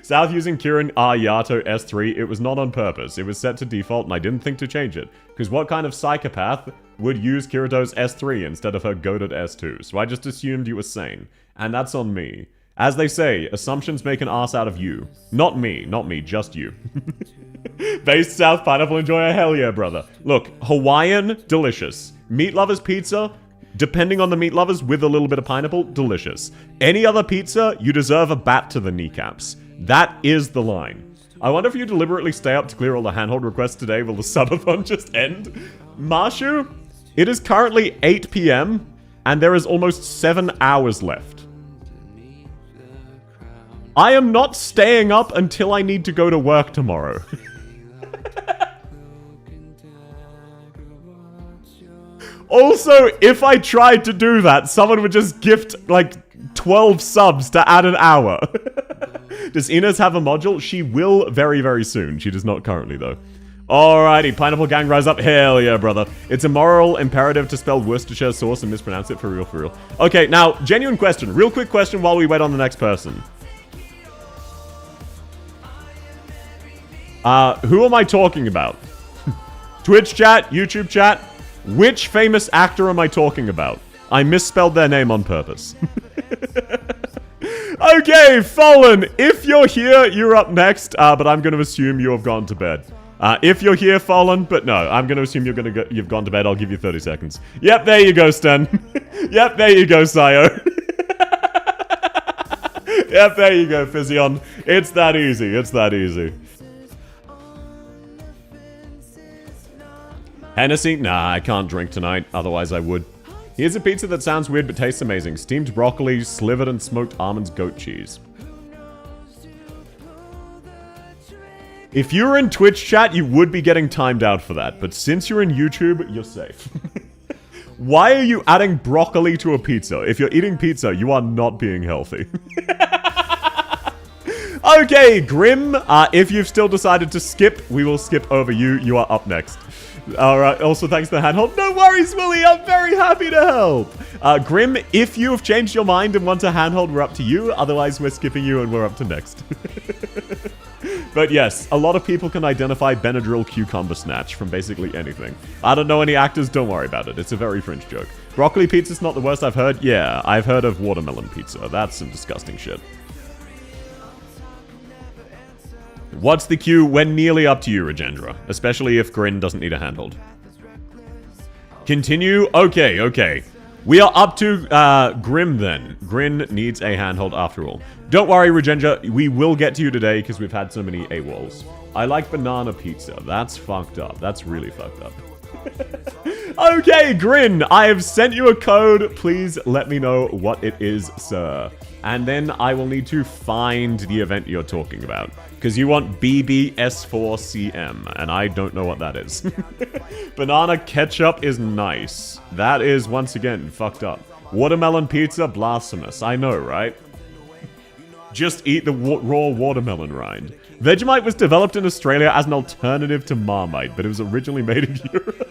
South using Kirin Yato S3, it was not on purpose. It was set to default and I didn't think to change it. Because what kind of psychopath would use Kirito's S3 instead of her goated S2? So I just assumed you were sane. And that's on me. As they say, assumptions make an ass out of you. Not me, just you. Based South pineapple enjoyer, hell yeah, brother. Look, Hawaiian, delicious. Meat lovers pizza, depending on the meat lovers, with a little bit of pineapple, delicious. Any other pizza, you deserve a bat to the kneecaps. That is the line. I wonder if you deliberately stay up to clear all the handhold requests today. Will the subathon just end? Marshu, it is currently 8 p.m. and there is almost 7 hours left. I am not staying up until I need to go to work tomorrow. Also, if I tried to do that, someone would just gift, like, 12 subs to add an hour. Does Inez have a module? She will very, very soon. She does not currently, though. Alrighty, Pineapple Gang, rise up. Hell yeah, brother. It's a moral imperative to spell Worcestershire sauce and mispronounce it, for real. Okay, now, genuine question. Real quick question while we wait on the next person. Who am I talking about? Twitch chat? YouTube chat? Which famous actor am I talking about? I misspelled their name on purpose. Okay, Fallen, if you're here, you're up next, but I'm going to assume you have gone to bed. If you're here, Fallen, but no, I'm going to assume you've gone to bed. I'll give you 30 seconds. Yep, there you go, Sten. Yep, there you go, Sayo. Yep, there you go, Physion. It's that easy. Hennessy? Nah, I can't drink tonight, otherwise I would. Here's a pizza that sounds weird but tastes amazing. Steamed broccoli, slivered and smoked almonds, goat cheese. If you were in Twitch chat, you would be getting timed out for that, but since you're in YouTube, you're safe. Why are you adding broccoli to a pizza? If you're eating pizza, you are not being healthy. Okay, Grim, if you've still decided to skip, we will skip over you. You are up next. Alright, also thanks to the handhold. No worries, Willie, I'm very happy to help. Grim, if you have changed your mind and want a handhold, we're up to you. Otherwise, we're skipping you and we're up to next. But yes, a lot of people can identify Benadryl cucumber snatch from basically anything. I don't know any actors, don't worry about it. It's a very fringe joke. Broccoli pizza's not the worst I've heard. Yeah, I've heard of watermelon pizza. That's some disgusting shit. What's the queue? We're nearly up to you, Regendra. Especially if Grin doesn't need a handhold. Continue? Okay, okay. We are up to Grim then. Grin needs a handhold after all. Don't worry, Regendra. We will get to you today because we've had so many AWOLs. I like banana pizza. That's fucked up. That's really fucked up. Okay, Grin. I have sent you a code. Please let me know what it is, sir. And then I will need to find the event you're talking about. Because you want BBS4CM, and I don't know what that is. Banana ketchup is nice. That is, once again, fucked up. Watermelon pizza, blasphemous. I know, right? Just eat the raw watermelon rind. Vegemite was developed in Australia as an alternative to Marmite, but it was originally made in Europe.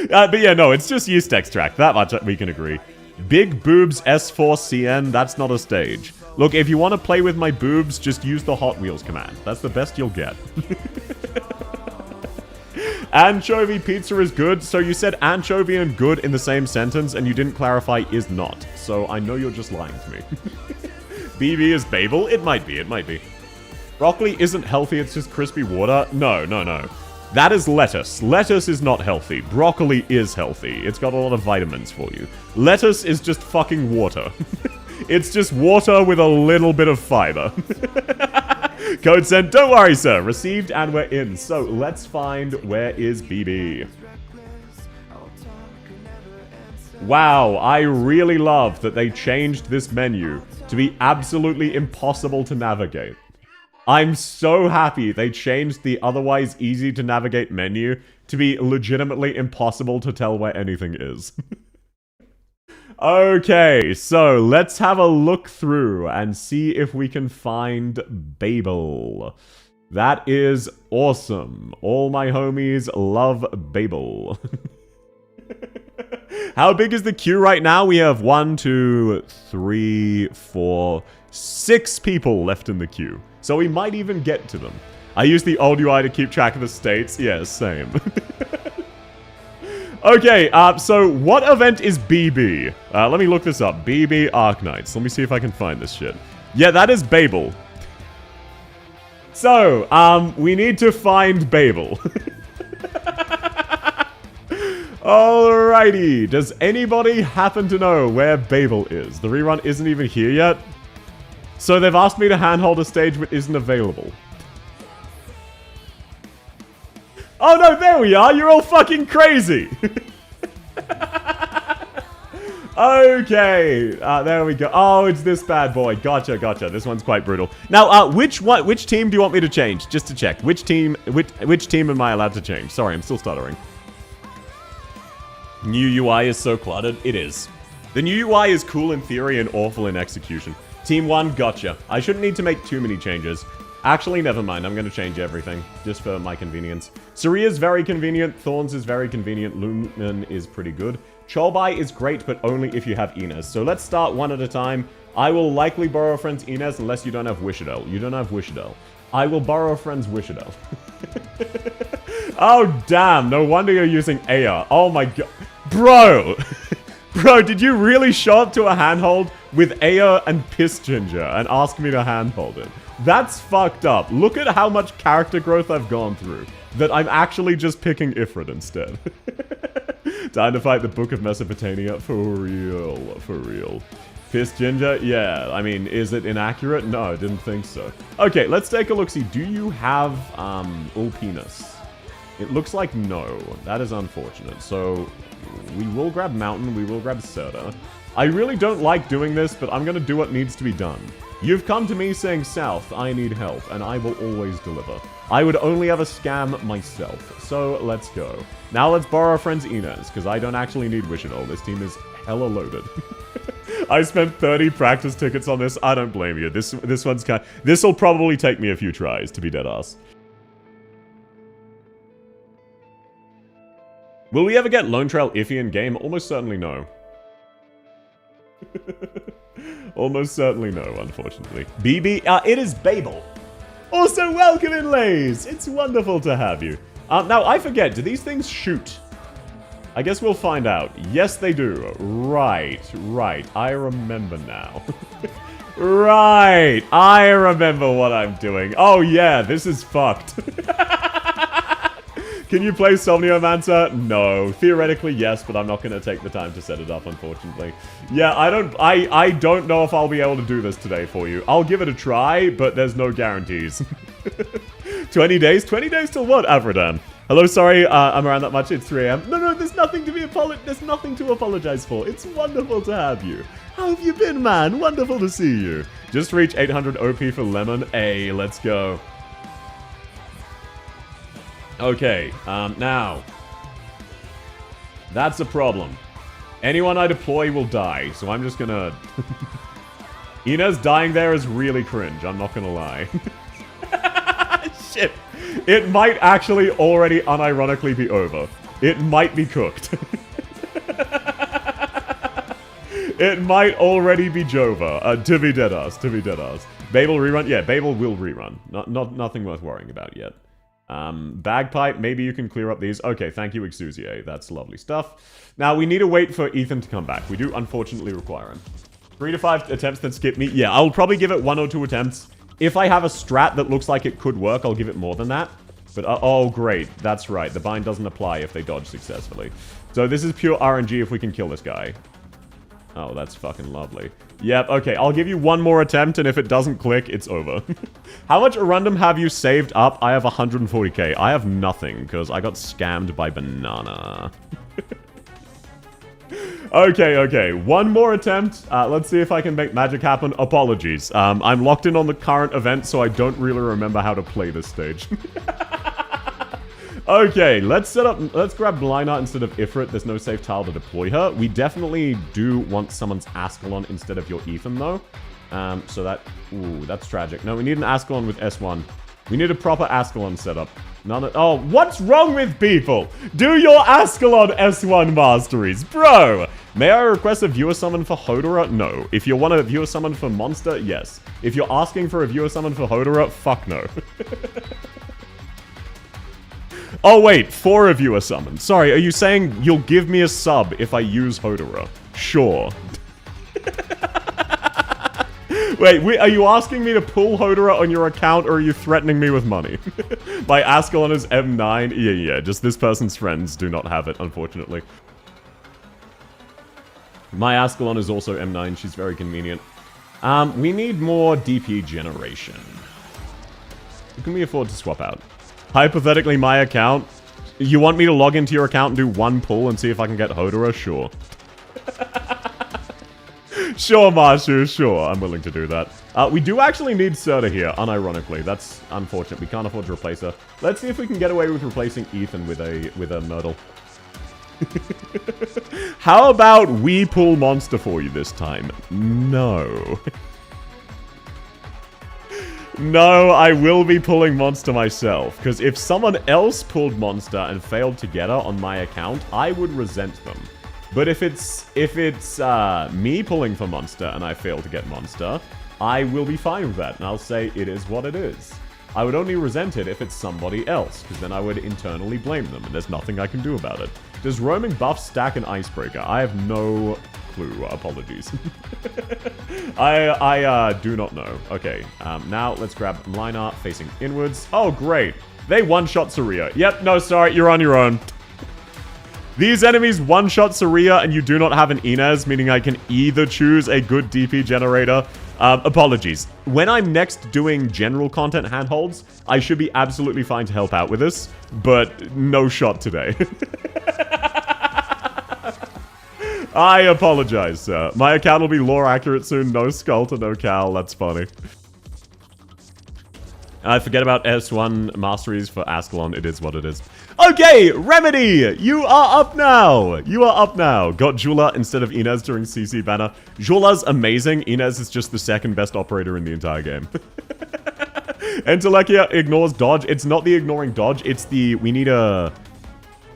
But yeah, no, it's just yeast extract. That much we can agree. Big boobs S4CN, that's not a stage. Look, if you want to play with my boobs, just use the Hot Wheels command. That's the best you'll get. Anchovy pizza is good. So you said anchovy and good in the same sentence, and you didn't clarify is not. So I know you're just lying to me. BB is Babel? It might be, it might be. Broccoli isn't healthy, it's just crispy water? No, no, no. That is lettuce. Lettuce is not healthy. Broccoli is healthy. It's got a lot of vitamins for you. Lettuce is just fucking water. It's just water with a little bit of fiber. Code sent. Don't worry, sir. Received and we're in. So let's find where is BB. Wow, I really love that they changed this menu to be absolutely impossible to navigate. I'm so happy they changed the otherwise easy to navigate menu to be legitimately impossible to tell where anything is. Okay, so let's have a look through and see if we can find Babel. That is awesome. All my homies love Babel. How big is the queue right now? We have 1, 2, 3, 4, 6 people left in the queue. So we might even get to them. I use the old UI to keep track of the states. Yeah, same. Okay, so what event is BB? Let me look this up. BB Arknights. Let me see if I can find this shit. Yeah, that is Babel. So, we need to find Babel. Alrighty. Does anybody happen to know where Babel is? The rerun isn't even here yet. So they've asked me to handhold a stage which isn't available. Oh no, there we are! You're all fucking crazy! Okay, there we go. Oh, it's this bad boy. Gotcha, gotcha. This one's quite brutal. Now, which team do you want me to change? Just to check. Which team am I allowed to change? Sorry, I'm still stuttering. New UI is so cluttered. It is. The new UI is cool in theory and awful in execution. Team 1, gotcha. I shouldn't need to make too many changes. Actually, never mind. I'm going to change everything, just for my convenience. Saria is very convenient. Thorns is very convenient. Lumen is pretty good. Cholbai is great, but only if you have Inez. So let's start one at a time. I will likely borrow a friend's Inez unless you don't have Wishadel. You don't have Wishadel. I will borrow a friend's Wishadel. Oh, damn. No wonder you're using Aya. Oh, my God. Bro! Bro, did you really show up to a handhold with Aya and Piss Ginger and ask me to handhold it? That's fucked up. Look at how much character growth I've gone through. That I'm actually just picking Ifrit instead. Time to fight the Book of Mesopotamia. For real. For real. Piss Ginger? Yeah. I mean, is it inaccurate? No, I didn't think so. Okay, let's take a look-see. Do you have, Ulpinus? It looks like no. That is unfortunate. So, we will grab Mountain. We will grab Serta. I really don't like doing this, but I'm gonna do what needs to be done. You've come to me saying, South, I need help, and I will always deliver. I would only ever scam myself. So, let's go. Now let's borrow our friend's Inez, because I don't actually need Wishadol. This team is hella loaded. I spent 30 practice tickets on this. I don't blame you. This one's kind. This'll probably take me a few tries, to be dead ass. Will we ever get Lone Trail iffy in game? Almost certainly no. Almost certainly no, unfortunately. BB, it is Babel. Also, welcome in, Lays. It's wonderful to have you. Now, I forget, do these things shoot? I guess we'll find out. Yes, they do. Right. I remember now. Right. I remember what I'm doing. Oh, yeah, this is fucked. Can you play Somniomancer? No. Theoretically, yes, but I'm not going to take the time to set it up, unfortunately. Yeah, I don't know if I'll be able to do this today for you. I'll give it a try, but there's no guarantees. 20 days? 20 days till what, Avradan? Hello, sorry, I'm around that much. It's 3 AM. No, there's nothing to there's nothing to apologize for. It's wonderful to have you. How have you been, man? Wonderful to see you. Just reach 800 OP for Lemon. Hey, let's go. Okay, now. That's a problem. Anyone I deploy will die, so I'm just gonna... Inez dying there is really cringe, I'm not gonna lie. Shit. It might actually already unironically be over. It might be cooked. It might already be Jova. To be deadass, to be deadass. Babel rerun? Yeah, Babel will rerun. Nothing worth worrying about yet. Bagpipe, maybe you can clear up these. Okay, thank you, Exusier. That's lovely stuff. Now, we need to wait for Ethan to come back. We do unfortunately require him. 3 to 5 attempts that skip me. Yeah, I'll probably give it 1 or 2 attempts. If I have a strat that looks like it could work, I'll give it more than that. But, oh, great. That's right. The bind doesn't apply if they dodge successfully. So this is pure RNG if we can kill this guy. Oh, that's fucking lovely. Yep, okay, I'll give you 1 more attempt, and if it doesn't click, it's over. How much Arundum have you saved up? I have 140k. I have nothing, because I got scammed by Banana. Okay, 1 more attempt. Let's see if I can make magic happen. Apologies. I'm locked in on the current event, so I don't really remember how to play this stage. Okay, let's grab Blina instead of Ifrit. There's no safe tile to deploy her. We definitely do want someone's Ascalon instead of your Ethan, though. So that... Ooh, that's tragic. No, we need an Ascalon with S1. We need a proper Ascalon setup. Oh, what's wrong with people? Do your Ascalon S1 masteries, bro! May I request a viewer summon for Hodora? No. If you want a viewer summon for Monster, yes. If you're asking for a viewer summon for Hodora, fuck no. Oh, wait, 4 of you are summoned. Sorry, are you saying you'll give me a sub if I use Hodora? Sure. Wait, are you asking me to pull Hodora on your account, or are you threatening me with money? My Ascalon is M9? Yeah, just this person's friends do not have it, unfortunately. My Ascalon is also M9, she's very convenient. We need more DP generation. Who can we afford to swap out? Hypothetically, my account. You want me to log into your account and do 1 pull and see if I can get Hodora? Sure. Sure, Marshu, sure. I'm willing to do that. We do actually need Serta here, unironically. That's unfortunate. We can't afford to replace her. Let's see if we can get away with replacing Ethan with a Myrtle. How about we pull Monster for you this time? No. No, I will be pulling Monster myself, because if someone else pulled Monster and failed to get her on my account, I would resent them. But if it's me pulling for Monster and I fail to get Monster, I will be fine with that, and I'll say it is what it is. I would only resent it if it's somebody else, because then I would internally blame them, and there's nothing I can do about it. Does roaming buff stack an Icebreaker? I have no clue. Apologies. I do not know. Okay, now let's grab Mlinar facing inwards. Oh, great. They one-shot Saria. Yep, no, sorry, you're on your own. These enemies one-shot Saria and you do not have an Inez, meaning I can either choose a good DP generator. Apologies. When I'm next doing general content handholds, I should be absolutely fine to help out with this, but no shot today. I apologize, sir. My account will be lore accurate soon. No skull to no cowl. That's funny. I forget about S1 masteries for Ascalon. It is what it is. Okay, Remedy! You are up now! You are up now. Got Jula instead of Inez during CC banner. Jula's amazing. Inez is just the 2nd best operator in the entire game. Entelekia ignores dodge. It's not the ignoring dodge. It's the... We need a...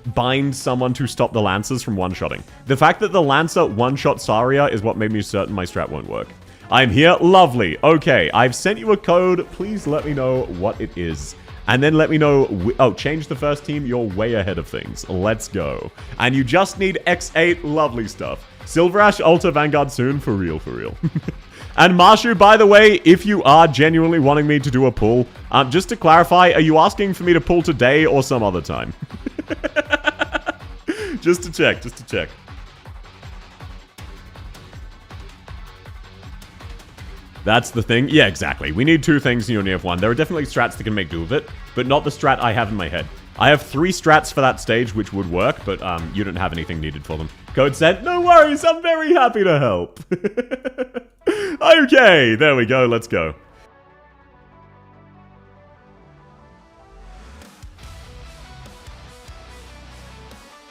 bind someone to stop the Lancers from one-shotting. The fact that the Lancer one-shot Saria is what made me certain my strat won't work. I'm here. Lovely. Okay, I've sent you a code. Please let me know what it is. And then let me know... Oh, change the first team. You're way ahead of things. Let's go. And you just need X8. Lovely stuff. Silver Ash, Alta, Vanguard soon. For real, for real. And Marshu, by the way, if you are genuinely wanting me to do a pull, just to clarify, are you asking for me to pull today or some other time? Just to check, just to check. That's the thing. Yeah, exactly. We need two things and you only have one. There are definitely strats that can make do with it, but not the strat I have in my head. I have 3 strats for that stage, which would work, but you don't have anything needed for them. Code said, no worries, I'm very happy to help. Okay, there we go, let's go.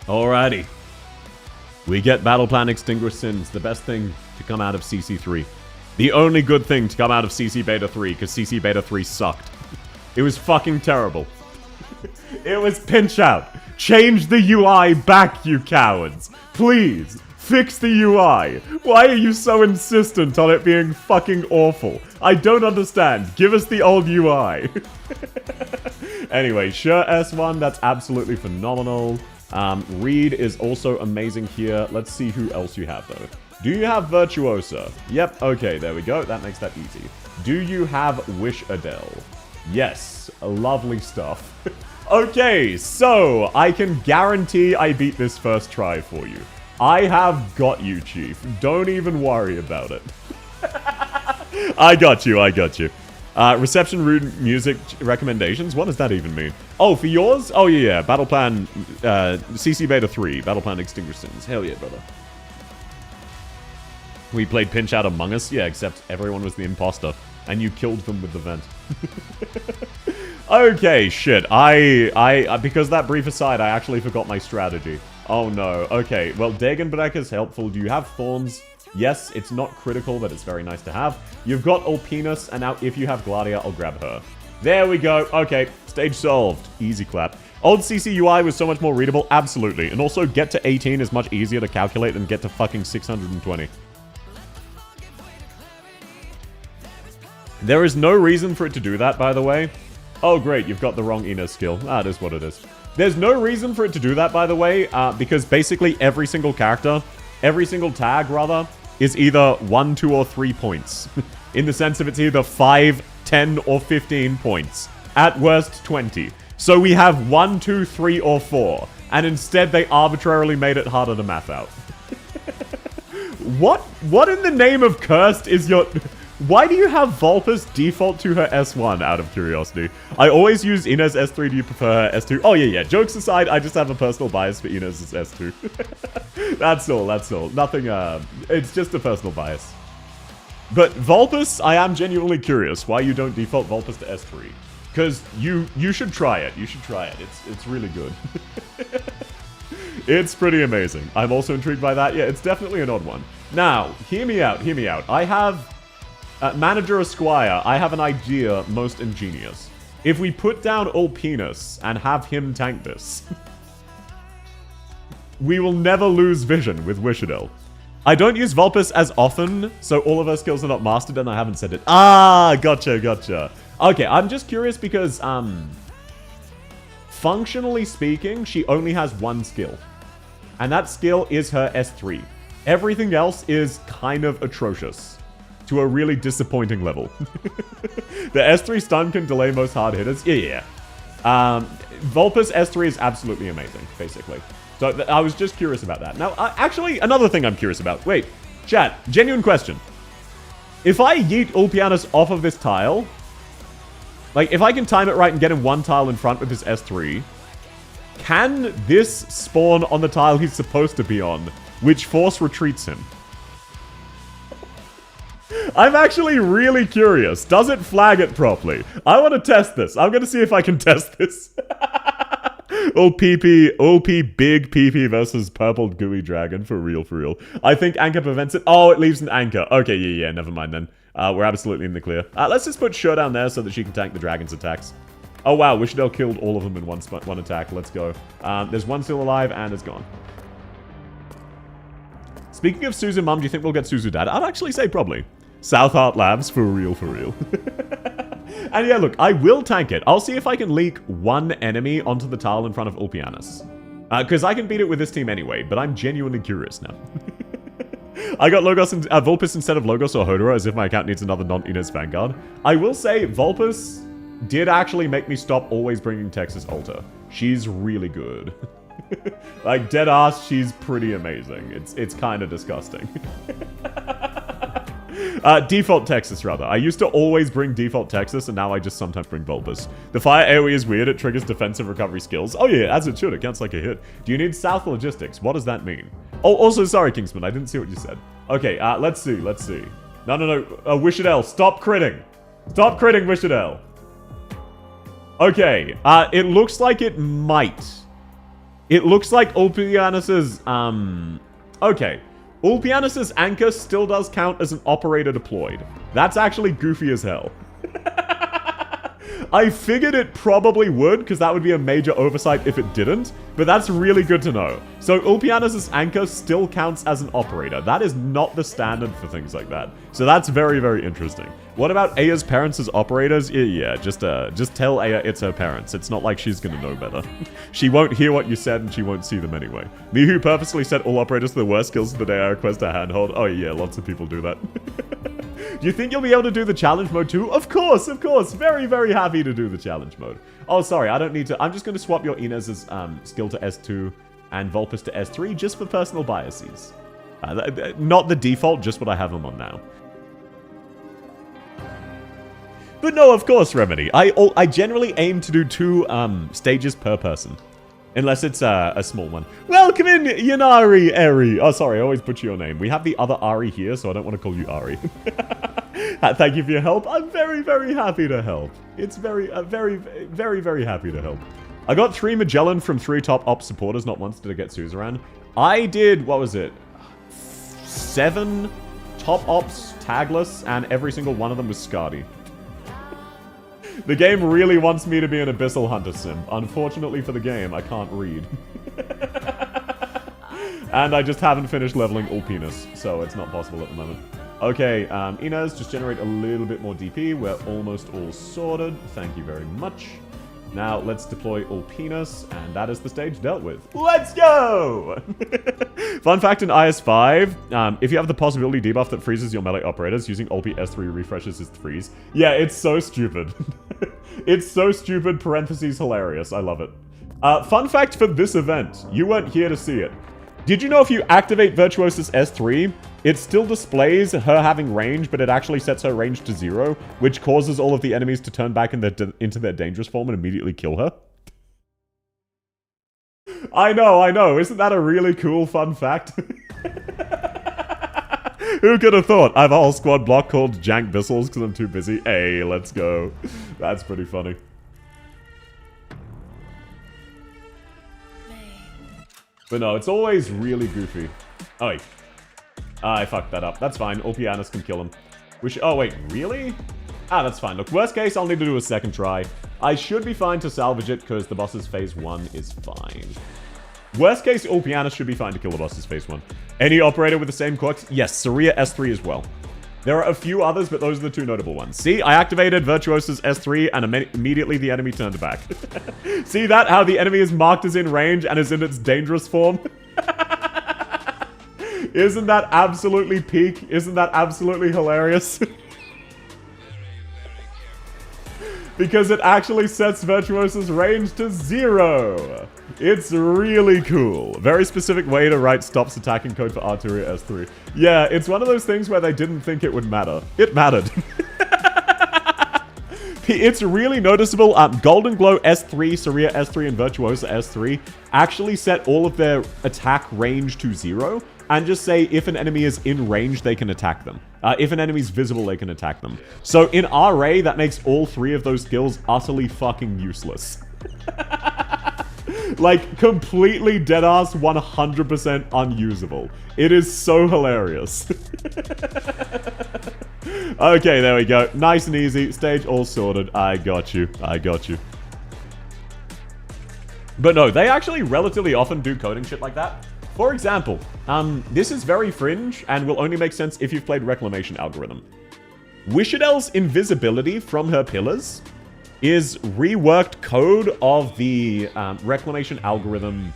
Alrighty. We get Battle Plan Extinguish Sins, the best thing to come out of CC3. The only good thing to come out of CC Beta 3, because CC Beta 3 sucked. It was fucking terrible. It was pinch out. Change the UI back, you cowards. Please, fix the UI. Why are you so insistent on it being fucking awful? I don't understand. Give us the old UI. Anyway, sure S1, that's absolutely phenomenal. Reed is also amazing here. Let's see who else you have, though. Do you have Virtuosa? Yep, okay, there we go. That makes that easy. Do you have Wish Adele? Yes, lovely stuff. Okay, so I can guarantee I beat this first try for you. I have got you, Chief. Don't even worry about it. I got you, I got you. Reception route music recommendations? What does that even mean? Oh, for yours? Oh, yeah. Battle Plan, CC Beta 3. Battle Plan Extinguish Sins. Hell yeah, brother. We played Pinch Out Among Us? Yeah, except everyone was the imposter. And you killed them with the vent. Okay, shit. Because that brief aside, I actually forgot my strategy. Oh, no. Okay, well, Dagenbreck is helpful. Do you have Thorns? Yes, it's not critical, but it's very nice to have. You've got Ulpinus, and now if you have Gladia, I'll grab her. There we go. Okay, stage solved. Easy clap. Old CC UI was so much more readable. Absolutely. And also, get to 18 is much easier to calculate than get to fucking 620. There is no reason for it to do that, by the way. Oh, great, you've got the wrong Inez skill. Ah, it is what it is. There's no reason for it to do that, by the way, because basically every single character, every single tag, rather, is either 1, 2, or 3 points. In the sense of it's either 5, 10, or 15 points. At worst, 20. So we have 1, 2, 3, or 4. And instead, they arbitrarily made it harder to math out. What in the name of cursed is your... Why do you have Vulpus default to her S1, out of curiosity? I always use Inez S3, do you prefer her S2? Oh, yeah. Jokes aside, I just have a personal bias for Inez's S2. That's all, that's all. Nothing, it's just a personal bias. But Vulpus, I am genuinely curious why you don't default Vulpus to S3. Because you should try it. You should try it. It's really good. It's pretty amazing. I'm also intrigued by that. Yeah, it's definitely an odd one. Now, hear me out, hear me out. I have... Manager Esquire, I have an idea most ingenious. If we put down Ulpinus and have him tank this, we will never lose vision with Wishadel. I don't use Vulpus as often, so all of her skills are not mastered and I haven't said it. Ah, gotcha, gotcha. Okay, I'm just curious because, functionally speaking, she only has one skill. And that skill is her S3. Everything else is kind of atrocious. To a really disappointing level. The S3 stun can delay most hard hitters. Yeah. Vulpus S3 is absolutely amazing, basically. So I was just curious about that. Now, actually, another thing I'm curious about. Wait, chat, genuine question. If I yeet Ulpianus off of this tile, like, if I can time it right and get him one tile in front with his S3, can this spawn on the tile he's supposed to be on, which force retreats him? I'm actually really curious. Does it flag it properly? I want to test this. I'm going to see if I can test this. OP big PP versus purple gooey dragon. For real, for real. I think anchor prevents it. Oh, it leaves an anchor. Okay, yeah, never mind then. We're absolutely in the clear. Let's just put Showdown there so that she can tank the dragon's attacks. Oh, wow. Wishadel killed all of them in one attack. Let's go. There's one still alive, and it's gone. Speaking of Suzu Mum, do you think we'll get Suzu Dad? I'd actually say probably. South Art Labs, for real, for real. And yeah, look, I will tank it. I'll see if I can leak one enemy onto the tile in front of Ulpianus. Because I can beat it with this team anyway, but I'm genuinely curious now. I got Logos and Vulpes instead of Logos or Hodora, as if my account needs another non-Inez Vanguard. I will say, Vulpes did actually make me stop always bringing Texas Alta. She's really good. Like, dead ass, she's pretty amazing. It's kind of disgusting. Default Texas, rather. I used to always bring default Texas, and now I just sometimes bring Vulpes. The fire AoE is weird. It triggers defensive recovery skills. Oh yeah, as it should. It counts like a hit. Do you need South Logistics? What does that mean? Oh, also, sorry, Kingsman. I didn't see what you said. Okay, let's see. Let's see. No. Wishadel, stop critting. Stop critting, Wishadel. Okay, it looks like it might. It looks like Ulpianus's, okay. Ulpianus's anchor still does count as an operator deployed. That's actually goofy as hell. I figured it probably would, because that would be a major oversight if it didn't, but that's really good to know. So Ulpianus's anchor still counts as an operator. That is not the standard for things like that. So that's very, very interesting. What about Aya's parents as operators? Yeah, just tell Aya it's her parents. It's not like she's gonna know better. She won't hear what you said and she won't see them anyway. Mihu purposely set all operators to the worst skills of the day I request a handhold. Oh yeah, lots of people do that. Do you think you'll be able to do the challenge mode too? Of course, of course. Very, very happy to do the challenge mode. Oh, sorry, I don't need to. I'm just going to swap your Inez's skill to S2 and Vulpes to S3 just for personal biases. Not the default, just what I have them on now. But no, of course, Remedy. I generally aim to do 2 stages per person. Unless it's a small one. Welcome in, Yanari Eri. Oh, sorry, I always butcher your name. We have the other Ari here, so I don't want to call you Ari. Thank you for your help. I'm very, very happy to help. It's very, very happy to help. I got 3 Magellan from 3 top ops supporters. Not once did I get Suzerain. I did, what was it? 7 top ops tagless, and every single one of them was Skadi. The game really wants me to be an Abyssal Hunter sim. Unfortunately for the game, I can't read. And I just haven't finished leveling Ulpianus, so it's not possible at the moment. Okay, Inez, just generate a little bit more DP. We're almost all sorted. Thank you very much. Now, let's deploy Ulpianus, and that is the stage dealt with. Let's go! Fun fact in IS5, if you have the possibility debuff that freezes your melee operators, using Ulpi S3 refreshes his freeze. Yeah, it's so stupid. It's so stupid, parentheses hilarious. I love it. Fun fact for this event, you weren't here to see it. Did you know if you activate Virtuosa's S3, it still displays her having range, but it actually sets her range to 0, which causes all of the enemies to turn back into their dangerous form and immediately kill her? I know. Isn't that a really cool fun fact? Who could have thought? I have a whole squad block called Jank Bissels because I'm too busy. Hey, let's go. That's pretty funny. But no, it's always really goofy. Oh, wait. I fucked that up. That's fine. Ulpianus can kill him. Oh, wait. Really? Ah, that's fine. Look, worst case, I'll need to do a second try. I should be fine to salvage it because the boss's phase 1 is fine. Worst case, Ulpianus should be fine to kill the boss's phase 1. Any operator with the same quirks? Yes, Saria S3 as well. There are a few others, but those are the 2 notable ones. See, I activated Virtuosa's S3, and immediately the enemy turned back. See that? How the enemy is marked as in range and is in its dangerous form? Isn't that absolutely peak? Isn't that absolutely hilarious? Because it actually sets Virtuosa's range to 0. It's really cool. Very specific way to write stops attacking code for Arturia S3. Yeah, it's one of those things where they didn't think it would matter. It mattered. It's really noticeable. Golden Glow S3, Saria S3, and Virtuosa S3 actually set all of their attack range to 0. And just say if an enemy is in range, they can attack them. If an enemy's visible, they can attack them. So in RA, that makes all 3 of those skills utterly fucking useless. Like, completely deadass 100% unusable. It is so hilarious. Okay, there we go. Nice and easy. Stage all sorted. I got you. But no, they actually relatively often do coding shit like that. For example, this is very fringe and will only make sense if you've played Reclamation Algorithm. Wishadel's invisibility from her pillars is reworked code of the Reclamation Algorithm...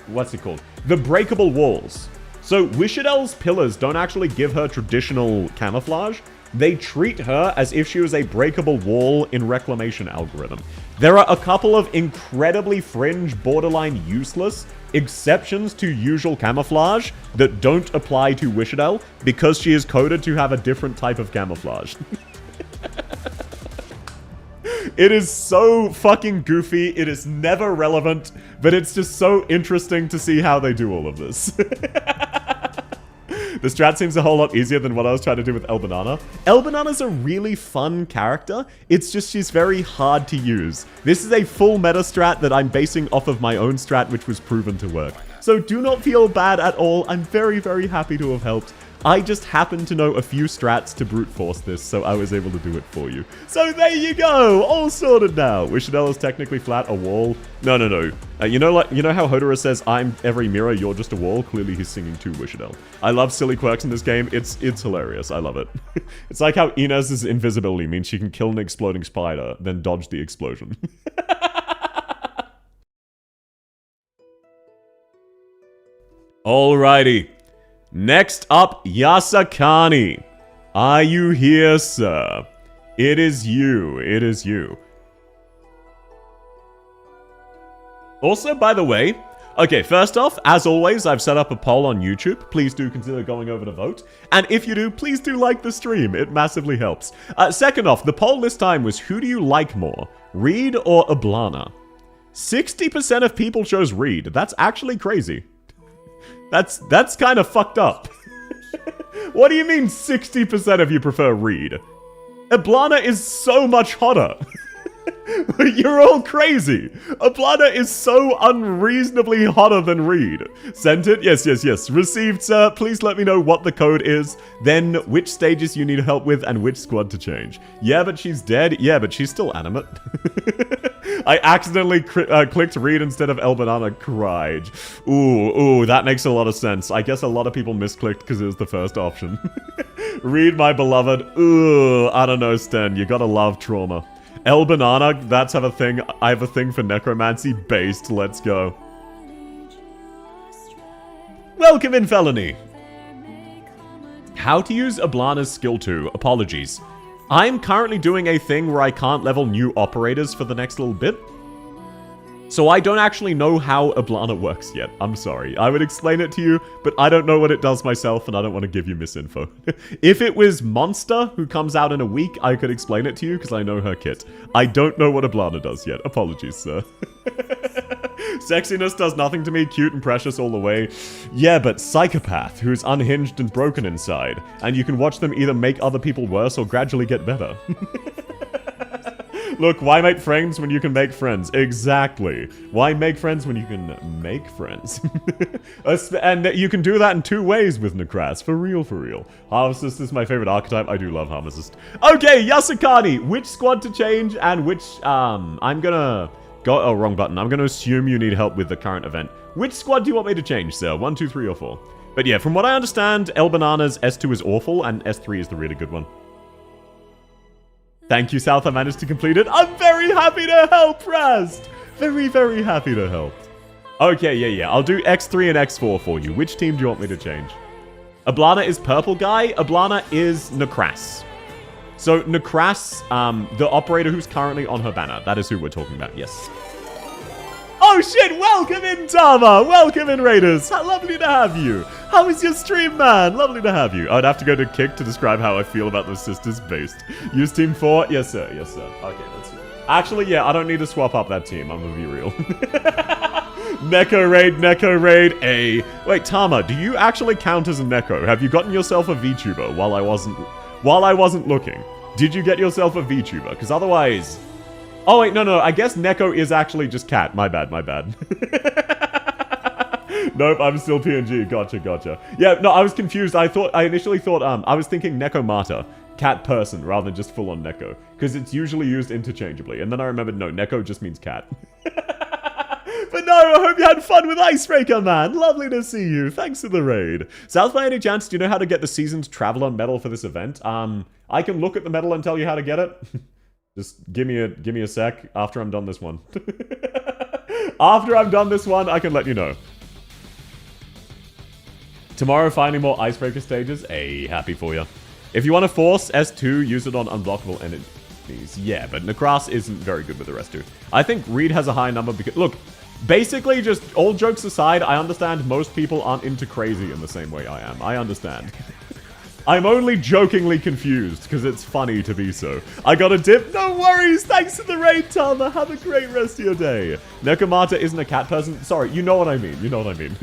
what's it called? The breakable walls. So Wishadel's pillars don't actually give her traditional camouflage. They treat her as if she was a breakable wall in Reclamation Algorithm. There are a couple of incredibly fringe, borderline useless exceptions to usual camouflage that don't apply to Wishadel because she is coded to have a different type of camouflage. It is so fucking goofy, it is never relevant, but it's just so interesting to see how they do all of this. The strat seems a whole lot easier than what I was trying to do with Elbanana. Elbanana's a really fun character, it's just she's very hard to use. This is a full meta strat that I'm basing off of my own strat, which was proven to work. So do not feel bad at all, I'm very, very happy to have helped. I just happen to know a few strats to brute force this, so I was able to do it for you. So there you go, all sorted now. Wishadel is technically flat, a wall. No. You know how Hodora says, I'm every mirror, you're just a wall? Clearly he's singing to Wishadel. I love silly quirks in this game, it's hilarious, I love it. It's like how Inez's invisibility means she can kill an exploding spider, then dodge the explosion. Alrighty. Next up, Yasakani. Are you here, sir? It is you. It is you. Also, by the way, okay, first off, as always, I've set up a poll on YouTube. Please do consider going over to vote. And if you do, please do like the stream. It massively helps. Second off, the poll this time was, who do you like more, Reed or Ablana? 60% of people chose Reed. That's actually crazy. That's kind of fucked up. What do you mean 60% of you prefer Reed? Ablana is so much hotter. You're all crazy. Ablana is so unreasonably hotter than Reed. Sent it? Yes. Received, sir. Please let me know what the code is, then which stages you need help with, and which squad to change. Yeah, but she's dead. Yeah, but she's still animate. I accidentally clicked Reed instead of Elbanana. Cried. Ooh, that makes a lot of sense. I guess a lot of people misclicked because it was the first option. Reed, my beloved. Ooh, I don't know, Sten. You gotta love trauma. Elbanana, that's have a thing. I have a thing for necromancy based. Let's go. Welcome in, Felony. How to use Ablana's skill 2. Apologies. I'm currently doing a thing where I can't level new operators for the next little bit. So I don't actually know how Ablana works yet. I'm sorry. I would explain it to you, but I don't know what it does myself, and I don't want to give you misinfo. If it was Monster, who comes out in a week, I could explain it to you, because I know her kit. I don't know what Ablana does yet. Apologies, sir. Sexiness does nothing to me, cute and precious all the way. Yeah, but Psychopath, who's unhinged and broken inside, and you can watch them either make other people worse or gradually get better. Look, why make friends when you can make friends? Exactly. Why make friends when you can make friends? And you can do that in 2 ways with Necras. For real, for real. Harvestist is my favorite archetype. I do love Harvestist. Okay, Yasakani! Which squad to change and which, I'm gonna go... Oh, wrong button. I'm gonna assume you need help with the current event. Which squad do you want me to change, sir? 1, 2, 3, or 4? But yeah, from what I understand, Elbanana's S2 is awful, and S3 is the really good one. Thank you, South. I managed to complete it. I'm very happy to help, Rast! Very, very happy to help. Okay, yeah. I'll do X3 and X4 for you. Which team do you want me to change? Ablana is purple guy. Ablana is Necras. So, Necras, the operator who's currently on her banner. That is who we're talking about, yes. Oh shit, welcome in, Tama! Welcome in, Raiders! How lovely to have you! How is your stream, man? Lovely to have you. I'd have to go to Kick to describe how I feel about those sisters based. Use team 4? Yes, sir. Yes, sir. Okay, let's see. Actually, yeah, I don't need to swap up that team. I'm gonna be real. Neko Raid, A. Wait, Tama, do you actually count as a Neko? Have you gotten yourself a VTuber while I wasn't looking? Did you get yourself a VTuber? Because otherwise... Oh, wait, no. I guess Neko is actually just cat. My bad. Nope, I'm still PNG. Gotcha. Yeah, no, I was confused. I initially thought, I was thinking Nekomata. cat person rather than just full on Neko. Because it's usually used interchangeably. And then I remembered, no, Neko just means cat. But no, I hope you had fun with Icebreaker, man. Lovely to see you. Thanks for the raid. South, by any chance, do you know how to get the Seasoned Traveler medal for this event? I can look at the medal and tell you how to get it. Just give me a sec after I'm done this one. After I'm done this one, I can let you know. Tomorrow, finding more Icebreaker stages. Hey, happy for you. If you want to force S2, use it on unblockable enemies. Yeah, but Necras isn't very good with the rest too. I think Reed has a high number because... Look, basically, just all jokes aside, I understand most people aren't into crazy in the same way I am. I understand. I'm only jokingly confused, because it's funny to be so. I got a dip? No worries! Thanks for the raid, Tama! Have a great rest of your day. Nekomata isn't a cat person? Sorry, you know what I mean. You know what I mean.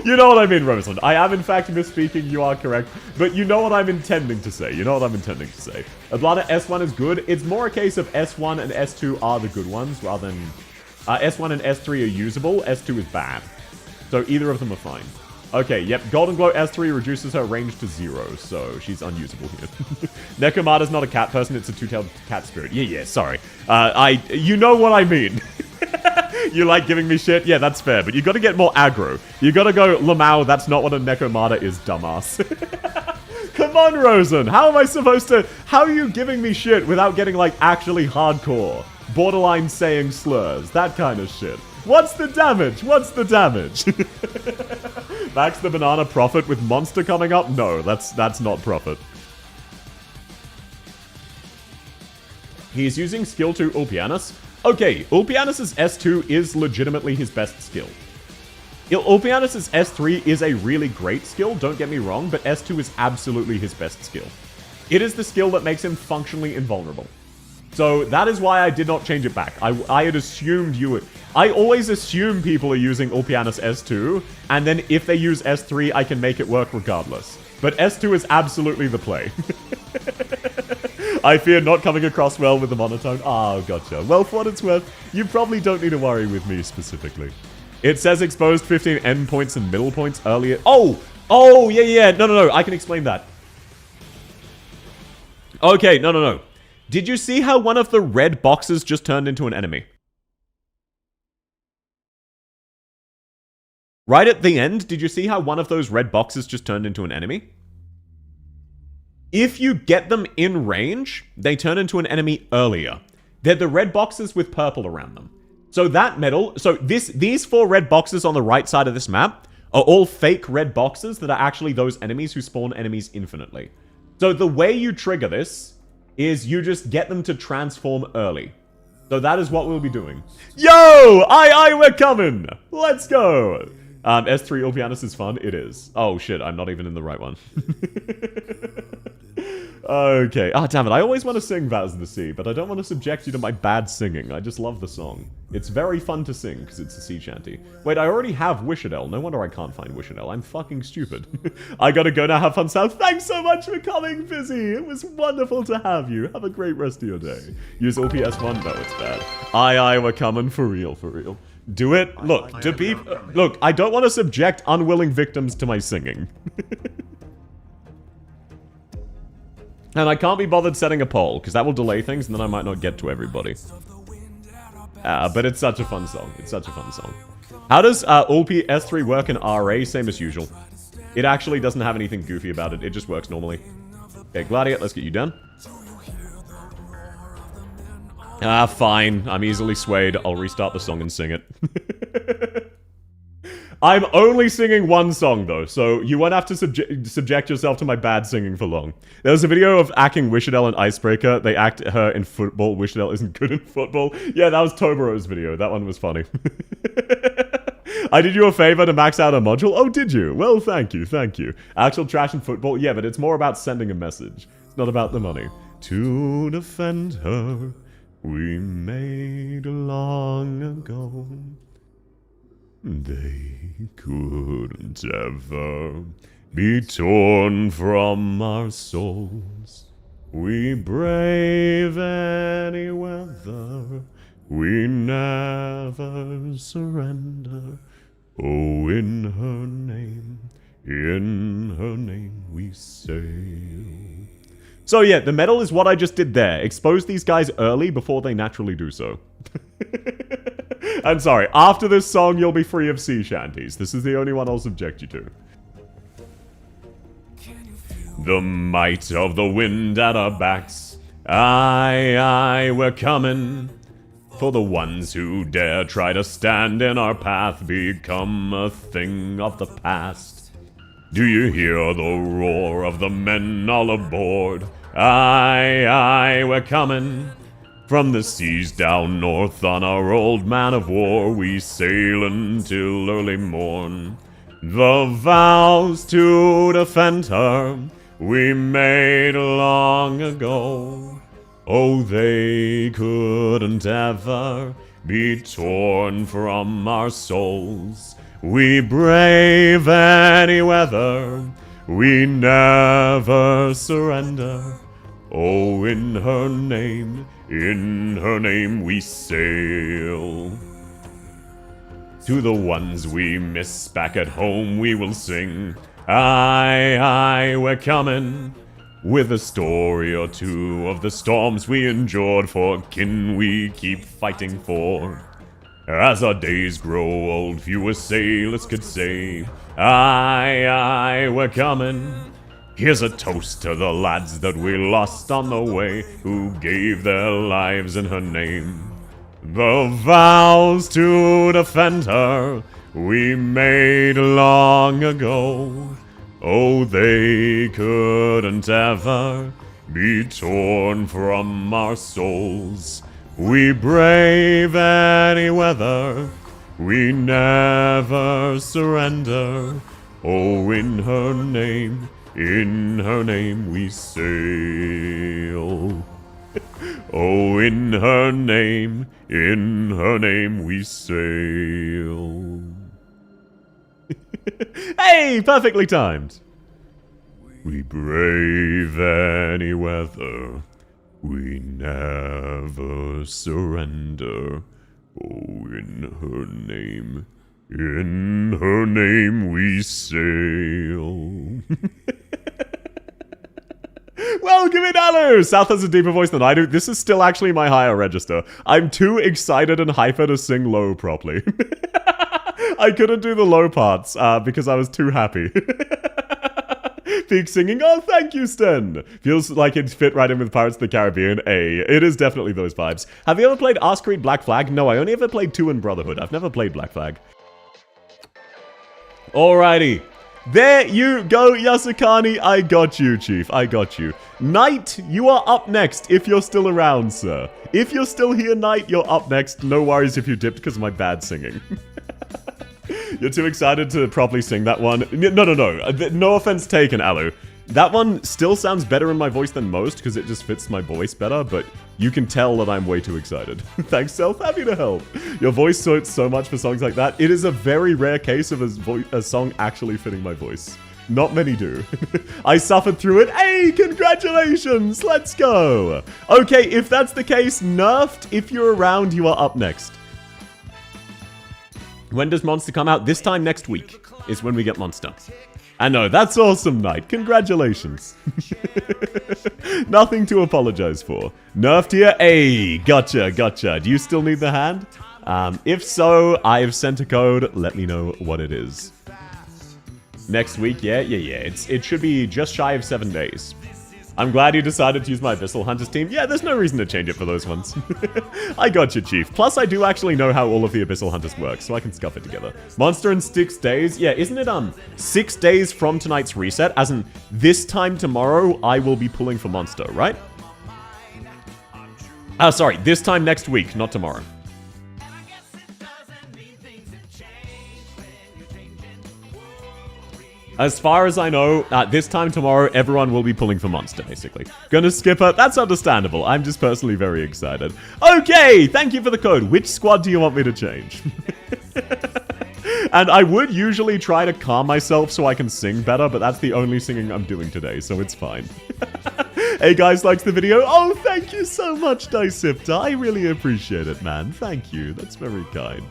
You know what I mean, Roseland. I am, in fact, misspeaking. You are correct. But you know what I'm intending to say. You know what I'm intending to say. Ablana S1 is good. It's more a case of S1 and S2 are the good ones, rather than... S1 and S3 are usable. S2 is bad. So either of them are fine. Okay, yep. Golden Glow S3 reduces her range to 0, so she's unusable here. Nekomata's not a cat person, it's a two-tailed cat spirit. Yeah, sorry. You know what I mean. You like giving me shit? Yeah, that's fair, but you gotta get more aggro. You gotta go, Lamau, that's not what a Nekomata is, dumbass. Come on, Rosen, how am I supposed to... How are you giving me shit without getting, like, actually hardcore? Borderline saying slurs, that kind of shit. What's the damage? What's the damage? Max the banana profit with monster coming up? No, that's not profit. He's using skill 2 Ulpianus. Okay, Ulpianus' S2 is legitimately his best skill. Ulpianus' S3 is a really great skill, don't get me wrong, but S2 is absolutely his best skill. It is the skill that makes him functionally invulnerable. So that is why I did not change it back. I had assumed you would... I always assume people are using Ulpianus S2, and then if they use S3, I can make it work regardless. But S2 is absolutely the play. I fear not coming across well with the monotone. Oh, gotcha. Well, for what it's worth, you probably don't need to worry with me specifically. It says exposed 15 endpoints and middle points earlier. Oh, yeah. No. I can explain that. Okay, no. Did you see how one of the red boxes just turned into an enemy? Right at the end, did you see how one of those red boxes just turned into an enemy? If you get them in range, they turn into an enemy earlier. They're the red boxes with purple around them. So that medal, these 4 red boxes on the right side of this map are all fake red boxes that are actually those enemies who spawn enemies infinitely. So the way you trigger this is you just get them to transform early. So that is what we'll be doing. Yo! We're coming! Let's go! S3 Ulpianus is fun. It is. Oh shit, I'm not even in the right one. Okay. Ah, damn it. I always want to sing Vaz the Sea, but I don't want to subject you to my bad singing. I just love the song. It's very fun to sing, because it's a sea shanty. Wait, I already have Wishadel. No wonder I can't find Wishadel. I'm fucking stupid. I gotta go now. Have fun, South. Thanks so much for coming, Fizzy. It was wonderful to have you. Have a great rest of your day. Use OPS1. No, it's bad. Aye, we're coming. For real, for real. Do it. Look, to be... Look, I don't want to subject unwilling victims to my singing. And I can't be bothered setting a poll, because that will delay things, and then I might not get to everybody. But it's such a fun song. It's such a fun song. How does Ulpi S3 work in RA? Same as usual. It actually doesn't have anything goofy about it. It just works normally. Okay, Gladiator, let's get you done. Fine. I'm easily swayed. I'll restart the song and sing it. I'm only singing one song, though, so you won't have to subject yourself to my bad singing for long. There was a video of acting Wishadel and Icebreaker. They act her in football. Wishadel isn't good in football. Yeah, that was Tobaro's video. That one was funny. I did you a favor to max out a module? Oh, did you? Well, thank you, thank you. Actual trash in football? Yeah, but it's more about sending a message. It's not about the money. To defend her, we made long ago. They couldn't ever be torn from our souls. We brave any weather, we never surrender. Oh, in her name, In her name we sail. So yeah, the medal is what I just did there. Expose these guys early before they naturally do so. And sorry, after this song, you'll be free of sea shanties. This is the only one I'll subject you to. The might of the wind at our backs. Aye, aye, we're coming. For the ones who dare try to stand in our path become a thing of the past. Do you hear the roar of the men all aboard? Aye, aye, we're coming. From the seas down north on our old man of war, we sail until early morn. The vows to defend her we made long ago. Oh, they couldn't ever be torn from our souls. We brave any weather, we never surrender. Oh, in her name we sail. To the ones we miss back at home we will sing. Aye, aye, we're coming. With a story or two of the storms we endured, for kin we keep fighting for. As our days grow old, fewer sailors could say, aye, aye, we're coming. Here's a toast to the lads that we lost on the way, who gave their lives in her name. The vows to defend her we made long ago. Oh, they couldn't ever be torn from our souls. We brave any weather, we never surrender. Oh, in her name we sail. Oh, in her name we sail. Hey, perfectly timed. We brave any weather, we never surrender. Oh, in her name we sail. Welcome in, Alu! South has a deeper voice than I do. This is still actually my higher register. I'm too excited and hyper to sing low properly. I couldn't do the low parts because I was too happy. Peak singing, oh, thank you, Sten. Feels like it fit right in with Pirates of the Caribbean. It is definitely those vibes. Have you ever played Ask Creed Black Flag? No, I only ever played 2 in Brotherhood. I've never played Black Flag. Alrighty. There you go, Yasukani. I got you, Chief. I got you. Knight, you are up next if you're still around, sir. If you're still here, Knight, you're up next. No worries if you dipped because of my bad singing. You're too excited to properly sing that one. No. No offense taken, Alu. That one still sounds better in my voice than most because it just fits my voice better, but you can tell that I'm way too excited. Thanks, Self. Happy to help. Your voice suits so much for songs like that. It is a very rare case of a song actually fitting my voice. Not many do. I suffered through it. Hey, congratulations. Let's go. Okay, if that's the case, Nerfed, if you're around, you are up next. When does Monster come out? This time next week is when we get Monster. I know, that's awesome, Knight. Congratulations. Nothing to apologize for. Nerfed here? Hey, gotcha. Do you still need the hand? If so, I've sent a code. Let me know what it is. Next week? Yeah. It should be just shy of 7 days. I'm glad you decided to use my Abyssal Hunters team. Yeah, there's no reason to change it for those ones. I got you, Chief. Plus, I do actually know how all of the Abyssal Hunters work, so I can scuff it together. Monster in 6 days? Yeah, isn't it, 6 days from tonight's reset? As in, this time tomorrow, I will be pulling for Monster, right? Sorry, this time next week, not tomorrow. As far as I know, this time tomorrow, everyone will be pulling for Monster, basically. Gonna skip it? That's understandable. I'm just personally very excited. Okay, thank you for the code. Which squad do you want me to change? And I would usually try to calm myself so I can sing better, but that's the only singing I'm doing today, so it's fine. Hey guys, likes the video? Oh, thank you so much, Dicipta. I really appreciate it, man. Thank you. That's very kind.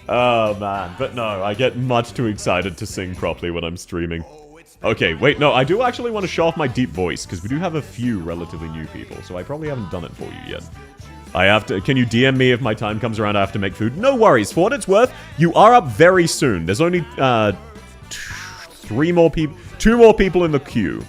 Oh, man. But no, I get much too excited to sing properly when I'm streaming. Okay, wait, no, I do actually want to show off my deep voice, because we do have a few relatively new people, so I probably haven't done it for you yet. I have to... Can you DM me if my time comes around I have to make food? No worries. For what it's worth, you are up very soon. There's only, two more people in the queue.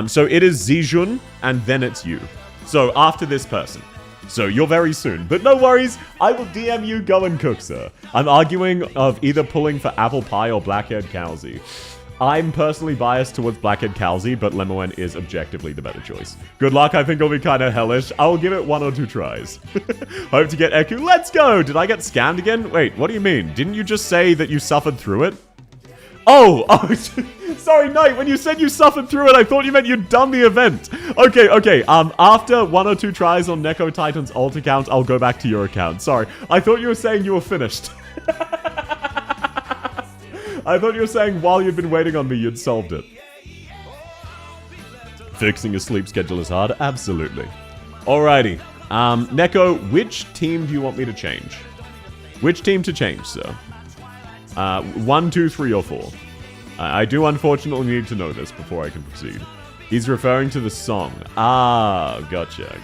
So it is Zijun, and then it's you. So after this person. So you're very soon. But no worries, I will DM you, go and cook, sir. I'm arguing of either pulling for apple pie or black-haired Cowsey. I'm personally biased towards black-haired Cowsey, but Lemoen is objectively the better choice. Good luck, I think it'll be kind of hellish. I'll give it 1 or 2 tries. Hope to get Eku. Let's go! Did I get scammed again? Wait, what do you mean? Didn't you just say that you suffered through it? Oh, sorry, Knight, when you said you suffered through it, I thought you meant you'd done the event. Okay, after 1 or 2 tries on Neko Titan's alt account, I'll go back to your account. Sorry, I thought you were saying you were finished. I thought you were saying while you'd been waiting on me, you'd solved it. Fixing a sleep schedule is hard? Absolutely. Alrighty. Neko, which team do you want me to change? Which team to change, sir? 1, 2, 3, or 4. I do unfortunately need to know this before I can proceed. He's referring to the song. Ah, gotcha.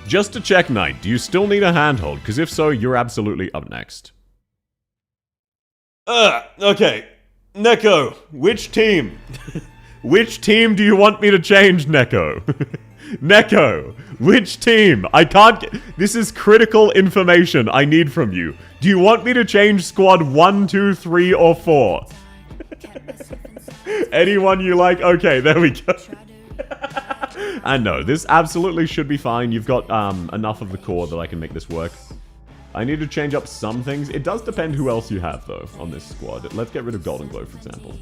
Just to check, Knight, do you still need a handhold? Because if so, you're absolutely up next. Okay. Neko, which team? Which team do you want me to change, Neko? Neko, which team? I can't get... This is critical information I need from you. Do you want me to change squad 1, 2, 3, or 4? Anyone you like? Okay, there we go. And no, this absolutely should be fine. You've got enough of the core that I can make this work. I need to change up some things. It does depend who else you have, though, on this squad. Let's get rid of Golden Glow, for example.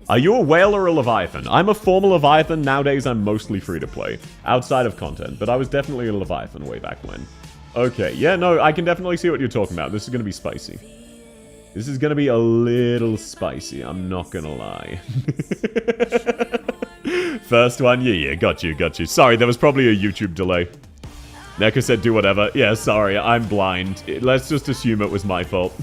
Are you a whale or a Leviathan? I'm a former Leviathan. Nowadays, I'm mostly free-to-play, outside of content. But I was definitely a Leviathan way back when. Okay, yeah, no, I can definitely see what you're talking about. This is going to be spicy. This is going to be a little spicy, I'm not going to lie. First one, yeah, got you. Sorry, there was probably a YouTube delay. Neko said do whatever. Yeah, sorry, I'm blind. Let's just assume it was my fault.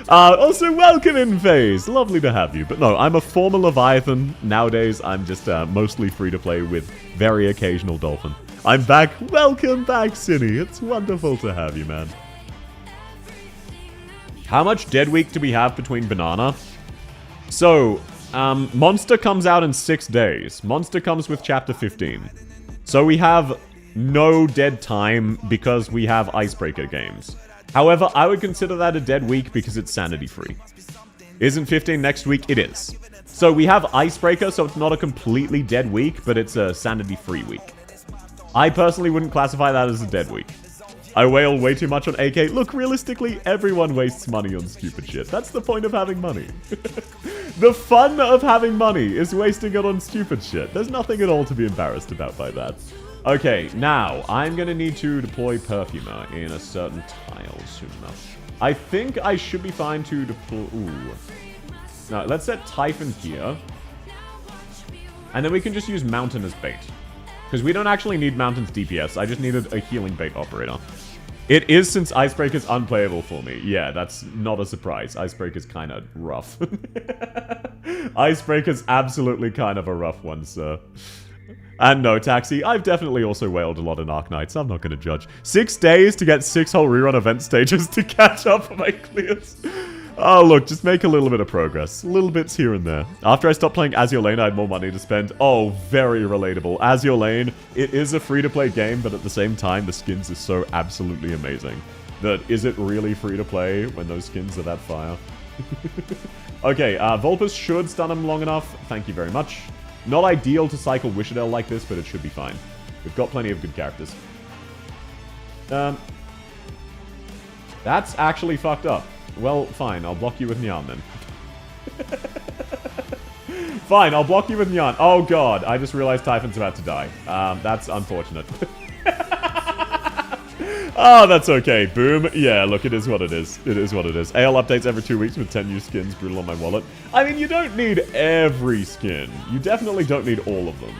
Also, welcome in, FaZe. Lovely to have you. But no, I'm a former Leviathan. Nowadays, I'm just mostly free-to-play with very occasional Dolphin. I'm back. Welcome back, Cinny. It's wonderful to have you, man. How much Dead Week do we have between Banana? So, Monster comes out in 6 days. Monster comes with Chapter 15. So we have no dead time because we have Icebreaker games. However, I would consider that a dead week because it's sanity-free. Isn't 15 next week? It is. So we have Icebreaker, so it's not a completely dead week, but it's a sanity-free week. I personally wouldn't classify that as a dead week. I wail way too much on AK. Look, realistically, everyone wastes money on stupid shit. That's the point of having money. The fun of having money is wasting it on stupid shit. There's nothing at all to be embarrassed about by that. Okay, now, I'm gonna need to deploy Perfumer in a certain tile soon enough. I think I should be fine to deploy... Ooh. No, let's set Typhon here. And then we can just use Mountain as bait. Because we don't actually need Mountain's DPS, I just needed a healing bait operator. It is since Icebreaker's unplayable for me. Yeah, that's not a surprise. Icebreaker's kind of rough. Icebreaker's absolutely kind of a rough one, sir. And no, Taxi, I've definitely also wailed a lot in Arknights. I'm not going to judge. 6 days to get 6 whole rerun event stages to catch up on my clears. Oh, look, just make a little bit of progress. Little bits here and there. After I stopped playing Azure Lane, I had more money to spend. Oh, very relatable. Azure Lane, it is a free-to-play game, but at the same time, the skins are so absolutely amazing. That is it really free-to-play when those skins are that fire? Okay, Vulpus should stun him long enough. Thank you very much. Not ideal to cycle Wishadel like this, but it should be fine. We've got plenty of good characters. That's actually fucked up. Well, fine. I'll block you with Nyan then. Fine, I'll block you with Nyan. Oh god, I just realized Typhon's about to die. That's unfortunate. Oh, that's okay. Boom. Yeah, look, it is what it is. It is what it is. AL updates every 2 weeks with 10 new skins. Brutal on my wallet. I mean, you don't need every skin. You definitely don't need all of them.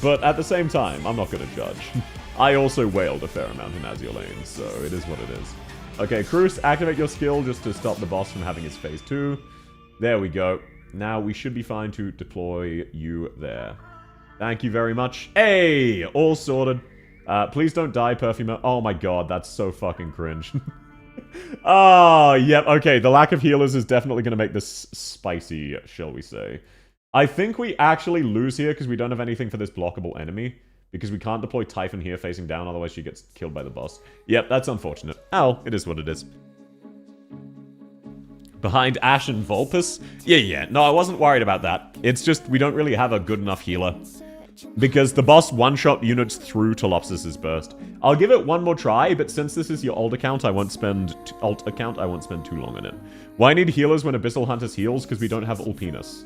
But at the same time, I'm not going to judge. I also wailed a fair amount in Azure Lane, so it is what it is. Okay, Cruz, activate your skill just to stop the boss from having his phase 2. There we go. Now we should be fine to deploy you there. Thank you very much. Hey! All sorted. Please don't die, Perfumer. Oh my god, that's so fucking cringe. Oh, yep, okay. The lack of healers is definitely going to make this spicy, shall we say. I think we actually lose here because we don't have anything for this blockable enemy. Because we can't deploy Typhon here facing down, otherwise she gets killed by the boss. Yep, that's unfortunate. Oh, it is what it is. Behind Ash and Vulpus? Yeah. No, I wasn't worried about that. It's just we don't really have a good enough healer. Because the boss one-shot units through Tolopsis' burst. I'll give it one more try, but since this is your alt account, I won't spend too long on it. Why need healers when Abyssal Hunters heals? Because we don't have Ulpinus.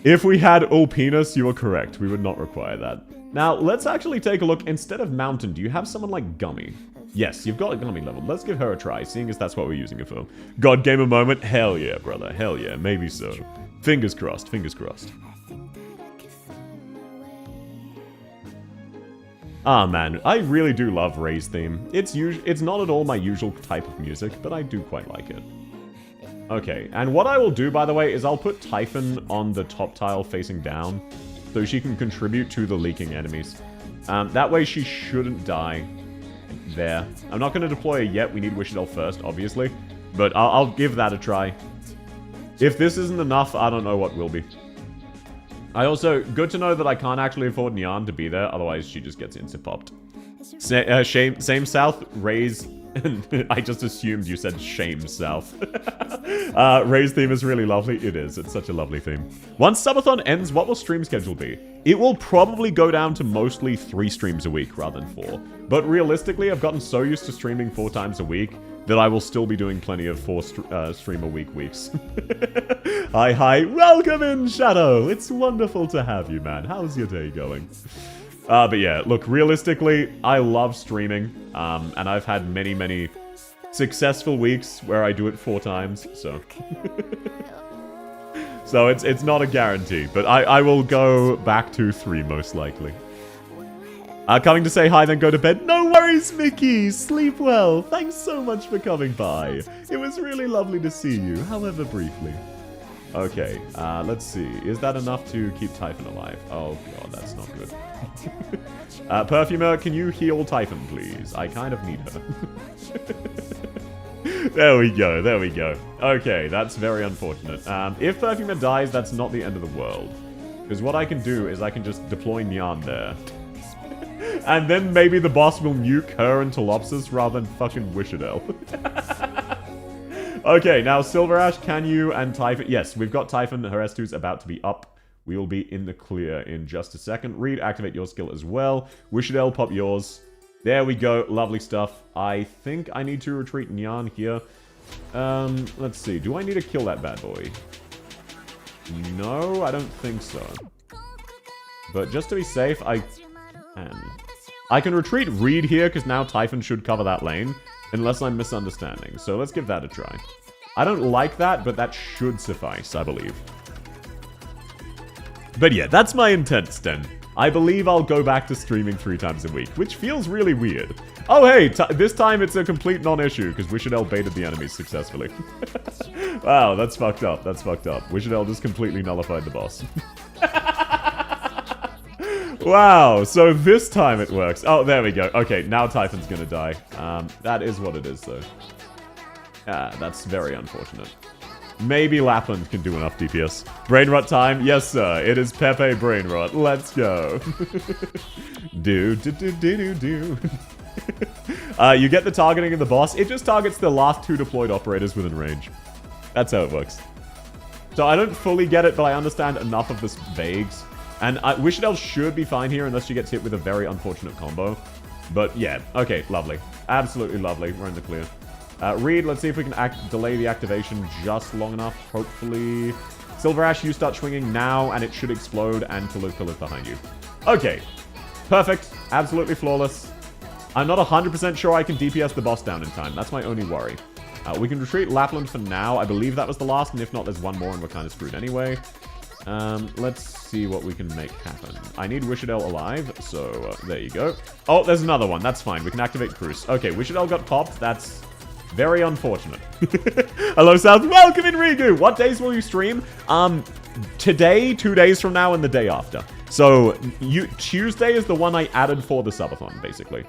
If we had Ulpinus, you are correct. We would not require that. Now, let's actually take a look. Instead of Mountain, do you have someone like Gummy? Yes, you've got a Gummy level. Let's give her a try, seeing as that's what we're using it for. God Gamer moment? Hell yeah, brother. Hell yeah. Maybe so. Fingers crossed. Fingers crossed. Ah, man. I really do love Ray's theme. It's not at all my usual type of music, but I do quite like it. Okay, and what I will do, by the way, is I'll put Typhon on the top tile facing down, so she can contribute to the leaking enemies. That way she shouldn't die. There. I'm not going to deploy her yet, we need Wishdell first, obviously. But I'll give that a try. If this isn't enough, I don't know what will be. Good to know that I can't actually afford Nyan to be there, otherwise she just gets insta-popped. Same South, Ray's... I just assumed you said shame South. Ray's theme is really lovely. It is. It's such a lovely theme. Once Subathon ends, what will stream schedule be? It will probably go down to mostly 3 streams a week rather than 4. But realistically, I've gotten so used to streaming 4 times a week that I will still be doing plenty of 4 stream a week weeks. Hi. Welcome in, Shadow. It's wonderful to have you, man. How's your day going? But yeah, look, realistically, I love streaming, and I've had many successful weeks where I do it 4 times, so... So it's not a guarantee, but I will go back to 3 most likely. Coming to say hi, then go to bed. No worries, Mickey! Sleep well! Thanks so much for coming by. It was really lovely to see you, however briefly. Okay, let's see. Is that enough to keep Typhon alive? Oh god, that's not good. Perfumer, can you heal Typhon, please? I kind of need her. There we go. Okay, that's very unfortunate. If Perfumer dies, that's not the end of the world. Because what I can do is I can just deploy Nyan there. And then maybe the boss will nuke her and Tolopsis rather than fucking Wishadel. Okay, now Silver Ash, can you and Typhon... Yes, we've got Typhon. Her S2's about to be up. We will be in the clear in just a second. Reed, activate your skill as well. Wishadel, pop yours. There we go. Lovely stuff. I think I need to retreat Nyan here. Let's see. Do I need to kill that bad boy? No, I don't think so. But just to be safe, I can. I can retreat Reed here, because now Typhon should cover that lane. Unless I'm misunderstanding. So let's give that a try. I don't like that, but that should suffice, I believe. But yeah, that's my intent, Sten. I believe I'll go back to streaming 3 times a week, which feels really weird. Oh hey, this time it's a complete non-issue, because Wishadel baited the enemies successfully. Wow, that's fucked up, Wishadel just completely nullified the boss. Wow, so this time it works. Oh, there we go. Okay, now Typhon's gonna die. That is what it is, though. That's very unfortunate. Maybe Lapland can do enough DPS. Brain rot time? Yes, sir. It is Pepe brain rot. Let's go. You get the targeting of the boss. It just targets the last 2 deployed operators within range. That's how it works. So I don't fully get it, but I understand enough of this vagues. And Wishadel should be fine here unless she gets hit with a very unfortunate combo. But yeah, okay, lovely. Absolutely lovely. We're in the clear. Reed, let's see if we can delay the activation just long enough. Hopefully... Silver Ash, you start swinging now, and it should explode, and to live behind you. Okay. Perfect. Absolutely flawless. I'm not 100% sure I can DPS the boss down in time. That's my only worry. We can retreat Lapland for now. I believe that was the last, and if not, there's one more, and we're kind of screwed anyway. Let's see what we can make happen. I need Wishadel alive, so there you go. Oh, there's another one. That's fine. We can activate Cruise. Okay, Wishadel got popped. That's very unfortunate. Hello, South. Welcome in, Rigu. What days will you stream? Today, 2 days from now, and the day after. So, Tuesday is the one I added for the subathon, basically.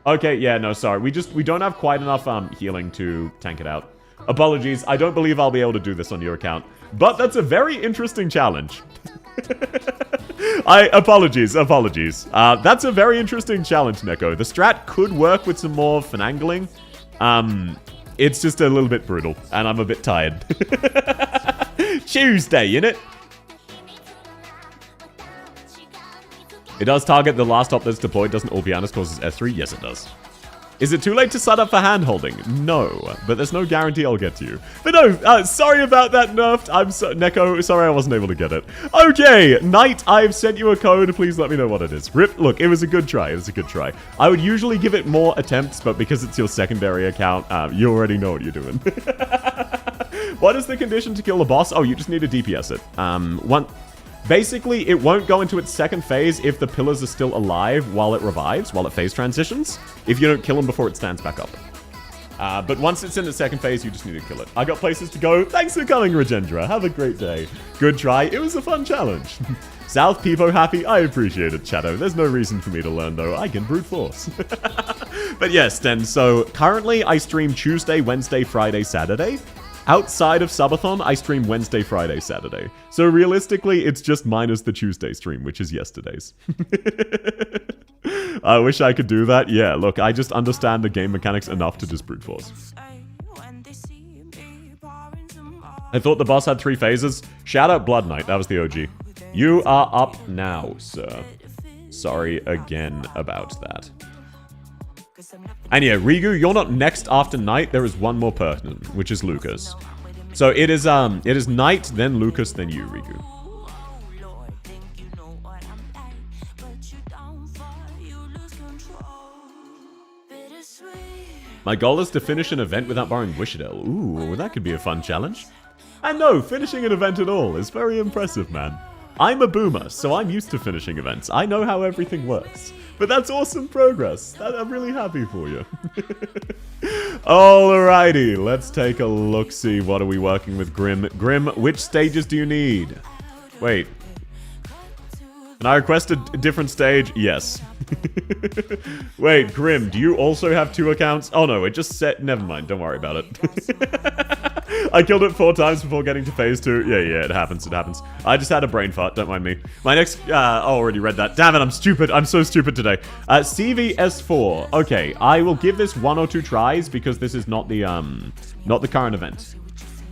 Okay, yeah, no, sorry. We don't have quite enough healing to tank it out. Apologies. I don't believe I'll be able to do this on your account. But that's a very interesting challenge. Apologies. That's a very interesting challenge, Neko. The strat could work with some more finagling. It's just a little bit brutal, and I'm a bit tired. Tuesday, innit? It does target the last op that's deployed. Doesn't all Pianus causes S3? Yes, it does. Is it too late to sign up for hand-holding? No, but there's no guarantee I'll get to you. But no, sorry about that, nerfed. Neko, sorry I wasn't able to get it. Okay, Knight, I've sent you a code. Please let me know what it is. Rip, look, it was a good try. I would usually give it more attempts, but because it's your secondary account, you already know what you're doing. What is the condition to kill the boss? Oh, you just need to DPS it. Basically, it won't go into its second phase if the pillars are still alive while it revives, while it phase transitions, if you don't kill them before it stands back up. But once it's in the second phase, you just need to kill it. I got places to go. Thanks for coming, Regendra. Have a great day. Good try. It was a fun challenge. South Peepo happy. I appreciate it, Shadow. There's no reason for me to learn, though. I can brute force. But yes, then, so currently I stream Tuesday, Wednesday, Friday, Saturday. Outside of Subathon, I stream Wednesday, Friday, Saturday. So realistically, it's just minus the Tuesday stream, which is yesterday's. I wish I could do that. Yeah, look, I just understand the game mechanics enough to just brute force. I thought the boss had 3 phases. Shout out Blood Knight, that was the OG. You are up now, sir. Sorry again about that. And yeah, Rigu, you're not next after Knight. There is one more person, which is Lucas. So it is Knight, then Lucas, then you, Rigu. My goal is to finish an event without borrowing Wishadel. Ooh, that could be a fun challenge. And no, finishing an event at all is very impressive, man. I'm a boomer, so I'm used to finishing events. I know how everything works. But that's awesome progress. I'm really happy for you. Alrighty, let's take a look-see. What are we working with, Grim? Grim, which stages do you need? Wait. Can I request a different stage? Yes. Wait, Grim, do you also have 2 accounts? Oh no, it just said... Never mind, don't worry about it. I killed it 4 times before getting to phase 2. Yeah, it happens. I just had a brain fart, don't mind me. My next... I already read that. Damn it, I'm stupid. I'm so stupid today. CVS4. Okay, I will give this 1 or 2 tries because this is not the current event.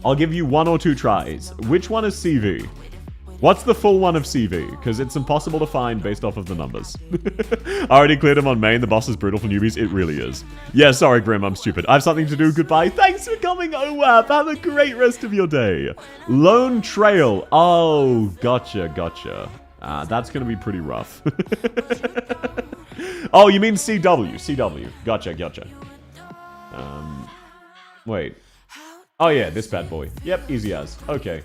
I'll give you 1 or 2 tries. Which one is CV? What's the full one of CV? Because it's impossible to find based off of the numbers. I already cleared him on main. The boss is brutal for newbies. It really is. Yeah, sorry, Grim. I'm stupid. I have something to do. Goodbye. Thanks for coming, OWAP. Have a great rest of your day. Lone Trail. Oh, gotcha. That's going to be pretty rough. Oh, you mean CW. Gotcha. Wait. Oh, yeah, this bad boy. Yep, easy as. Okay.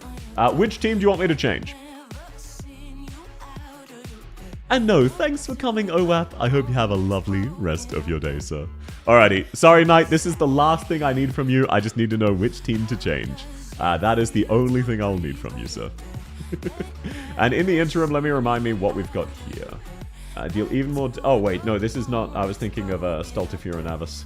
Which team do you want me to change? And no, thanks for coming, OWAP. I hope you have a lovely rest of your day, sir. Alrighty. Sorry, Knight. This is the last thing I need from you. I just need to know which team to change. That is the only thing I'll need from you, sir. And in the interim, let me remind me what we've got here. Deal even more... Oh, wait. No, this is not... I was thinking of Stultifurinavis.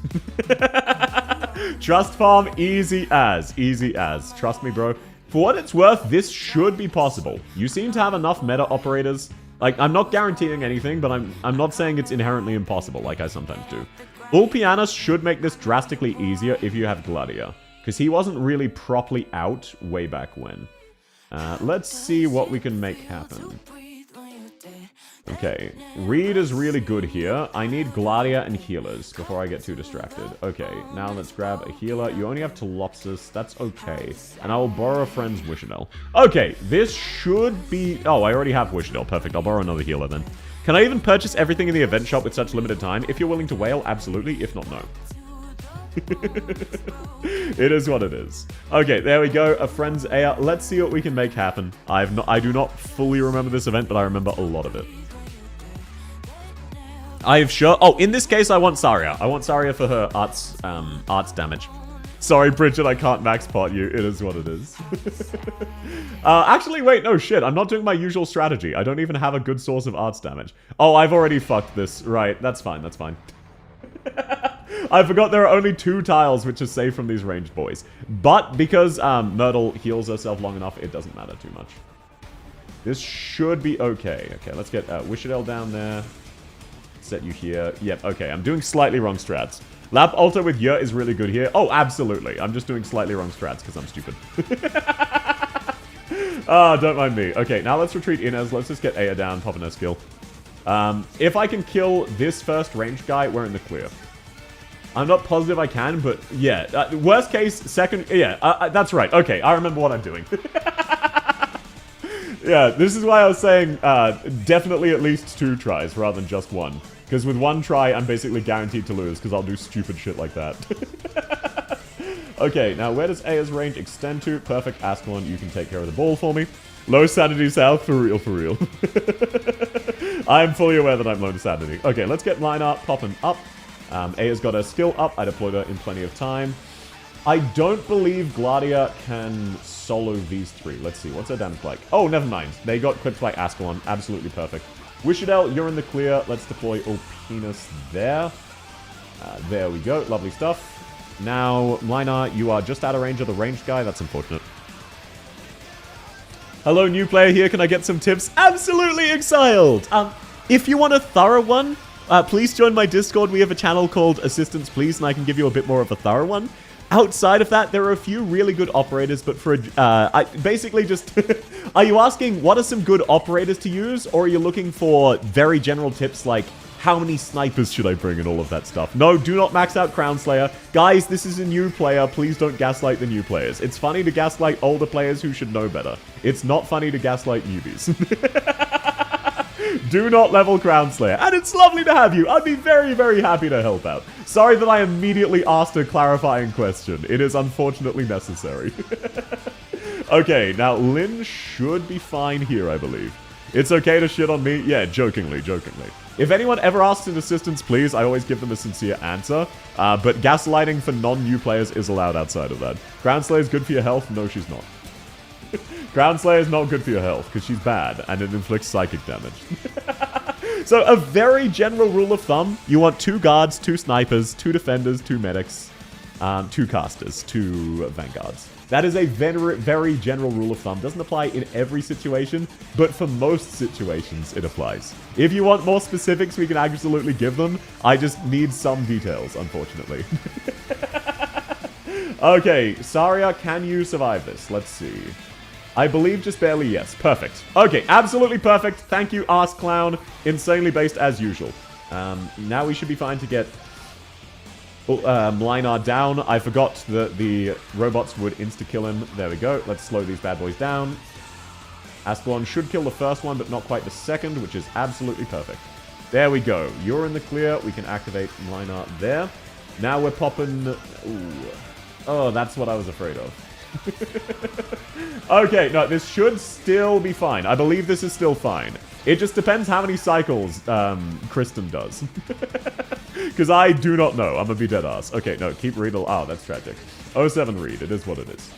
Trust farm, easy as. Trust me, bro. For what it's worth, this should be possible. You seem to have enough meta operators. Like, I'm not guaranteeing anything, but I'm not saying it's inherently impossible, like I sometimes do. Ulpianus should make this drastically easier if you have Gladia, because he wasn't really properly out way back when. Let's see what we can make happen. Okay, Reed is really good here. I need Gladia and healers before I get too distracted. Okay, now let's grab a healer. You only have Telopsis. That's okay. And I will borrow a friend's Wishadel. Okay, this should be... Oh, I already have Wishadel. Perfect. I'll borrow another healer then. Can I even purchase everything in the event shop with such limited time? If you're willing to whale, absolutely. If not, no. It is what it is. Okay, there we go. A friend's Aya. Let's see what we can make happen. I do not fully remember this event, but I remember a lot of it. Oh, in this case, I want Saria. I want Saria for her arts damage. Sorry, Bridget, I can't max pot you. It is what it is. Actually, wait, no, shit. I'm not doing my usual strategy. I don't even have a good source of arts damage. Oh, I've already fucked this. Right, that's fine, that's fine. I forgot there are only 2 tiles which are safe from these ranged boys. But because Myrtle heals herself long enough, it doesn't matter too much. This should be okay. Okay, let's get Wishadel down there. Set you here. Yep, okay, I'm doing slightly wrong strats. Lap Alter with Yer is really good here. Oh, absolutely. I'm just doing slightly wrong strats because I'm stupid. Ah, don't mind me. Okay, now let's retreat Inez. Let's just get Aya down, pop an her skill. If I can kill this first ranged guy, we're in the clear. I'm not positive I can, but yeah. Worst case, second... Yeah, that's right. Okay, I remember what I'm doing. Yeah, this is why I was saying definitely at least 2 tries rather than just 1. Because with 1 try, I'm basically guaranteed to lose, because I'll do stupid shit like that. Okay, now where does Aya's range extend to? Perfect, Ascalon, you can take care of the ball for me. Low sanity south, for real, for real. I'm fully aware that I'm low sanity. Okay, let's get Linar popping up. Aya's got her skill up. I deployed her in plenty of time. I don't believe Gladia can solo these 3. Let's see, what's her damage like? Oh, never mind. They got clipped by Ascalon. Absolutely perfect. Wishadel, you're in the clear. Let's deploy Opinus there. There we go. Lovely stuff. Now, Linar, you are just out of range of the ranged guy. That's unfortunate. Hello, new player here. Can I get some tips? Absolutely exiled! If you want a thorough one, please join my Discord. We have a channel called Assistance Please, and I can give you a bit more of a thorough one. Outside of that, there are a few really good operators, but for basically just... Are you asking what are some good operators to use, or are you looking for very general tips like how many snipers should I bring and all of that stuff? No, do not max out Crown Slayer. Guys, this is a new player. Please don't gaslight the new players. It's funny to gaslight older players who should know better. It's not funny to gaslight newbies. Do not level Crown Slayer. And it's lovely to have you. I'd be very, very happy to help out. Sorry that I immediately asked a clarifying question. It is unfortunately necessary. Okay, now Lynn should be fine here, I believe. It's okay to shit on me? Yeah, jokingly, jokingly. If anyone ever asks an assistance, please, I always give them a sincere answer. But gaslighting for non-new players is allowed outside of that. Crown Slayer is good for your health? No, she's not. Crown Slayer is not good for your health, because she's bad, and it inflicts psychic damage. So, a very general rule of thumb, you want 2 guards, 2 snipers, 2 defenders, 2 medics, 2 casters, 2 vanguards. That is a very, very general rule of thumb. Doesn't apply in every situation, but for most situations, it applies. If you want more specifics, we can absolutely give them. I just need some details, unfortunately. Okay, Saria, can you survive this? Let's see. I believe just barely yes. Perfect. Okay, absolutely perfect. Thank you, Ass Clown. Insanely based as usual. Now we should be fine to get Linar down. I forgot that the robots would insta-kill him. There we go. Let's slow these bad boys down. Ascalon should kill the first one, but not quite the second, which is absolutely perfect. There we go. You're in the clear. We can activate Linar there. Now we're popping... Ooh. Oh, that's what I was afraid of. Okay, no, this should still be fine. I believe this is still fine. It just depends how many cycles Kristen does. Because I do not know. I'm gonna be dead ass. Okay, no, keep reading. Oh, that's tragic. 07 read. It is what it is.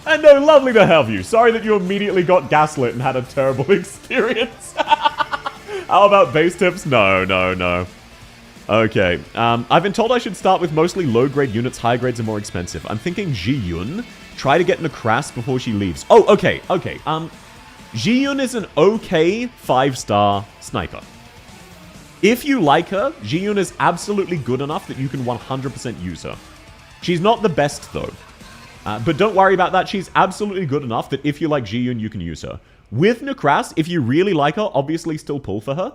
And no, lovely to have you. Sorry that you immediately got gaslit and had a terrible experience. How about base tips? No, no, no. Okay, I've been told I should start with mostly low-grade units. High grades are more expensive. I'm thinking Ji-Yun. Try to get Nakras before she leaves. Oh, okay, okay. Ji-Yun is an okay 5-star sniper. If you like her, Ji-Yun is absolutely good enough that you can 100% use her. She's not the best, though. But don't worry about that. She's absolutely good enough that if you like Ji-Yun, you can use her. With Nakras, if you really like her, obviously still pull for her.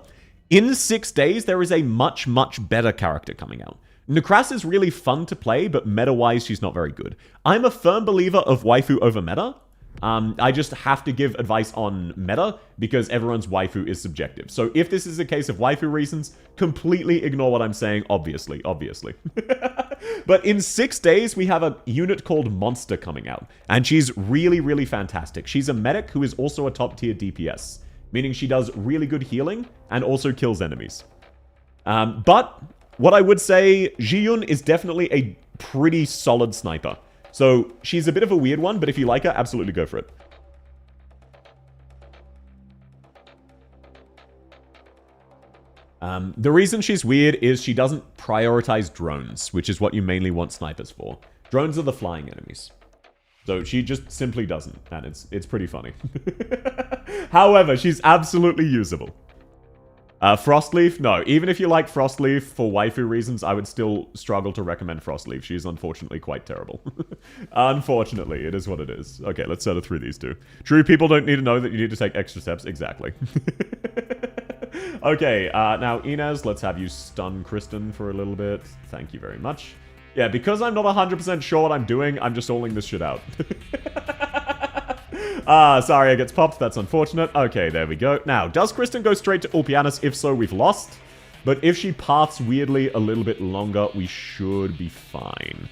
In 6 days, there is a much, much better character coming out. Nakras is really fun to play, but meta-wise, she's not very good. I'm a firm believer of waifu over meta, I just have to give advice on meta because everyone's waifu is subjective. So if this is a case of waifu reasons, completely ignore what I'm saying, obviously. But in 6 days, we have a unit called Monster coming out, and she's really, really fantastic. She's a medic who is also a top tier DPS, meaning she does really good healing and also kills enemies. But what I would say, Ji-Yun is definitely a pretty solid sniper. So she's a bit of a weird one, but if you like her, absolutely go for it. The reason she's weird is she doesn't prioritize drones, which is what you mainly want snipers for. Drones are the flying enemies. So she just simply doesn't, and it's pretty funny. However, she's absolutely usable. Frostleaf? No. Even if you like Frostleaf for waifu reasons, I would still struggle to recommend Frostleaf. She's unfortunately quite terrible. Unfortunately, it is what it is. Okay, let's set her through these two. True people don't need to know that you need to take extra steps. Exactly. Okay, now Inez, let's have you stun Kristen for a little bit. Thank you very much. Yeah, because I'm not 100% sure what I'm doing, I'm just stalling this shit out. Sorry, it gets popped. That's unfortunate. Okay, there we go. Now, does Kristen go straight to Ulpianus? If so, we've lost. But if she paths weirdly a little bit longer, we should be fine.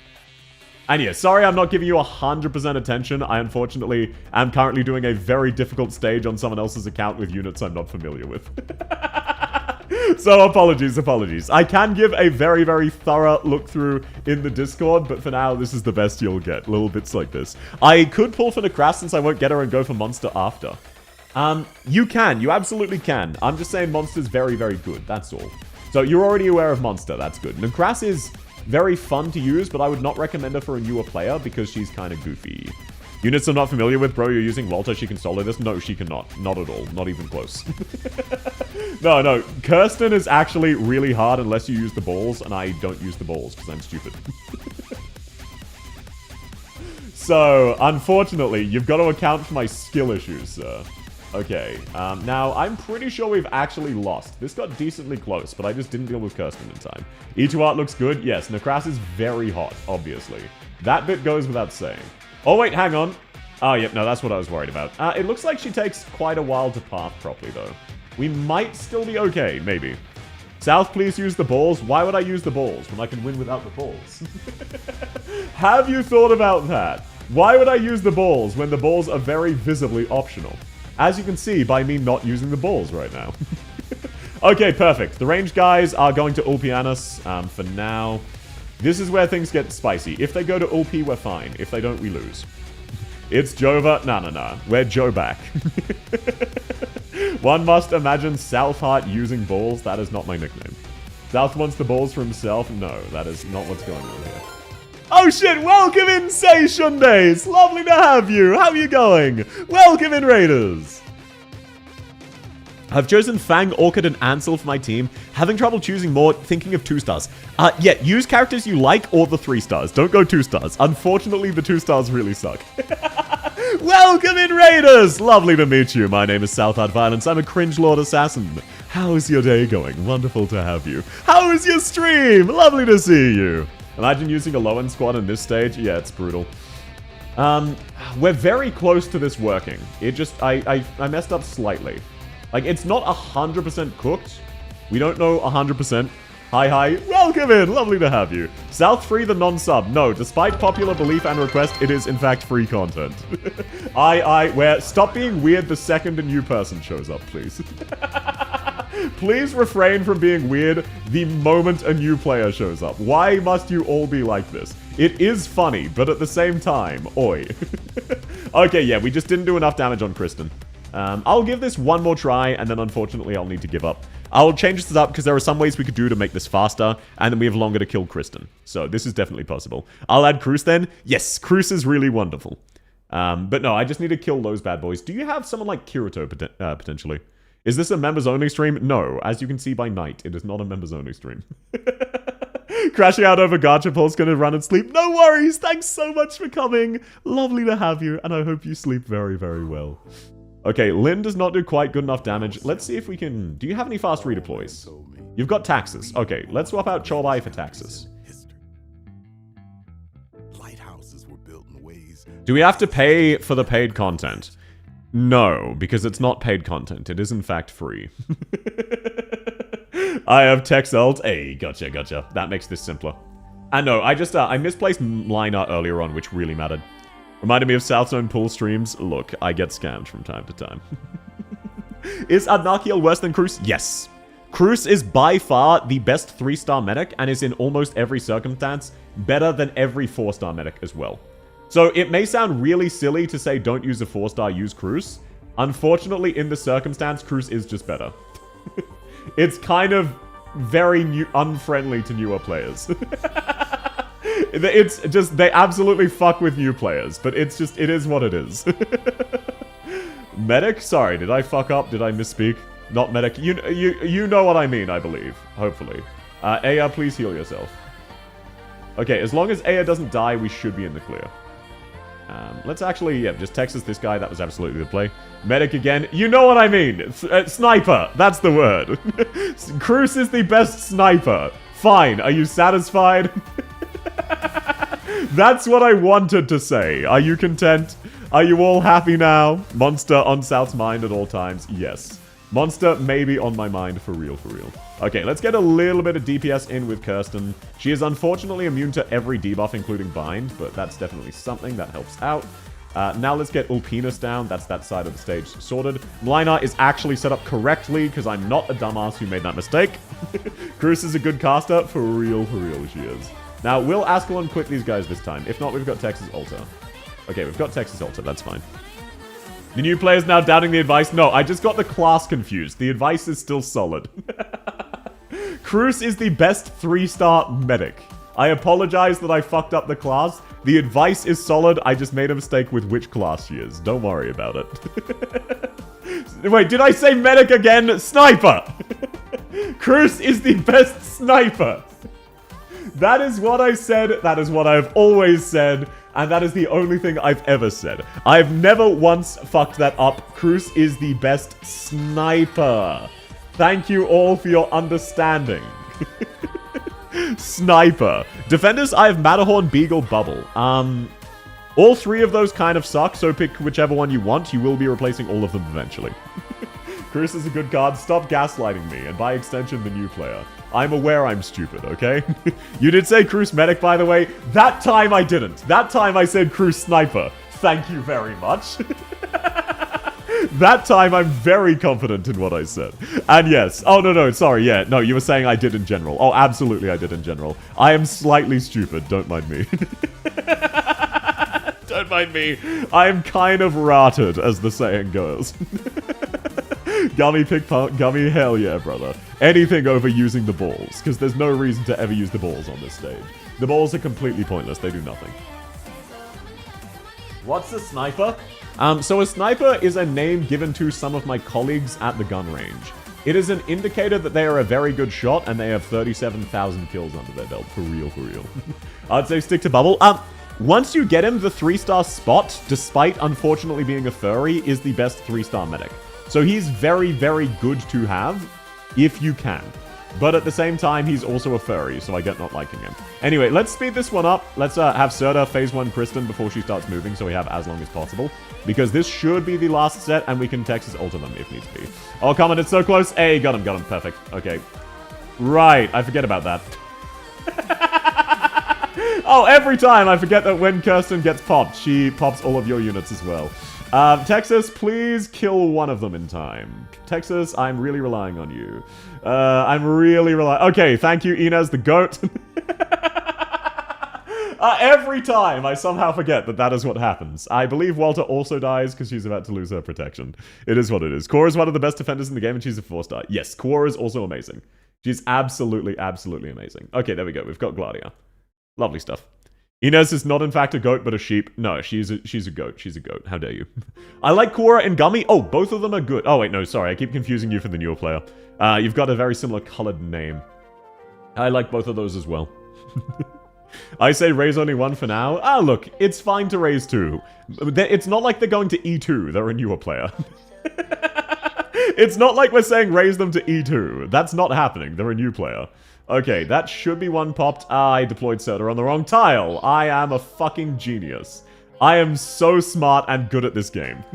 And yeah, sorry I'm not giving you 100% attention. I unfortunately am currently doing a very difficult stage on someone else's account with units I'm not familiar with. So apologies. I can give a very, very thorough look through in the Discord, but for now, this is the best you'll get. Little bits like this. I could pull for Necras since I won't get her and go for Monster after. You can. You absolutely can. I'm just saying Monster's very, very good. That's all. So you're already aware of Monster. That's good. Necras is very fun to use, but I would not recommend her for a newer player because she's kind of goofy. Units I'm not familiar with, bro. You're using Walter. She can solo this. No, she cannot. Not at all. Not even close. No. Kirsten is actually really hard unless you use the balls, and I don't use the balls because I'm stupid. So, unfortunately, you've got to account for my skill issues, sir. Okay, now, I'm pretty sure we've actually lost. This got decently close, but I just didn't deal with Kirsten in time. E2 art looks good. Yes, Necras is very hot, obviously. That bit goes without saying. Oh, wait, hang on. Oh, yep, no, that's what I was worried about. It looks like she takes quite a while to path properly, though. We might still be okay, maybe. South, please use the balls. Why would I use the balls when I can win without the balls? Have you thought about that? Why would I use the balls when the balls are very visibly optional? As you can see by me not using the balls right now. Okay, perfect. The range guys are going to Ulpianus for now. This is where things get spicy. If they go to Ulpi, we're fine. If they don't, we lose. It's Jova. Nah. We're Joe back. One must imagine Southheart using balls. That is not my nickname. South wants the balls for himself. No, that is not what's going on here. Oh shit, welcome in, Say Shundays. Lovely to have you. How are you going? Welcome in, Raiders. I've chosen Fang, Orchid, and Ansel for my team. Having trouble choosing more, thinking of 2 stars. Yeah, use characters you like or the 3 stars. Don't go 2 stars. Unfortunately, the 2 stars really suck. Welcome in, Raiders! Lovely to meet you. My name is Southheart Violence. I'm a cringe lord assassin. How's your day going? Wonderful to have you. How is your stream? Lovely to see you. Imagine using a low-end squad in this stage. Yeah, it's brutal. We're very close to this working. It just, I messed up slightly. Like, it's not 100% cooked. We don't know 100%. Hi. Welcome in. Lovely to have you. South free the non-sub. No, despite popular belief and request, it is in fact free content. Stop being weird the second a new person shows up, please. Please refrain from being weird the moment a new player shows up. Why must you all be like this? It is funny, but at the same time, oi. Okay, yeah, we just didn't do enough damage on Kristen. I'll give this one more try, and then unfortunately I'll need to give up. I'll change this up because there are some ways we could do to make this faster, and then we have longer to kill Kristen. So this is definitely possible. I'll add Cruz then. Yes, Cruz is really wonderful. But no, I just need to kill those bad boys. Do you have someone like Kirito potentially? Is this a members-only stream? No. As you can see by night, it is not a members-only stream. Crashing out over Garchapul's gonna run and sleep. No worries! Thanks so much for coming! Lovely to have you, and I hope you sleep very, very well. Okay, Lin does not do quite good enough damage. Let's see if we can... Do you have any fast redeploys? You've got Taxes. Okay, let's swap out Chobai for Taxes. Lighthouses were built in ways Do we have to pay for the paid content? No, because it's not paid content. It is in fact free. I have text alt. Hey, gotcha, gotcha. That makes this simpler. And no, I misplaced liner earlier on, which really mattered. Reminded me of South Zone pool streams. Look, I get scammed from time to time. Is Adnakiel worse than Cruz? Yes. Cruz is by far the best 3-star medic and is in almost every circumstance better than every 4-star medic as well. So it may sound really silly to say don't use a 4-star, use Cruz. Unfortunately, in the circumstance, Cruz is just better. It's kind of very unfriendly to newer players. It's just, they absolutely fuck with new players, but it's just, it is what it is. Medic? Sorry, did I fuck up? Did I misspeak? Not medic. You know what I mean, I believe. Hopefully. Aya, please heal yourself. Okay, as long as Aya doesn't die, we should be in the clear. Let's actually, yeah, just Texas this guy. That was absolutely the play. Medic again. You know what I mean. Sniper. That's the word. Cruz is the best sniper. Fine. Are you satisfied? That's what I wanted to say. Are you content? Are you all happy now? Monster on South's mind at all times. Yes. Monster maybe on my mind for real, for real. Okay, let's get a little bit of DPS in with Kirsten. She is unfortunately immune to every debuff, including Bind, but that's definitely something that helps out. Now let's get Ulpinus down. That's that side of the stage sorted. Mlinar is actually set up correctly, because I'm not a dumbass who made that mistake. Cruz is a good caster. For real she is. Now, will Ascalon quit these guys this time? If not, we've got Texas Altar. Okay, we've got Texas Altar. That's fine. The new player's now doubting the advice. No, I just got the class confused. The advice is still solid. Cruz is the best 3-star medic. I apologize that I fucked up the class. The advice is solid. I just made a mistake with which class she is. Don't worry about it. Wait, did I say medic again? Sniper! Cruz is the best sniper. That is what I said. That is what I've always said. And that is the only thing I've ever said. I've never once fucked that up. Cruz is the best sniper. Thank you all for your understanding. Sniper. Defenders, I have Matterhorn, Beagle, Bubble. All three of those kind of suck, so pick whichever one you want. You will be replacing all of them eventually. Cruz is a good card. Stop gaslighting me, and by extension, the new player. I'm aware I'm stupid, okay? You did say Cruz Medic, by the way. That time I didn't. That time I said Cruz Sniper. Thank you very much. That time I'm very confident in what I said. And yes. Oh, no, sorry, yeah. No, you were saying I did in general. Oh, absolutely I did in general. I am slightly stupid. Don't mind me. Don't mind me. I am kind of rotted, as the saying goes. Gummy pick pump, gummy, hell yeah, brother. Anything over using the balls, because there's no reason to ever use the balls on this stage. The balls are completely pointless, they do nothing. What's a sniper? So a sniper is a name given to some of my colleagues at the gun range. It is an indicator that they are a very good shot, and they have 37,000 kills under their belt, for real, for real. I'd say stick to Bubble. Once you get him, the 3-star Spot, despite unfortunately being a furry, is the best 3-star medic. So he's very, very good to have, if you can. But at the same time, he's also a furry, so I get not liking him. Anyway, let's speed this one up. Let's have Serta phase 1 Kristen before she starts moving, so we have as long as possible. Because this should be the last set, and we can Texas alter them if needs be. Oh, come on, it's so close. Hey, got him, perfect. Okay. Right, I forget about that. Oh, every time I forget that when Kirsten gets popped, she pops all of your units as well. Texas, please kill one of them in time. Texas, I'm really relying on you. I'm really relying... Okay, thank you, Inez the goat. Every time I somehow forget that that is what happens. I believe Walter also dies because she's about to lose her protection. It is what it is. Core is one of the best defenders in the game and she's a 4-star. Yes, Core is also amazing. She's absolutely, absolutely amazing. Okay, there we go. We've got Gladia. Lovely stuff. Inez is not in fact a goat, but a sheep. No, she's a goat. She's a goat. How dare you? I like Quora and Gummy. Oh, both of them are good. Oh, wait, no, sorry. I keep confusing you for the newer player. You've got a very similar colored name. I like both of those as well. I say raise only one for now. Ah, look, it's fine to raise two. It's not like they're going to E2. They're a newer player. It's not like we're saying raise them to E2. That's not happening. They're a new player. Okay, that should be one popped. I deployed Serta on the wrong tile. I am a fucking genius. I am so smart and good at this game.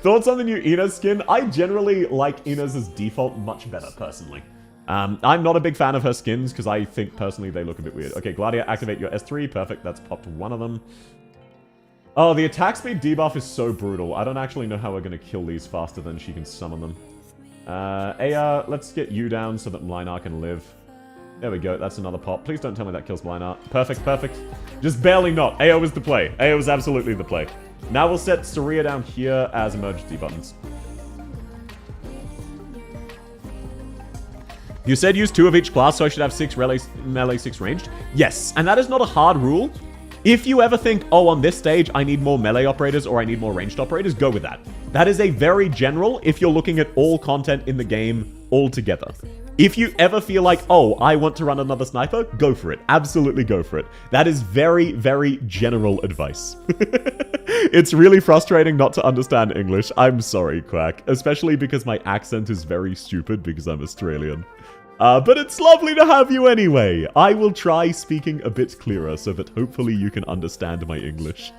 Thoughts on the new Inez skin? I generally like Inez's default much better, personally. I'm not a big fan of her skins, because I think, personally, they look a bit weird. Okay, Gladia, activate your S3. Perfect, that's popped one of them. Oh, the attack speed debuff is so brutal. I don't actually know how we're going to kill these faster than she can summon them. Aya, let's get you down so that Mlinar can live. There we go, that's another pop. Please don't tell me that kills Mlinar. Perfect, perfect. Just barely not. Aya was the play. Aya was absolutely the play. Now we'll set Saria down here as emergency buttons. You said use 2 of each class, so I should have 6 melee, 6 ranged? Yes, and that is not a hard rule. If you ever think, oh, on this stage, I need more melee operators or I need more ranged operators, go with that. That is a very general if you're looking at all content in the game altogether. If you ever feel like, oh, I want to run another sniper, go for it. Absolutely go for it. That is very, very general advice. It's really frustrating not to understand English. I'm sorry, Quack. Especially because my accent is very stupid because I'm Australian. But it's lovely to have you anyway. I will try speaking a bit clearer so that hopefully you can understand my English.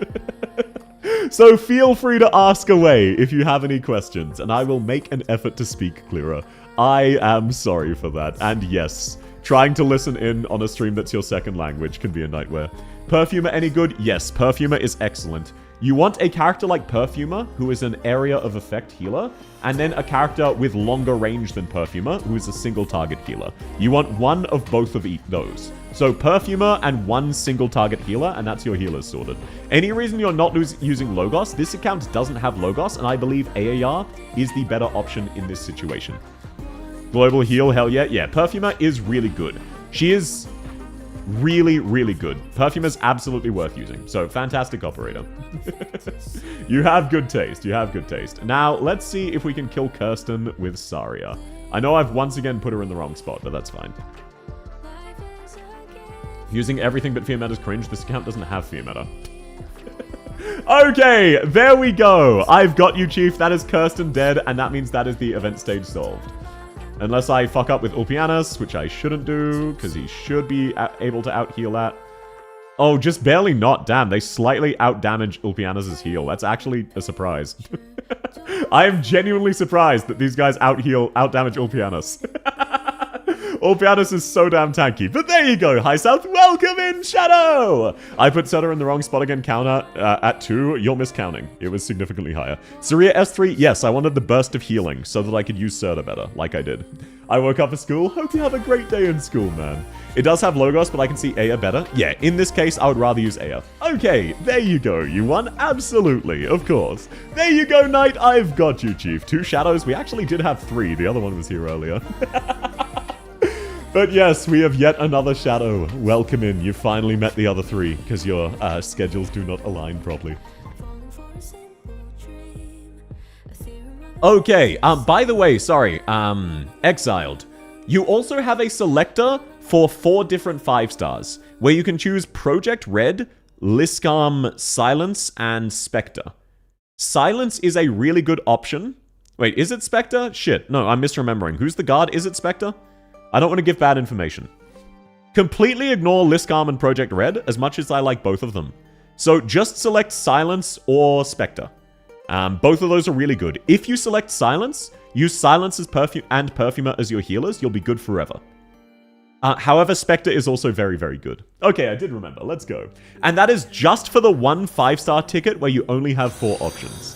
So feel free to ask away if you have any questions, and I will make an effort to speak clearer. I am sorry for that. And yes, trying to listen in on a stream that's your second language can be a nightmare. Perfumer any good? Yes, Perfumer is excellent. You want a character like Perfumer, who is an area of effect healer, and then a character with longer range than Perfumer, who is a single target healer. You want one of both of those. So Perfumer and one single target healer, and that's your healers sorted. Any reason you're not using Logos? This account doesn't have Logos, and I believe AAR is the better option in this situation. Global heal, hell yeah. Yeah, Perfumer is really good. She is really, really good. Perfumer's absolutely worth using. So, fantastic operator. You have good taste. You have good taste. Now, let's see if we can kill Kirsten with Saria. I know I've once again put her in the wrong spot, but that's fine. Using everything but Fear Meta's cringe. This account doesn't have Fear Meta. Okay, there we go. I've got you, Chief. That is Kirsten dead, and that means that is the event stage solved. Unless I fuck up with Ulpianus, which I shouldn't do, because he should be able to out-heal that. Oh, just barely not. Damn, they slightly out-damage Ulpianus' heal. That's actually a surprise. I am genuinely surprised that these guys out-damage Ulpianus. Ulpianus is so damn tanky. But there you go, High South. Welcome in, Shadow! I put Sutter in the wrong spot again. Counter at 2. You're miscounting. It was significantly higher. Saria S3. Yes, I wanted the burst of healing so that I could use Serta better, like I did. I woke up for school. Hope you have a great day in school, man. It does have Logos, but I can see Aya better. Yeah, in this case, I would rather use Aya. Okay, there you go. You won? Absolutely, of course. There you go, Knight. I've got you, Chief. 2 shadows. We actually did have 3. The other one was here earlier. But yes, we have yet another shadow. Welcome in. You finally met the other 3, because your schedules do not align properly. Okay, by the way, sorry, Exiled. You also have a selector for 4 different 5-stars, where you can choose Project Red, Liscam, Silence, and Spectre. Silence is a really good option. Wait, is it Spectre? Shit, no, I'm misremembering. Who's the guard? Is it Spectre? I don't want to give bad information. Completely ignore Liscam and Project Red, as much as I like both of them. So just select Silence or Spectre. Both of those are really good. If you select Silence, use Silence as and Perfumer as your healers, you'll be good forever. However, Spectre is also very, very good. Okay, I did remember. Let's go. And that is just for the 1 5-star ticket where you only have 4 options.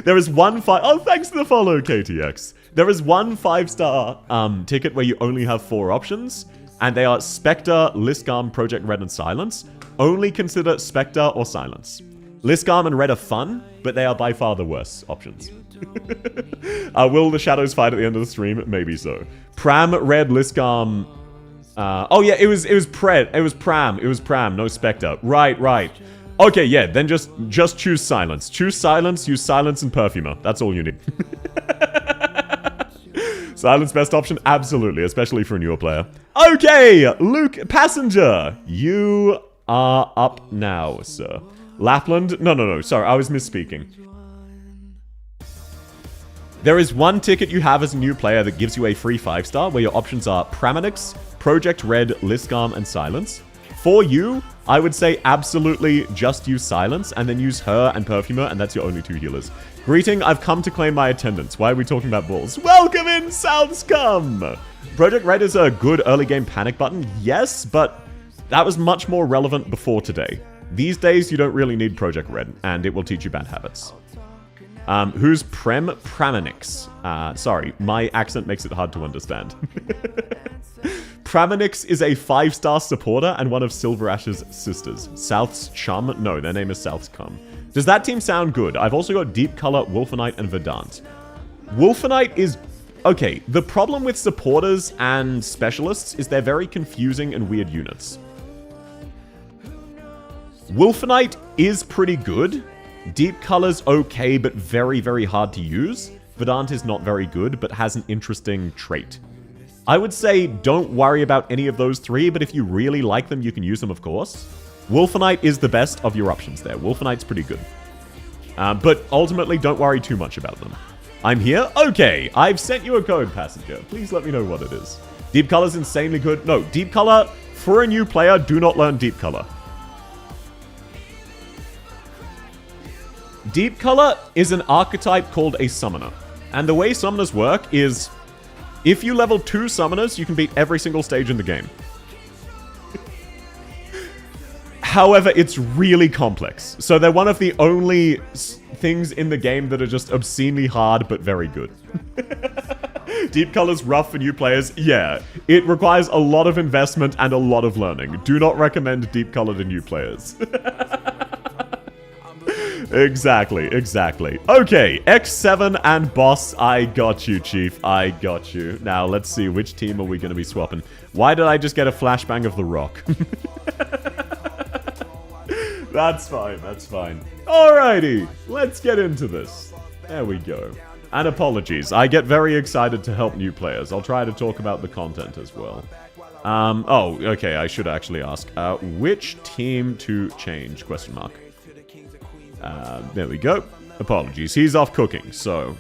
There is one Oh, thanks for the follow, KTX. There is 1 5-star ticket where you only have 4 options, and they are Spectre, Liscam, Project Red, and Silence. Only consider Spectre or Silence. Liscam and Red are fun, but they are by far the worst options. Will the shadows fight at the end of the stream? Maybe so. Pram, Red, Liscam. Oh yeah, it was Pram, no Spectre. Right. Okay, yeah, then just choose Silence. Choose Silence, use Silence and Perfumer. That's all you need. Silence best option? Absolutely, especially for a newer player. Okay, Luke Passenger, you are up now, sir. Lapland? No, sorry, I was misspeaking. There is 1 ticket you have as a new player that gives you a free 5-star, where your options are Pramanix, Project Red, Liscam, and Silence. For you, I would say absolutely just use Silence, and then use her and Perfumer, and that's your only 2 healers. Greeting, I've come to claim my attendance. Why are we talking about bulls? Welcome in, Southscum! Project Red is a good early game panic button, yes, but that was much more relevant before today. These days, you don't really need Project Red, and it will teach you bad habits. Who's Pramanix? Sorry, my accent makes it hard to understand. Pramanix is a 5-star supporter and one of Silver Ash's sisters. South's Chum? No, their name is Southscum. Does that team sound good? I've also got Deep Color, Wolfenite, and Verdant. Wolfenite is... Okay, the problem with supporters and specialists is they're very confusing and weird units. Wolfenite is pretty good. Deep Color's okay, but very, very hard to use. Verdant is not very good, but has an interesting trait. I would say don't worry about any of those 3, but if you really like them, you can use them, of course. Wolfenite is the best of your options there. Wolfenite's pretty good. But ultimately, don't worry too much about them. I'm here? Okay, I've sent you a code, passenger. Please let me know what it is. Deep Color's insanely good. No, Deep Color, for a new player, do not learn Deep Color. Deep Color is an archetype called a Summoner. And the way Summoners work is, if you level 2 Summoners, you can beat every single stage in the game. However, it's really complex. So they're one of the only things in the game that are just obscenely hard, but very good. Deep Color's rough for new players. Yeah, it requires a lot of investment and a lot of learning. Do not recommend Deep Color to new players. Exactly. Okay, X7 and Boss, I got you, Chief. I got you. Now, let's see, which team are we going to be swapping? Why did I just get a flashbang of The Rock? That's fine. Alrighty, let's get into this. There we go. And apologies, I get very excited to help new players. I'll try to talk about the content as well. Oh, okay, I should actually ask. Which team to change? Question mark. There we go. Apologies. He's off cooking, so...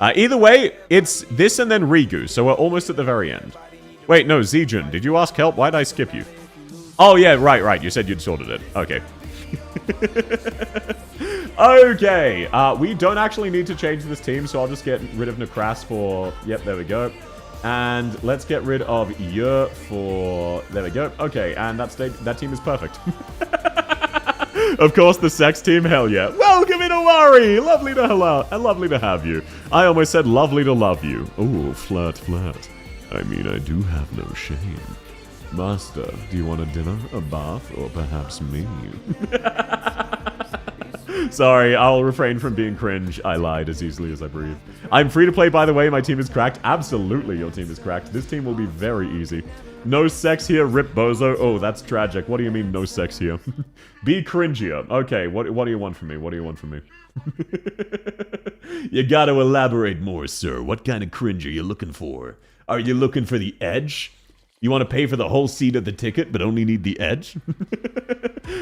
either way, it's this and then Rigu, so we're almost at the very end. Wait, no, Zijun, did you ask help? Why'd I skip you? Oh, yeah, right. You said you'd sorted it. Okay. Okay, we don't actually need to change this team, so I'll just get rid of Nekras for... Yep, there we go. And let's get rid of Yer for... There we go. Okay, and that team is perfect. Of course, the sex team, hell yeah. Welcome in, Awari! Lovely to have you. I almost said lovely to love you. Ooh, flirt. I mean, I do have no shame. Master, do you want a dinner, a bath, or perhaps me? Sorry, I'll refrain from being cringe. I lied as easily as I breathe. I'm free to play, by the way. My team is cracked. Absolutely, your team is cracked. This team will be very easy. No sex here, rip bozo. Oh, that's tragic. What do you mean, no sex here? Be cringier. Okay, what do you want from me? You gotta elaborate more, sir. What kind of cringe are you looking for? Are you looking for the edge? You want to pay for the whole seat of the ticket, but only need the edge?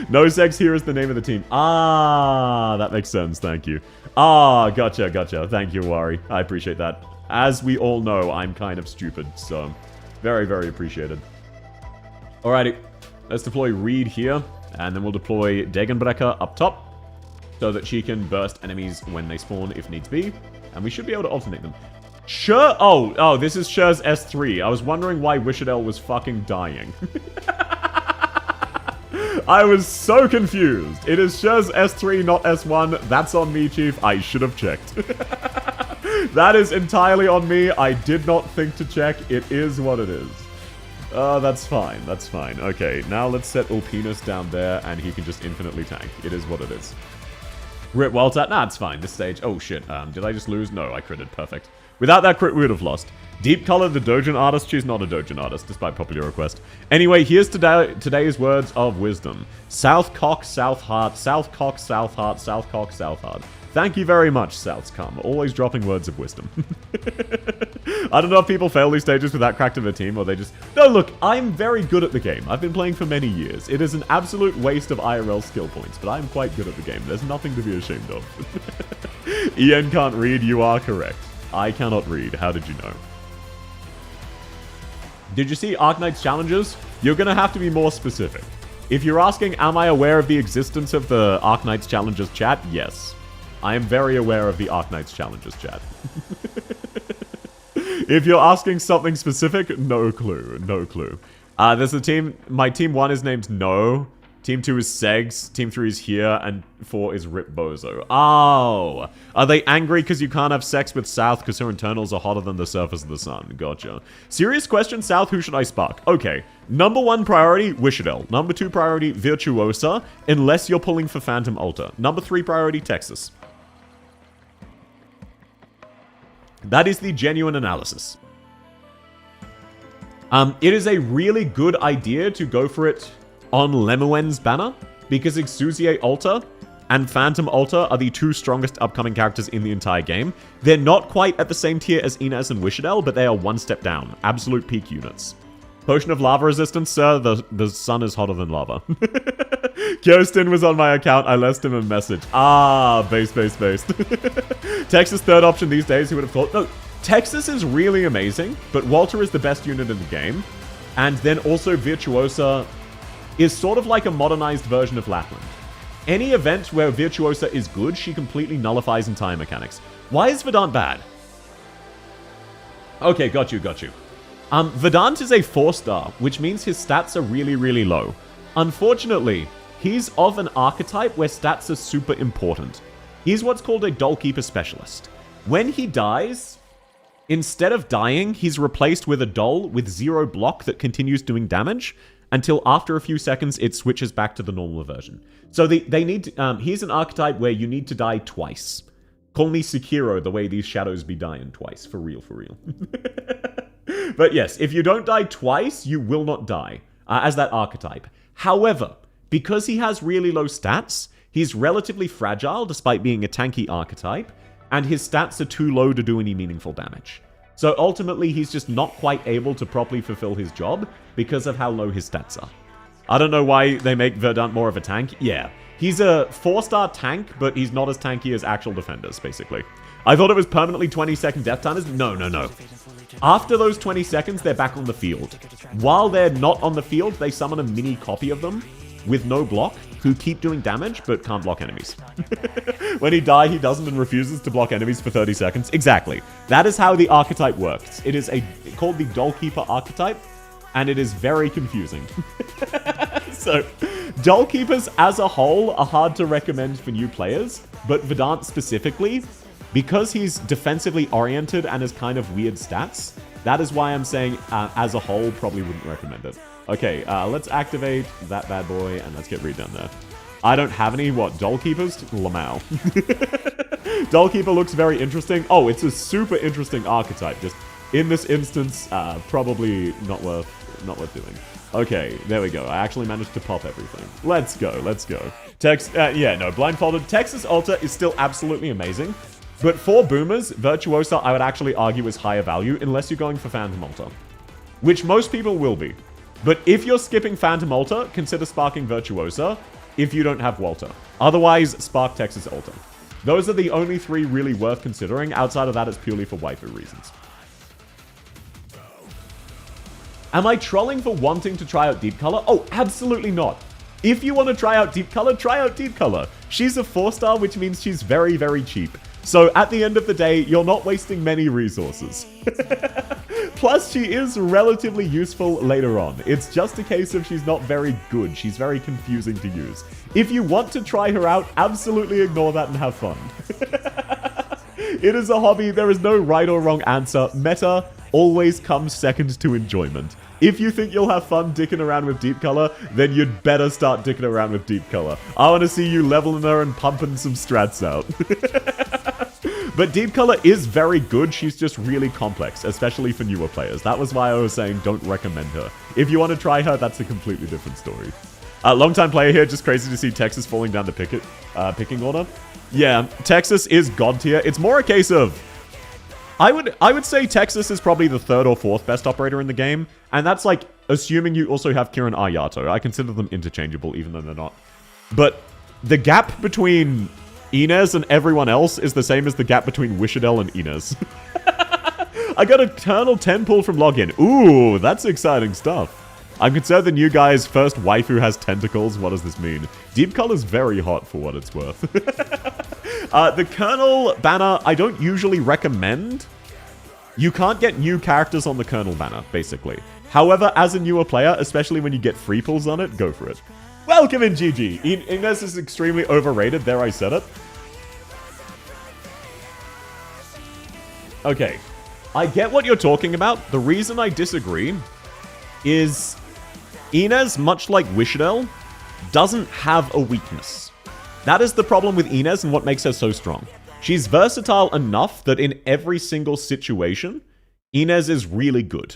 No sex here is the name of the team. Ah, that makes sense. Thank you. Ah, gotcha. Thank you, Wari. I appreciate that. As we all know, I'm kind of stupid, so very, very appreciated. Alrighty, let's deploy Reed here, and then we'll deploy Degenbrecher up top, so that she can burst enemies when they spawn if needs be, and we should be able to alternate them. Sure. Oh, this is Sher's S3. I was wondering why Wishadel was fucking dying. I was so confused. It is Sher's S3, not S1. That's on me, Chief. I should have checked. That is entirely on me. I did not think to check. It is what it is. That's fine. Okay, now let's set Ulpinus down there, and he can just infinitely tank. It is what it is. Rip Walter. Nah, it's fine. This stage... Oh, shit. Did I just lose? No, I critted. Perfect. Without that crit, we would have lost. Deep Color, the Dojin artist. She's not a Dojin artist, despite popular request. Anyway, here's today's words of wisdom. South cock, south heart. South cock, south heart. South cock, south heart. Thank you very much, Southscum. Always dropping words of wisdom. I don't know if people fail these stages with that cracked of a team, or they just... No, look, I'm very good at the game. I've been playing for many years. It is an absolute waste of IRL skill points, but I'm quite good at the game. There's nothing to be ashamed of. Ian can't read. You are correct. I cannot read. How did you know? Did you see Arknights challenges? You're going to have to be more specific. If you're asking, am I aware of the existence of the Arknights Challenges chat? Yes. I am very aware of the Arknights Challenges chat. If you're asking something specific, no clue. No clue. There's a team. My team 1 is named No. Team 2 is Segs. Team 3 is here. And 4 is Rip Bozo. Oh. Are they angry because you can't have sex with South because her internals are hotter than the surface of the sun? Gotcha. Serious question, South. Who should I spark? Okay. Number 1 priority, Wishadel. Number 2 priority, Virtuosa. Unless you're pulling for Phantom Altar. Number 3 priority, Texas. That is the genuine analysis. It is a really good idea to go for it on Lemuen's banner, because Exousier Altar and Phantom Altar are the 2 strongest upcoming characters in the entire game. They're not quite at the same tier as Inez and Wishadel, but they are 1 step down. Absolute peak units. Potion of Lava Resistance, sir. The sun is hotter than lava. Kirsten was on my account. I left him a message. Ah, based. Texas 3rd option these days. Who would have thought? No, Texas is really amazing, but Walter is the best unit in the game. And then also Virtuosa is sort of like a modernized version of Lapland. Any event where Virtuosa is good, she completely nullifies entire mechanics. Why is Verdant bad? Okay, got you. Verdant is a 4-star, which means his stats are really, really low. Unfortunately, he's of an archetype where stats are super important. He's what's called a Dollkeeper Specialist. When he dies, instead of dying, he's replaced with a doll with 0 block that continues doing damage until after a few seconds it switches back to the normal version. So they need to, he's an archetype where you need to die twice. Call me Sekiro the way these shadows be dying twice. For real. But yes, if you don't die twice, you will not die as that archetype. However, because he has really low stats, he's relatively fragile despite being a tanky archetype, and his stats are too low to do any meaningful damage. So ultimately, he's just not quite able to properly fulfill his job because of how low his stats are. I don't know why they make Verdant more of a tank. Yeah, he's a 4-star tank, but he's not as tanky as actual defenders, basically. I thought it was permanently 20-second death timers. No. After those 20 seconds, they're back on the field. While they're not on the field, they summon a mini copy of them with no block, who keep doing damage, but can't block enemies. When he dies, he doesn't and refuses to block enemies for 30 seconds. Exactly. That is how the archetype works. It is called the Dollkeeper archetype, and it is very confusing. So, Dollkeepers as a whole are hard to recommend for new players, but Verdant specifically, because he's defensively oriented and has kind of weird stats, that is why I'm saying, as a whole, probably wouldn't recommend it. Okay, let's activate that bad boy, and let's get redone there. I don't have any, Dollkeepers? Lamau. Dollkeeper looks very interesting. Oh, it's a super interesting archetype. Just, in this instance, probably not worth doing. Okay, there we go. I actually managed to pop everything. Let's go. Blindfolded. Texas Altar is still absolutely amazing. But for boomers, Virtuosa, I would actually argue, is higher value, unless you're going for Phantom Altar. Which most people will be. But if you're skipping Phantom Altar, consider sparking Virtuosa if you don't have Walter. Otherwise, spark Texas Altar. Those are the only 3 really worth considering. Outside of that, it's purely for waifu reasons. Am I trolling for wanting to try out Deep Color? Oh, absolutely not. If you want to try out Deep Color, try out Deep Color. She's a 4-star, which means she's very, very cheap. So at the end of the day, you're not wasting many resources. Plus, she is relatively useful later on. It's just a case of she's not very good. She's very confusing to use. If you want to try her out, absolutely ignore that and have fun. It is a hobby. There is no right or wrong answer. Meta always comes second to enjoyment. If you think you'll have fun dicking around with Deep Color, then you'd better start dicking around with Deep Color. I want to see you leveling her and pumping some strats out. But Deep Color is very good. She's just really complex, especially for newer players. That was why I was saying don't recommend her. If you want to try her, that's a completely different story. Long-time player here, just crazy to see Texas falling down the picking order. Yeah, Texas is god tier. It's more a case of... I would say Texas is probably the 3rd or 4th best operator in the game, and that's like assuming you also have Kirin Ayato. I consider them interchangeable, even though they're not. But the gap between Inez and everyone else is the same as the gap between Wishadel and Inez. I got Eternal 10 pull from login. Ooh, that's exciting stuff. I'm concerned the new guy's first waifu has tentacles. What does this mean? Deep color's very hot for what it's worth. The Colonel banner, I don't usually recommend. You can't get new characters on the Colonel banner, basically. However, as a newer player, especially when you get free pulls on it, go for it. Welcome in, GG. Inez is extremely overrated. There, I said it. Okay. I get what you're talking about. The reason I disagree is Inez, much like Wishadel, doesn't have a weakness. That is the problem with Inez and what makes her so strong. She's versatile enough that in every single situation, Inez is really good.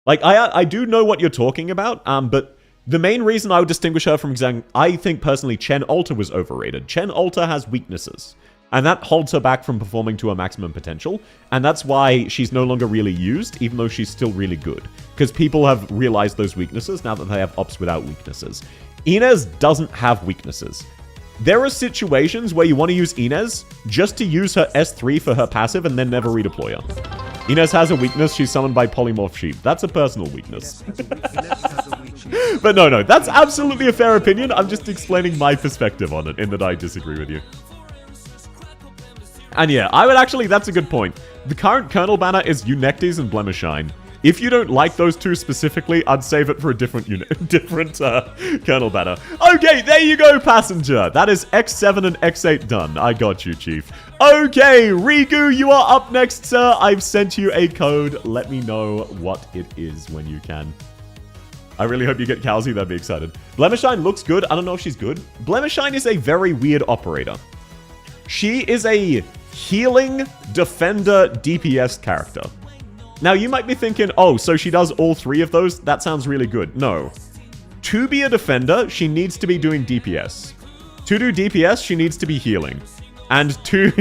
Like, I do know what you're talking about, but the main reason I would distinguish her from, I think personally, Chen Alta was overrated. Chen Alta has weaknesses, and that holds her back from performing to her maximum potential, and that's why she's no longer really used, even though she's still really good. Because people have realized those weaknesses now that they have ops without weaknesses. Inez doesn't have weaknesses. There are situations where you want to use Inez just to use her S3 for her passive and then never redeploy her. Inez has a weakness, she's summoned by Polymorph Sheep. That's a personal weakness. But no, that's absolutely a fair opinion. I'm just explaining my perspective on it, in that I disagree with you. And yeah, I would actually, that's a good point. The current Colonel banner is Eunectes and Blemishine. If you don't like those two specifically, I'd save it for a different Colonel banner. Okay, there you go, Passenger. That is X7 and X8 done. I got you, Chief. Okay, Riku, you are up next, sir. I've sent you a code. Let me know what it is when you can. I really hope you get Kowsy. That'd be excited. Blemishine looks good. I don't know if she's good. Blemishine is a very weird operator. She is a healing, defender, DPS character. Now, you might be thinking, oh, so she does all three of those? That sounds really good. No. To be a defender, she needs to be doing DPS. To do DPS, she needs to be healing. And to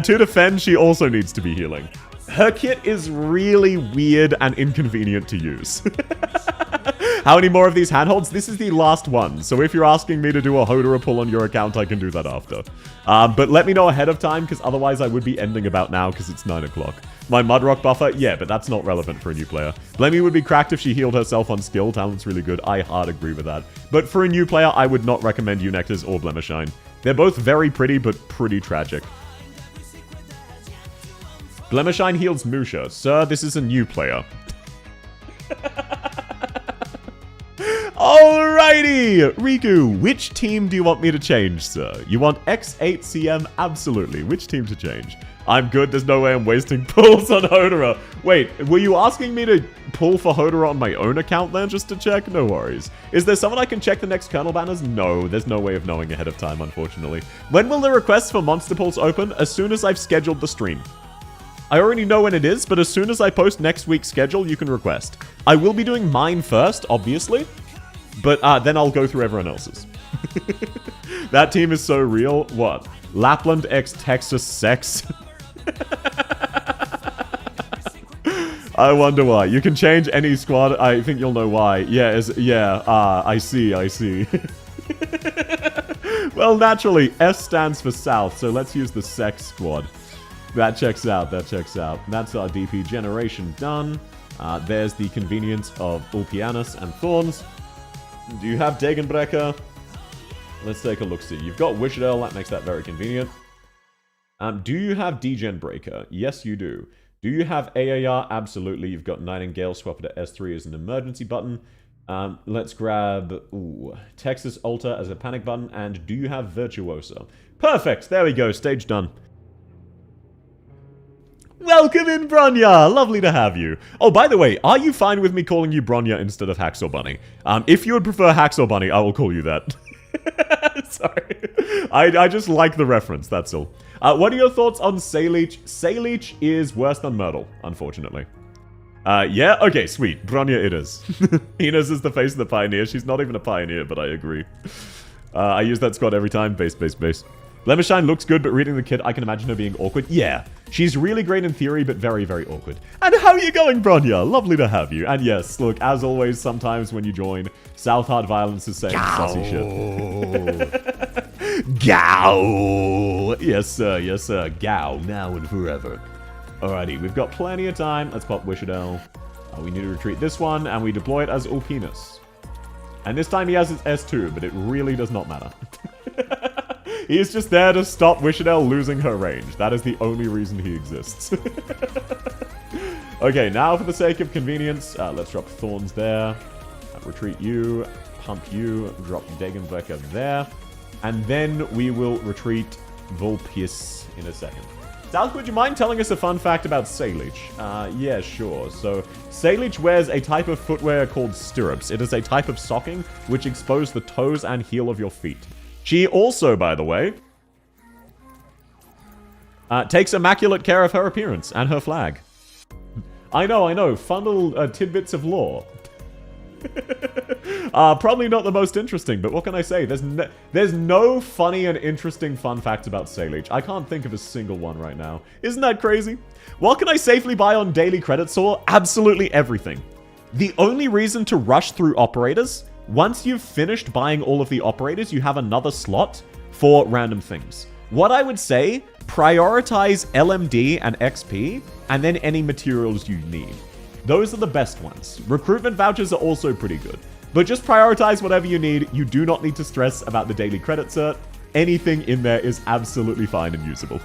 defend, she also needs to be healing. Her kit is really weird and inconvenient to use. How many more of these handholds? This is the last one. So if you're asking me to do a Hodora pull on your account, I can do that after. But let me know ahead of time, because otherwise I would be ending about now, because it's 9 o'clock. My Mudrock buffer? Yeah, but that's not relevant for a new player. Blemmy would be cracked if she healed herself on skill. Talent's really good. I hard agree with that. But for a new player, I would not recommend Eunectes or Blemishine. They're both very pretty, but pretty tragic. Blemishine heals Musha. Sir, this is a new player. Alrighty! Riku, which team do you want me to change, sir? You want X8CM? Absolutely. Which team to change? I'm good. There's no way I'm wasting pulls on Hodora. Wait, were you asking me to pull for Hodora on my own account then, just to check? No worries. Is there someone I can check the next Colonel banners? No, there's no way of knowing ahead of time, unfortunately. When will the requests for Monster Pulls open? As soon as I've scheduled the stream. I already know when it is, but as soon as I post next week's schedule, you can request. I will be doing mine first, obviously, but then I'll go through everyone else's. That team is so real. What? Lapland x Texas sex? I wonder why. You can change any squad. I think you'll know why. I see. Well, naturally, S stands for South, so let's use the sex squad. That checks out. That's our DP generation done. There's the convenience of Ulpianus and Thorns. Do you have Degenbrecher? Let's take a look-see. You've got Wishadel. That makes that very convenient. Do you have Degen Breaker? Yes, you do. Do you have AAR? Absolutely. You've got Nightingale. Swap it to S3 as an emergency button. Let's grab Texas Alta as a panic button. And do you have Virtuosa? Perfect. There we go. Stage done. Welcome in, Bronya! Lovely to have you. Oh, by the way, are you fine with me calling you Bronya instead of Hacksaw Bunny? If you would prefer Hacksaw Bunny, I will call you that. Sorry. I just like the reference, that's all. What are your thoughts on Sayleech? Sayleech is worse than Myrtle, unfortunately. Yeah? Okay, sweet. Bronya it is. Inez is the face of the Pioneer. She's not even a Pioneer, but I agree. I use that squad every time. Base. Blemishine looks good, but reading the kit, I can imagine her being awkward. Yeah, she's really great in theory, but very, very awkward. And how are you going, Bronya? Lovely to have you. And yes, look, as always, sometimes when you join, South Hard Violence is saying sassy shit. Gow! Yes, sir. Gow, now and forever. Alrighty, we've got plenty of time. Let's pop Wishadel. We need to retreat this one, and we deploy it as Ulpinus. And this time he has his S2, but it really does not matter. He's just there to stop Wishadel losing her range. That is the only reason he exists. Okay, now for the sake of convenience, let's drop Thorns there. Retreat you, pump you, drop Degenwecker there. And then we will retreat Vulpius in a second. South, would you mind telling us a fun fact about Salish? Yeah, sure. So, Salish wears a type of footwear called stirrups. It is a type of socking which expose the toes and heel of your feet. She also, by the way, takes immaculate care of her appearance and her flag. I know. Fun little tidbits of lore. Probably not the most interesting, but what can I say? There's no funny and interesting fun facts about Salish. I can't think of a single one right now. Isn't that crazy? What can I safely buy on daily credit saw? Absolutely everything. The only reason to rush through operators, once you've finished buying all of the operators, you have another slot for random things. What I would say, prioritize LMD and XP, and then any materials you need. Those are the best ones. Recruitment vouchers are also pretty good. But just prioritize whatever you need. You do not need to stress about the daily credit cert. Anything in there is absolutely fine and usable.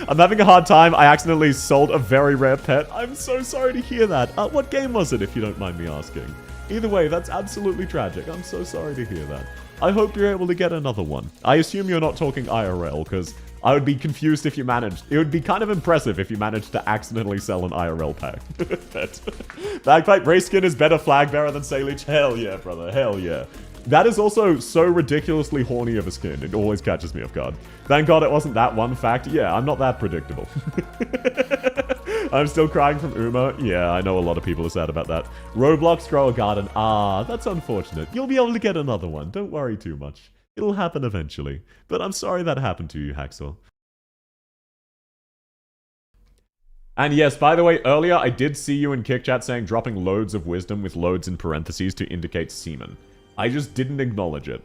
I'm having a hard time. I accidentally sold a very rare pet. I'm so sorry to hear that. What game was it, if you don't mind me asking? Either way, that's absolutely tragic. I'm so sorry to hear that. I hope you're able to get another one. I assume you're not talking IRL, because I would be confused if you managed. It would be kind of impressive if you managed to accidentally sell an IRL pack. Bagpipe Race Skin is better flag bearer than Salish. Hell yeah, brother. Hell yeah. That is also so ridiculously horny of a skin. It always catches me off guard. Thank God it wasn't that one fact. Yeah, I'm not that predictable. I'm still crying from Uma. Yeah, I know a lot of people are sad about that. Roblox grow a garden. Ah, that's unfortunate. You'll be able to get another one. Don't worry too much. It'll happen eventually. But I'm sorry that happened to you, Hacksaw. And yes, by the way, earlier I did see you in Kick Chat saying dropping loads of wisdom with loads in parentheses to indicate semen. I just didn't acknowledge it.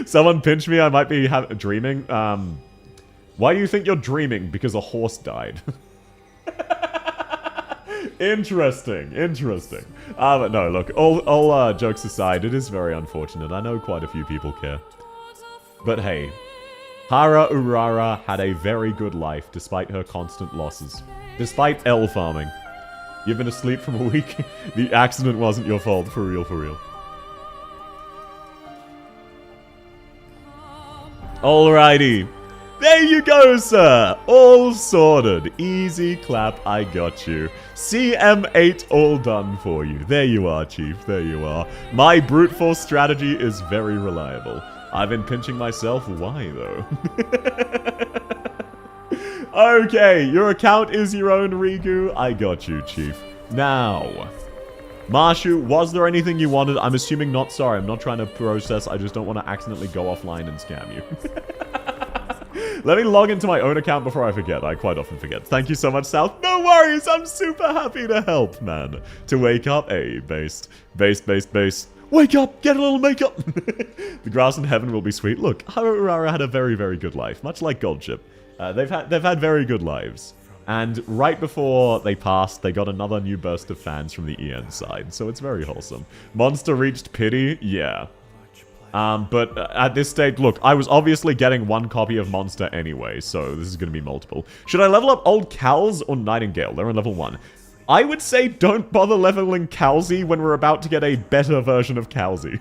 Someone pinched me, I might be dreaming. Why do you think you're dreaming? Because a horse died. Interesting. But no, look, all jokes aside, it is very unfortunate. I know quite a few people care. But hey, Hara Urara had a very good life despite her constant losses. Despite L farming. You've been asleep for a week. The accident wasn't your fault, for real, for real. Alrighty. There you go, sir. All sorted. Easy clap, I got you. CM8 all done for you. There you are, Chief. There you are. My brute force strategy is very reliable. I've been pinching myself. Why, though? Okay, your account is your own, Riku. I got you, Chief. Now, Marshu, was there anything you wanted? I'm assuming not. Sorry, I'm not trying to process. I just don't want to accidentally go offline and scam you. Let me log into my own account before I forget. I quite often forget. Thank you so much, South. No worries. I'm super happy to help, man. To wake up. Hey, based. Wake up! Get a little makeup! The grass in heaven will be sweet. Look, Harurara had a very, very good life. Much like Goldship. They've had very good lives. And right before they passed, they got another new burst of fans from the EN side. So it's very wholesome. Monster reached pity? Yeah. But at this stage, look, I was obviously getting one copy of Monster anyway, so this is going to be multiple. Should I level up Old Cals or Nightingale? They're on level 1. I would say don't bother leveling Calzy when we're about to get a better version of Calzy.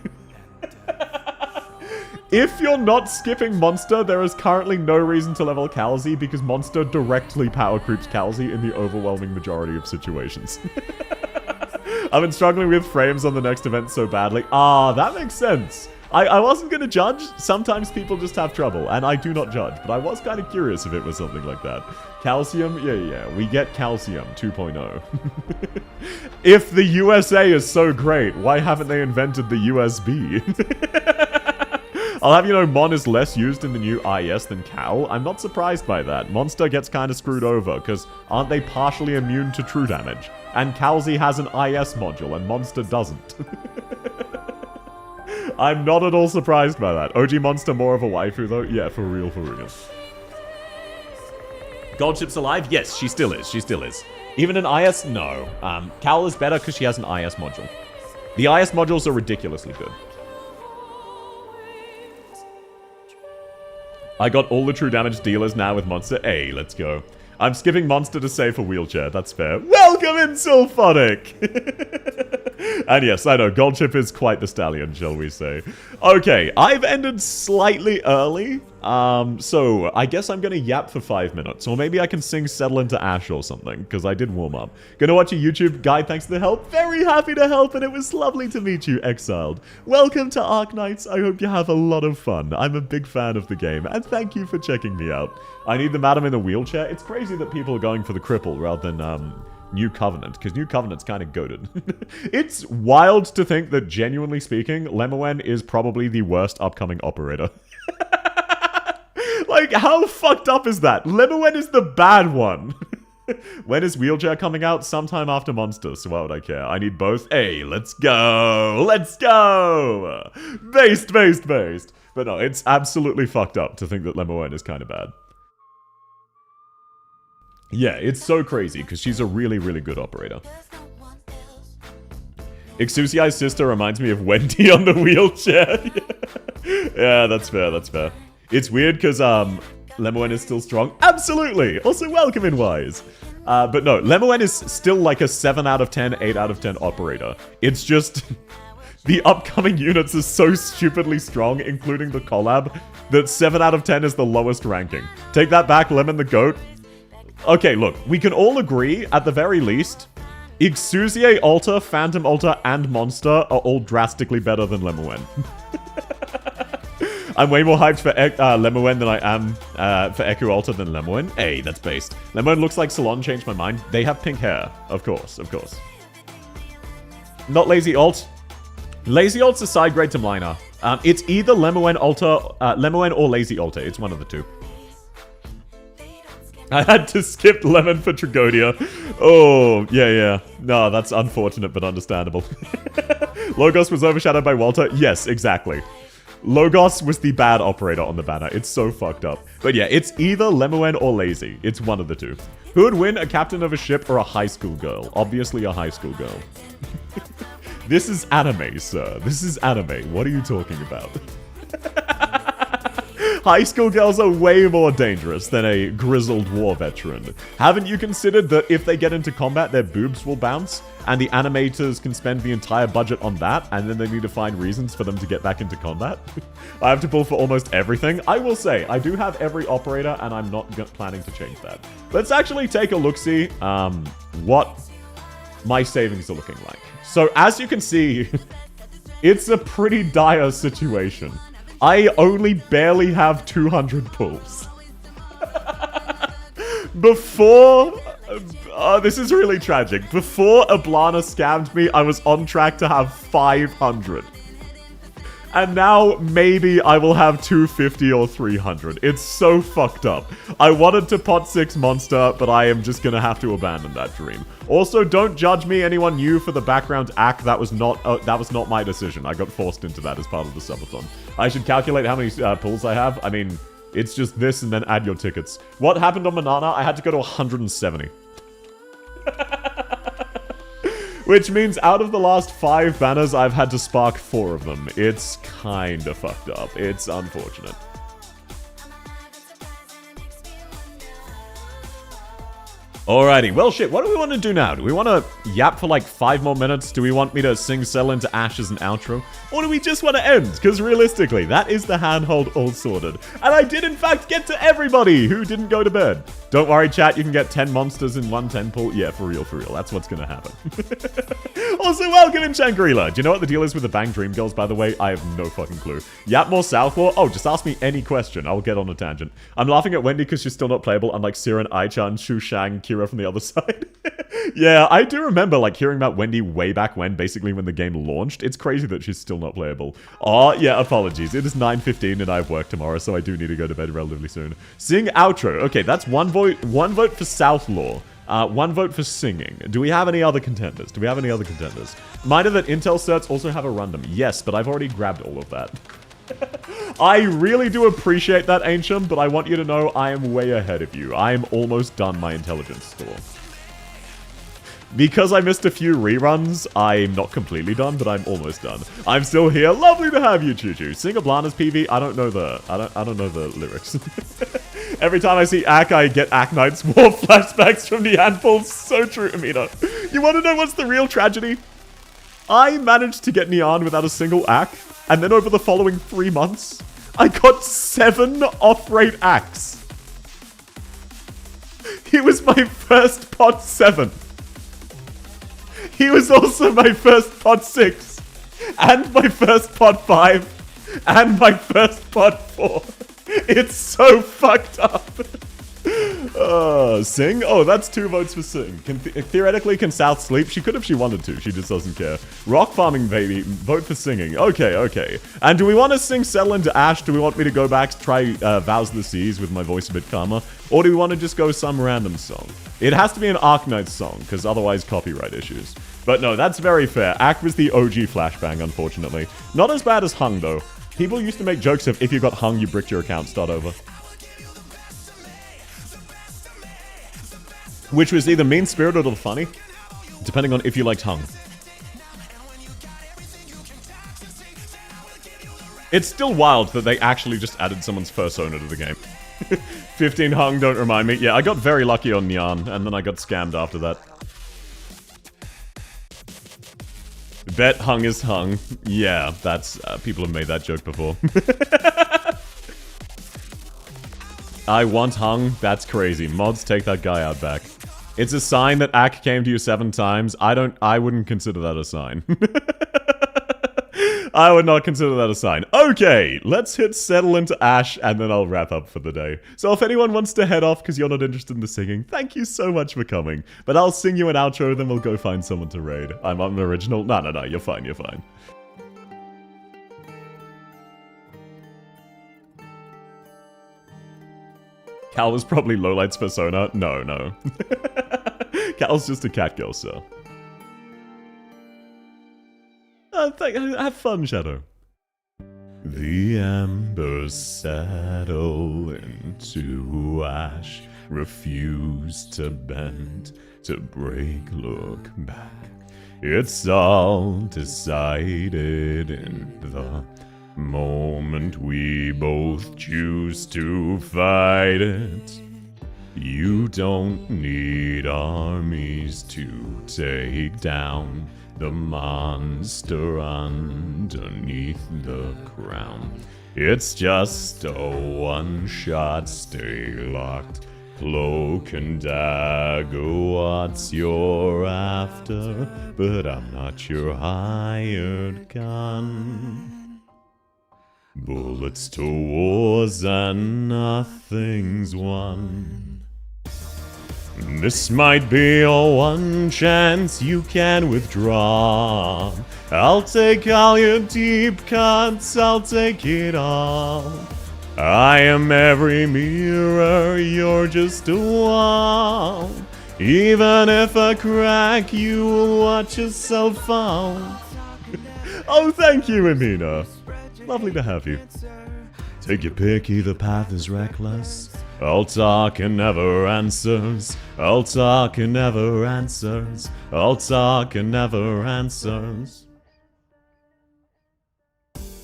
If you're not skipping Monster, there is currently no reason to level Calzy because Monster directly power creeps Calzy in the overwhelming majority of situations. I've been struggling with frames on the next event so badly. Ah, that makes sense. I wasn't going to judge. Sometimes people just have trouble, and I do not judge. But I was kind of curious if it was something like that. Calcium? Yeah. We get Calcium 2.0. If the USA is so great, why haven't they invented the USB? I'll have you know Mon is less used in the new IS than Cal. I'm not surprised by that. Monster gets kind of screwed over, because aren't they partially immune to true damage? And Calzy has an IS module, and Monster doesn't. I'm not at all surprised by that. OG Monster more of a waifu, though? Yeah, for real, for real. Goldship's alive? Yes, she still is. She still is. Even an IS? No. Cal is better because she has an IS module. The IS modules are ridiculously good. I got all the true damage dealers now with Monster. Hey, let's go. I'm skipping Monster to save for Wheelchair. That's fair. Welcome in, Sulphonic! And yes, I know, Goldchip is quite the stallion, shall we say. Okay, I've ended slightly early. So I guess I'm gonna yap for 5 minutes. Or maybe I can sing Settle into Ash or something, because I did warm up. Gonna watch a YouTube guide, thanks for the help. Very happy to help, and it was lovely to meet you, Exiled. Welcome to Arknights. I hope you have a lot of fun. I'm a big fan of the game, and thank you for checking me out. I need the madam in a wheelchair. It's crazy that people are going for the cripple rather than, New Covenant, because New Covenant's kind of goated. It's wild to think that, genuinely speaking, Lemoen is probably the worst upcoming operator. Like, how fucked up is that? Lemoen is the bad one. When is Wheelchair coming out? Sometime after Monster, so why would I care? I need both. Hey, let's go! Let's go! Based, based, based. But no, it's absolutely fucked up to think that Lemoen is kind of bad. Yeah, it's so crazy, because she's a really, really good operator. Ixusiai's sister reminds me of Wendy on the wheelchair. Yeah, that's fair, that's fair. It's weird, because, Lemoen is still strong. Absolutely! Also, welcome in Wise. But no, Lemoen is still like a 7 out of 10, 8 out of 10 operator. It's just... the upcoming units are so stupidly strong, including the collab, that 7 out of 10 is the lowest ranking. Take that back, Lemon the Goat. Okay, look, we can all agree, at the very least, Ixusiai Alter, Phantom Alter, and Monster are all drastically better than Lemoen. I'm way more hyped for Lemoen than I am for Eku Alter than Lemoen. Hey, that's based. Lemoen looks like Salon, changed my mind. They have pink hair. Of course, of course. Not Lazy Alt. Lazy Alt's a side grade to Minor. It's either Lemoen or Lazy Alter. It's one of the two. I had to skip Lemon for Tragodia. Oh, yeah. No, that's unfortunate, but understandable. Logos was overshadowed by Walter? Yes, exactly. Logos was the bad operator on the banner. It's so fucked up. But yeah, it's either Lemoen or Lazy. It's one of the two. Who would win, a captain of a ship or a high school girl? Obviously a high school girl. This is anime, sir. This is anime. What are you talking about? High school girls are way more dangerous than a grizzled war veteran. Haven't you considered that if they get into combat, their boobs will bounce, and the animators can spend the entire budget on that, and then they need to find reasons for them to get back into combat? I have to pull for almost everything. I will say, I do have every operator, and I'm not planning to change that. Let's actually take a look-see what my savings are looking like. So, as you can see, it's a pretty dire situation. I only barely have 200 pulls. Before... this is really tragic. Before Ablana scammed me, I was on track to have 500. And now, maybe I will have 250 or 300. It's so fucked up. I wanted to pot 6 Monster, but I am just gonna have to abandon that dream. Also, don't judge me, anyone new, for the background act. That was not my decision. I got forced into that as part of the subathon. I should calculate how many pulls I have. I mean, it's just this and then add your tickets. What happened on Banana? I had to go to 170. Which means out of the last 5 banners, I've had to spark 4 of them. It's kinda fucked up. It's unfortunate. Alrighty, well shit, what do we want to do now? Do we want to yap for like 5 more minutes? Do we want me to sing Settle into Ash as an outro? Or do we just want to end? Because realistically, that is the handhold all sorted. And I did in fact get to everybody who didn't go to bed. Don't worry chat, you can get 10 monsters in one 10 pull. Yeah, for real, that's what's gonna happen. Also, welcome in Shangri-La. Do you know what the deal is with the Bang Dream Girls, by the way? I have no fucking clue. Yap more Southlaw? Oh, just ask me any question. I'll get on a tangent. I'm laughing at Wendy because she's still not playable, unlike Siren, Aichan, Shu Shang, Kira from the other side. Yeah, I do remember like hearing about Wendy way back when, basically when the game launched. It's crazy that she's still not playable. Oh, yeah, apologies. It is 9:15 and I have work tomorrow, so I do need to go to bed relatively soon. Sing outro. Okay, that's one vote for Southlaw. 1 vote for singing. Do we have any other contenders? Mind that Intel certs also have a random. Yes, but I've already grabbed all of that. I really do appreciate that, Ancient, but I want you to know I am way ahead of you. I am almost done my intelligence score. Because I missed a few reruns, I'm not completely done, but I'm almost done. I'm still here. Lovely to have you, Choo Choo. Sing Ablana's PV. I don't know the lyrics. Every time I see Ak, I get Arknights war flashbacks from the handful. So true, Amina. You want to know what's the real tragedy? I managed to get Neon without a single Ak, and then over the following 3 months, I got 7 off-rate Aks. He was my first pot 7. He was also my first pot 6, and my first pot 5, and my first pot 4. It's so fucked up. Sing? Oh, that's 2 votes for Sing. Theoretically, can South sleep? She could if she wanted to. She just doesn't care. Rock farming, baby. Vote for singing. Okay, okay. And do we want to sing Settle into Ash? Do we want me to go back to try Vows of the Seas with my voice a bit calmer? Or do we want to just go some random song? It has to be an Arknights song, because otherwise copyright issues. But no, that's very fair. Ak was the OG flashbang, unfortunately. Not as bad as Hung, though. People used to make jokes of if you got hung, you bricked your account, start over. Which was either mean-spirited or funny, depending on if you liked hung. It's still wild that they actually just added someone's persona to the game. 15 hung, don't remind me. Yeah, I got very lucky on Nyan, and then I got scammed after that. Bet hung is hung. Yeah, that's... people have made that joke before. I want hung? That's crazy. Mods, take that guy out back. It's a sign that Ak came to you 7 times. I wouldn't consider that a sign. I would not consider that a sign. Okay, let's hit Settle into Ash, and then I'll wrap up for the day. So if anyone wants to head off because you're not interested in the singing, thank you so much for coming. But I'll sing you an outro, then we'll go find someone to raid. I'm an original. No, you're fine, you're fine. Cal was probably Lowlight's persona. No. Cal's just a cat girl, so. Have fun, Shadow. The embers settle into ash, refuse to bend, to break, look back. It's all decided in the moment we both choose to fight it. You don't need armies to take down the monster underneath the crown. It's just a one-shot, stay locked, cloak and dagger, what's you're after? But I'm not your hired gun. Bullets to wars and nothing's won. This might be your one chance you can withdraw. I'll take all your deep cuts, I'll take it all. I am every mirror, you're just a wall. Even if I crack, you will watch yourself fall. Oh, thank you, Amina. Lovely to have you. Take your pick, either path is reckless. I'll talk and never answers. I'll talk and never answers. I'll talk and never answers.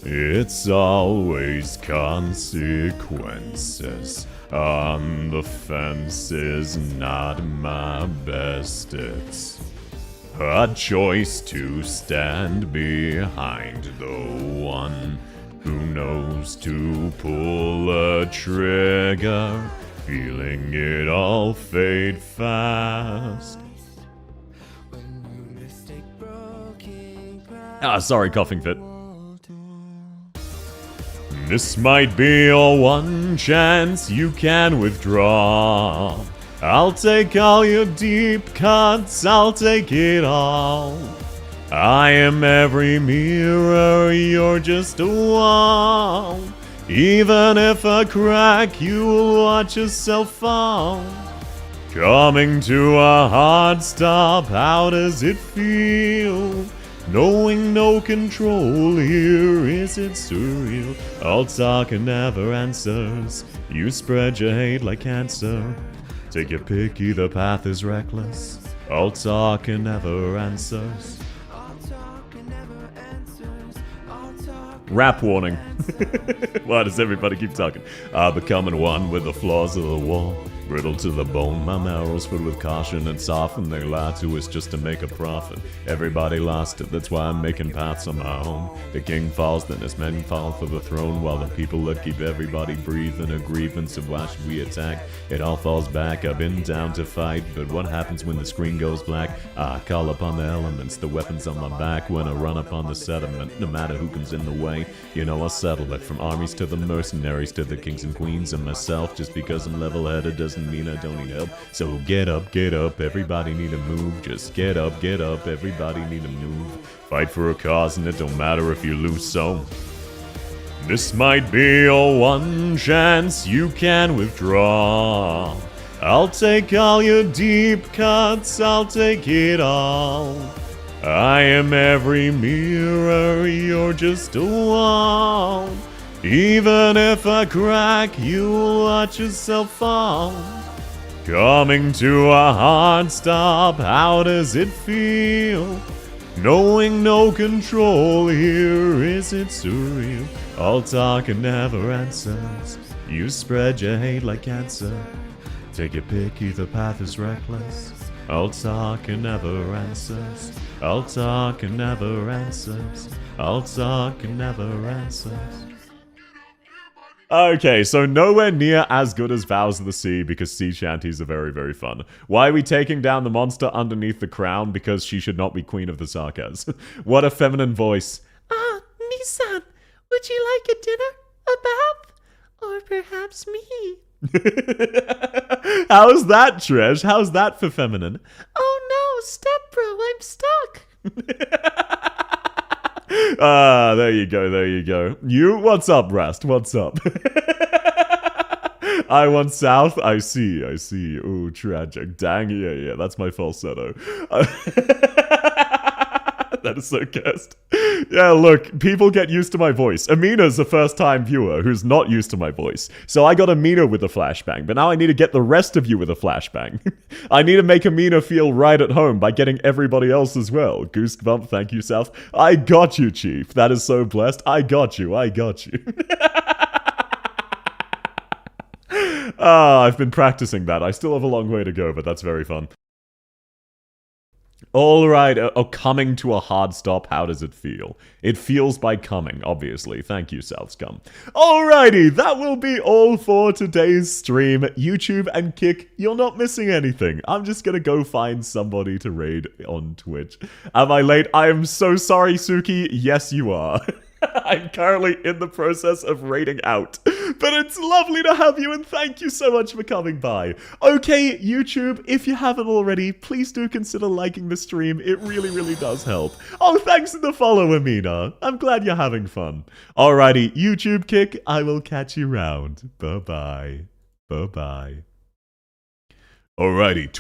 It's always consequences. On the fence is not my best. It's a choice to stand behind the one who knows to pull a trigger, feeling it all fade fast. Sorry, coughing fit. This might be your one chance you can withdraw. I'll take all your deep cuts, I'll take it all. I am every mirror, you're just a wall. Even if I crack, you will watch yourself fall. Coming to a hard stop, how does it feel? Knowing no control here, is it surreal? I'll talk and never answers. You spread your hate like cancer. Take your pick, either path is reckless. All talk and never answers. Rap warning. Why does everybody keep talking? Becoming one with the flaws of the wall. Brittle to the bone, my marrow's filled with caution and soften. They lie to us just to make a profit. Everybody lost it, that's why I'm making paths on my own. The king falls, then his men fall for the throne, while the people that keep everybody breathing a grievance of why should we attack? It all falls back, I've been down to fight, but what happens when the screen goes black? I call upon the elements, the weapons on my back when I run upon the settlement. No matter who comes in the way, you know I'll settle it. From armies to the mercenaries to the kings and queens and myself. Just because I'm level-headed doesn't mean I don't need help. So get up, everybody need to move. Just get up, everybody need to move. Fight for a cause and it don't matter if you lose, so this might be your one chance you can withdraw. I'll take all your deep cuts, I'll take it all. I am every mirror, you're just a wall. Even if I crack, you'll watch yourself fall. Coming to a hard stop, how does it feel? Knowing no control here, is it surreal? All talk and never answers. You spread your hate like cancer. Take your pick, either path is reckless. All talk and never answers. All talk and never answers. All talk and never answers. Okay, so nowhere near as good as Vows of the Sea, because sea shanties are very, very fun. Why are we taking down the monster underneath the crown? Because she should not be queen of the Sarkas. What a feminine voice. Nissan, would you like a dinner, a bath, or perhaps me? How's that, Trish? How's that for feminine? Oh no, step bro, I'm stuck. There you go. You? What's up, Rast? What's up? I want south. I see. Ooh, tragic. Dang, yeah, that's my falsetto. That is so cursed. Yeah, look, people get used to my voice. Amina's a first-time viewer who's not used to my voice. So I got Amina with a flashbang, but now I need to get the rest of you with a flashbang. I need to make Amina feel right at home by getting everybody else as well. Goosebump, thank you, South. I got you, Chief. That is so blessed. I got you. I've been practicing that. I still have a long way to go, but that's very fun. Alright, coming to a hard stop, how does it feel? It feels by coming, obviously. Thank you, South Scum. Alrighty, that will be all for today's stream. YouTube and Kick, you're not missing anything. I'm just gonna go find somebody to raid on Twitch. Am I late? I am so sorry, Suki. Yes, you are. I'm currently in the process of raiding out. But it's lovely to have you, and thank you so much for coming by. Okay, YouTube, if you haven't already, please do consider liking the stream. It really, really does help. Oh, thanks for the follow, Amina. I'm glad you're having fun. Alrighty, YouTube Kick, I will catch you round. Bye-bye. Alrighty.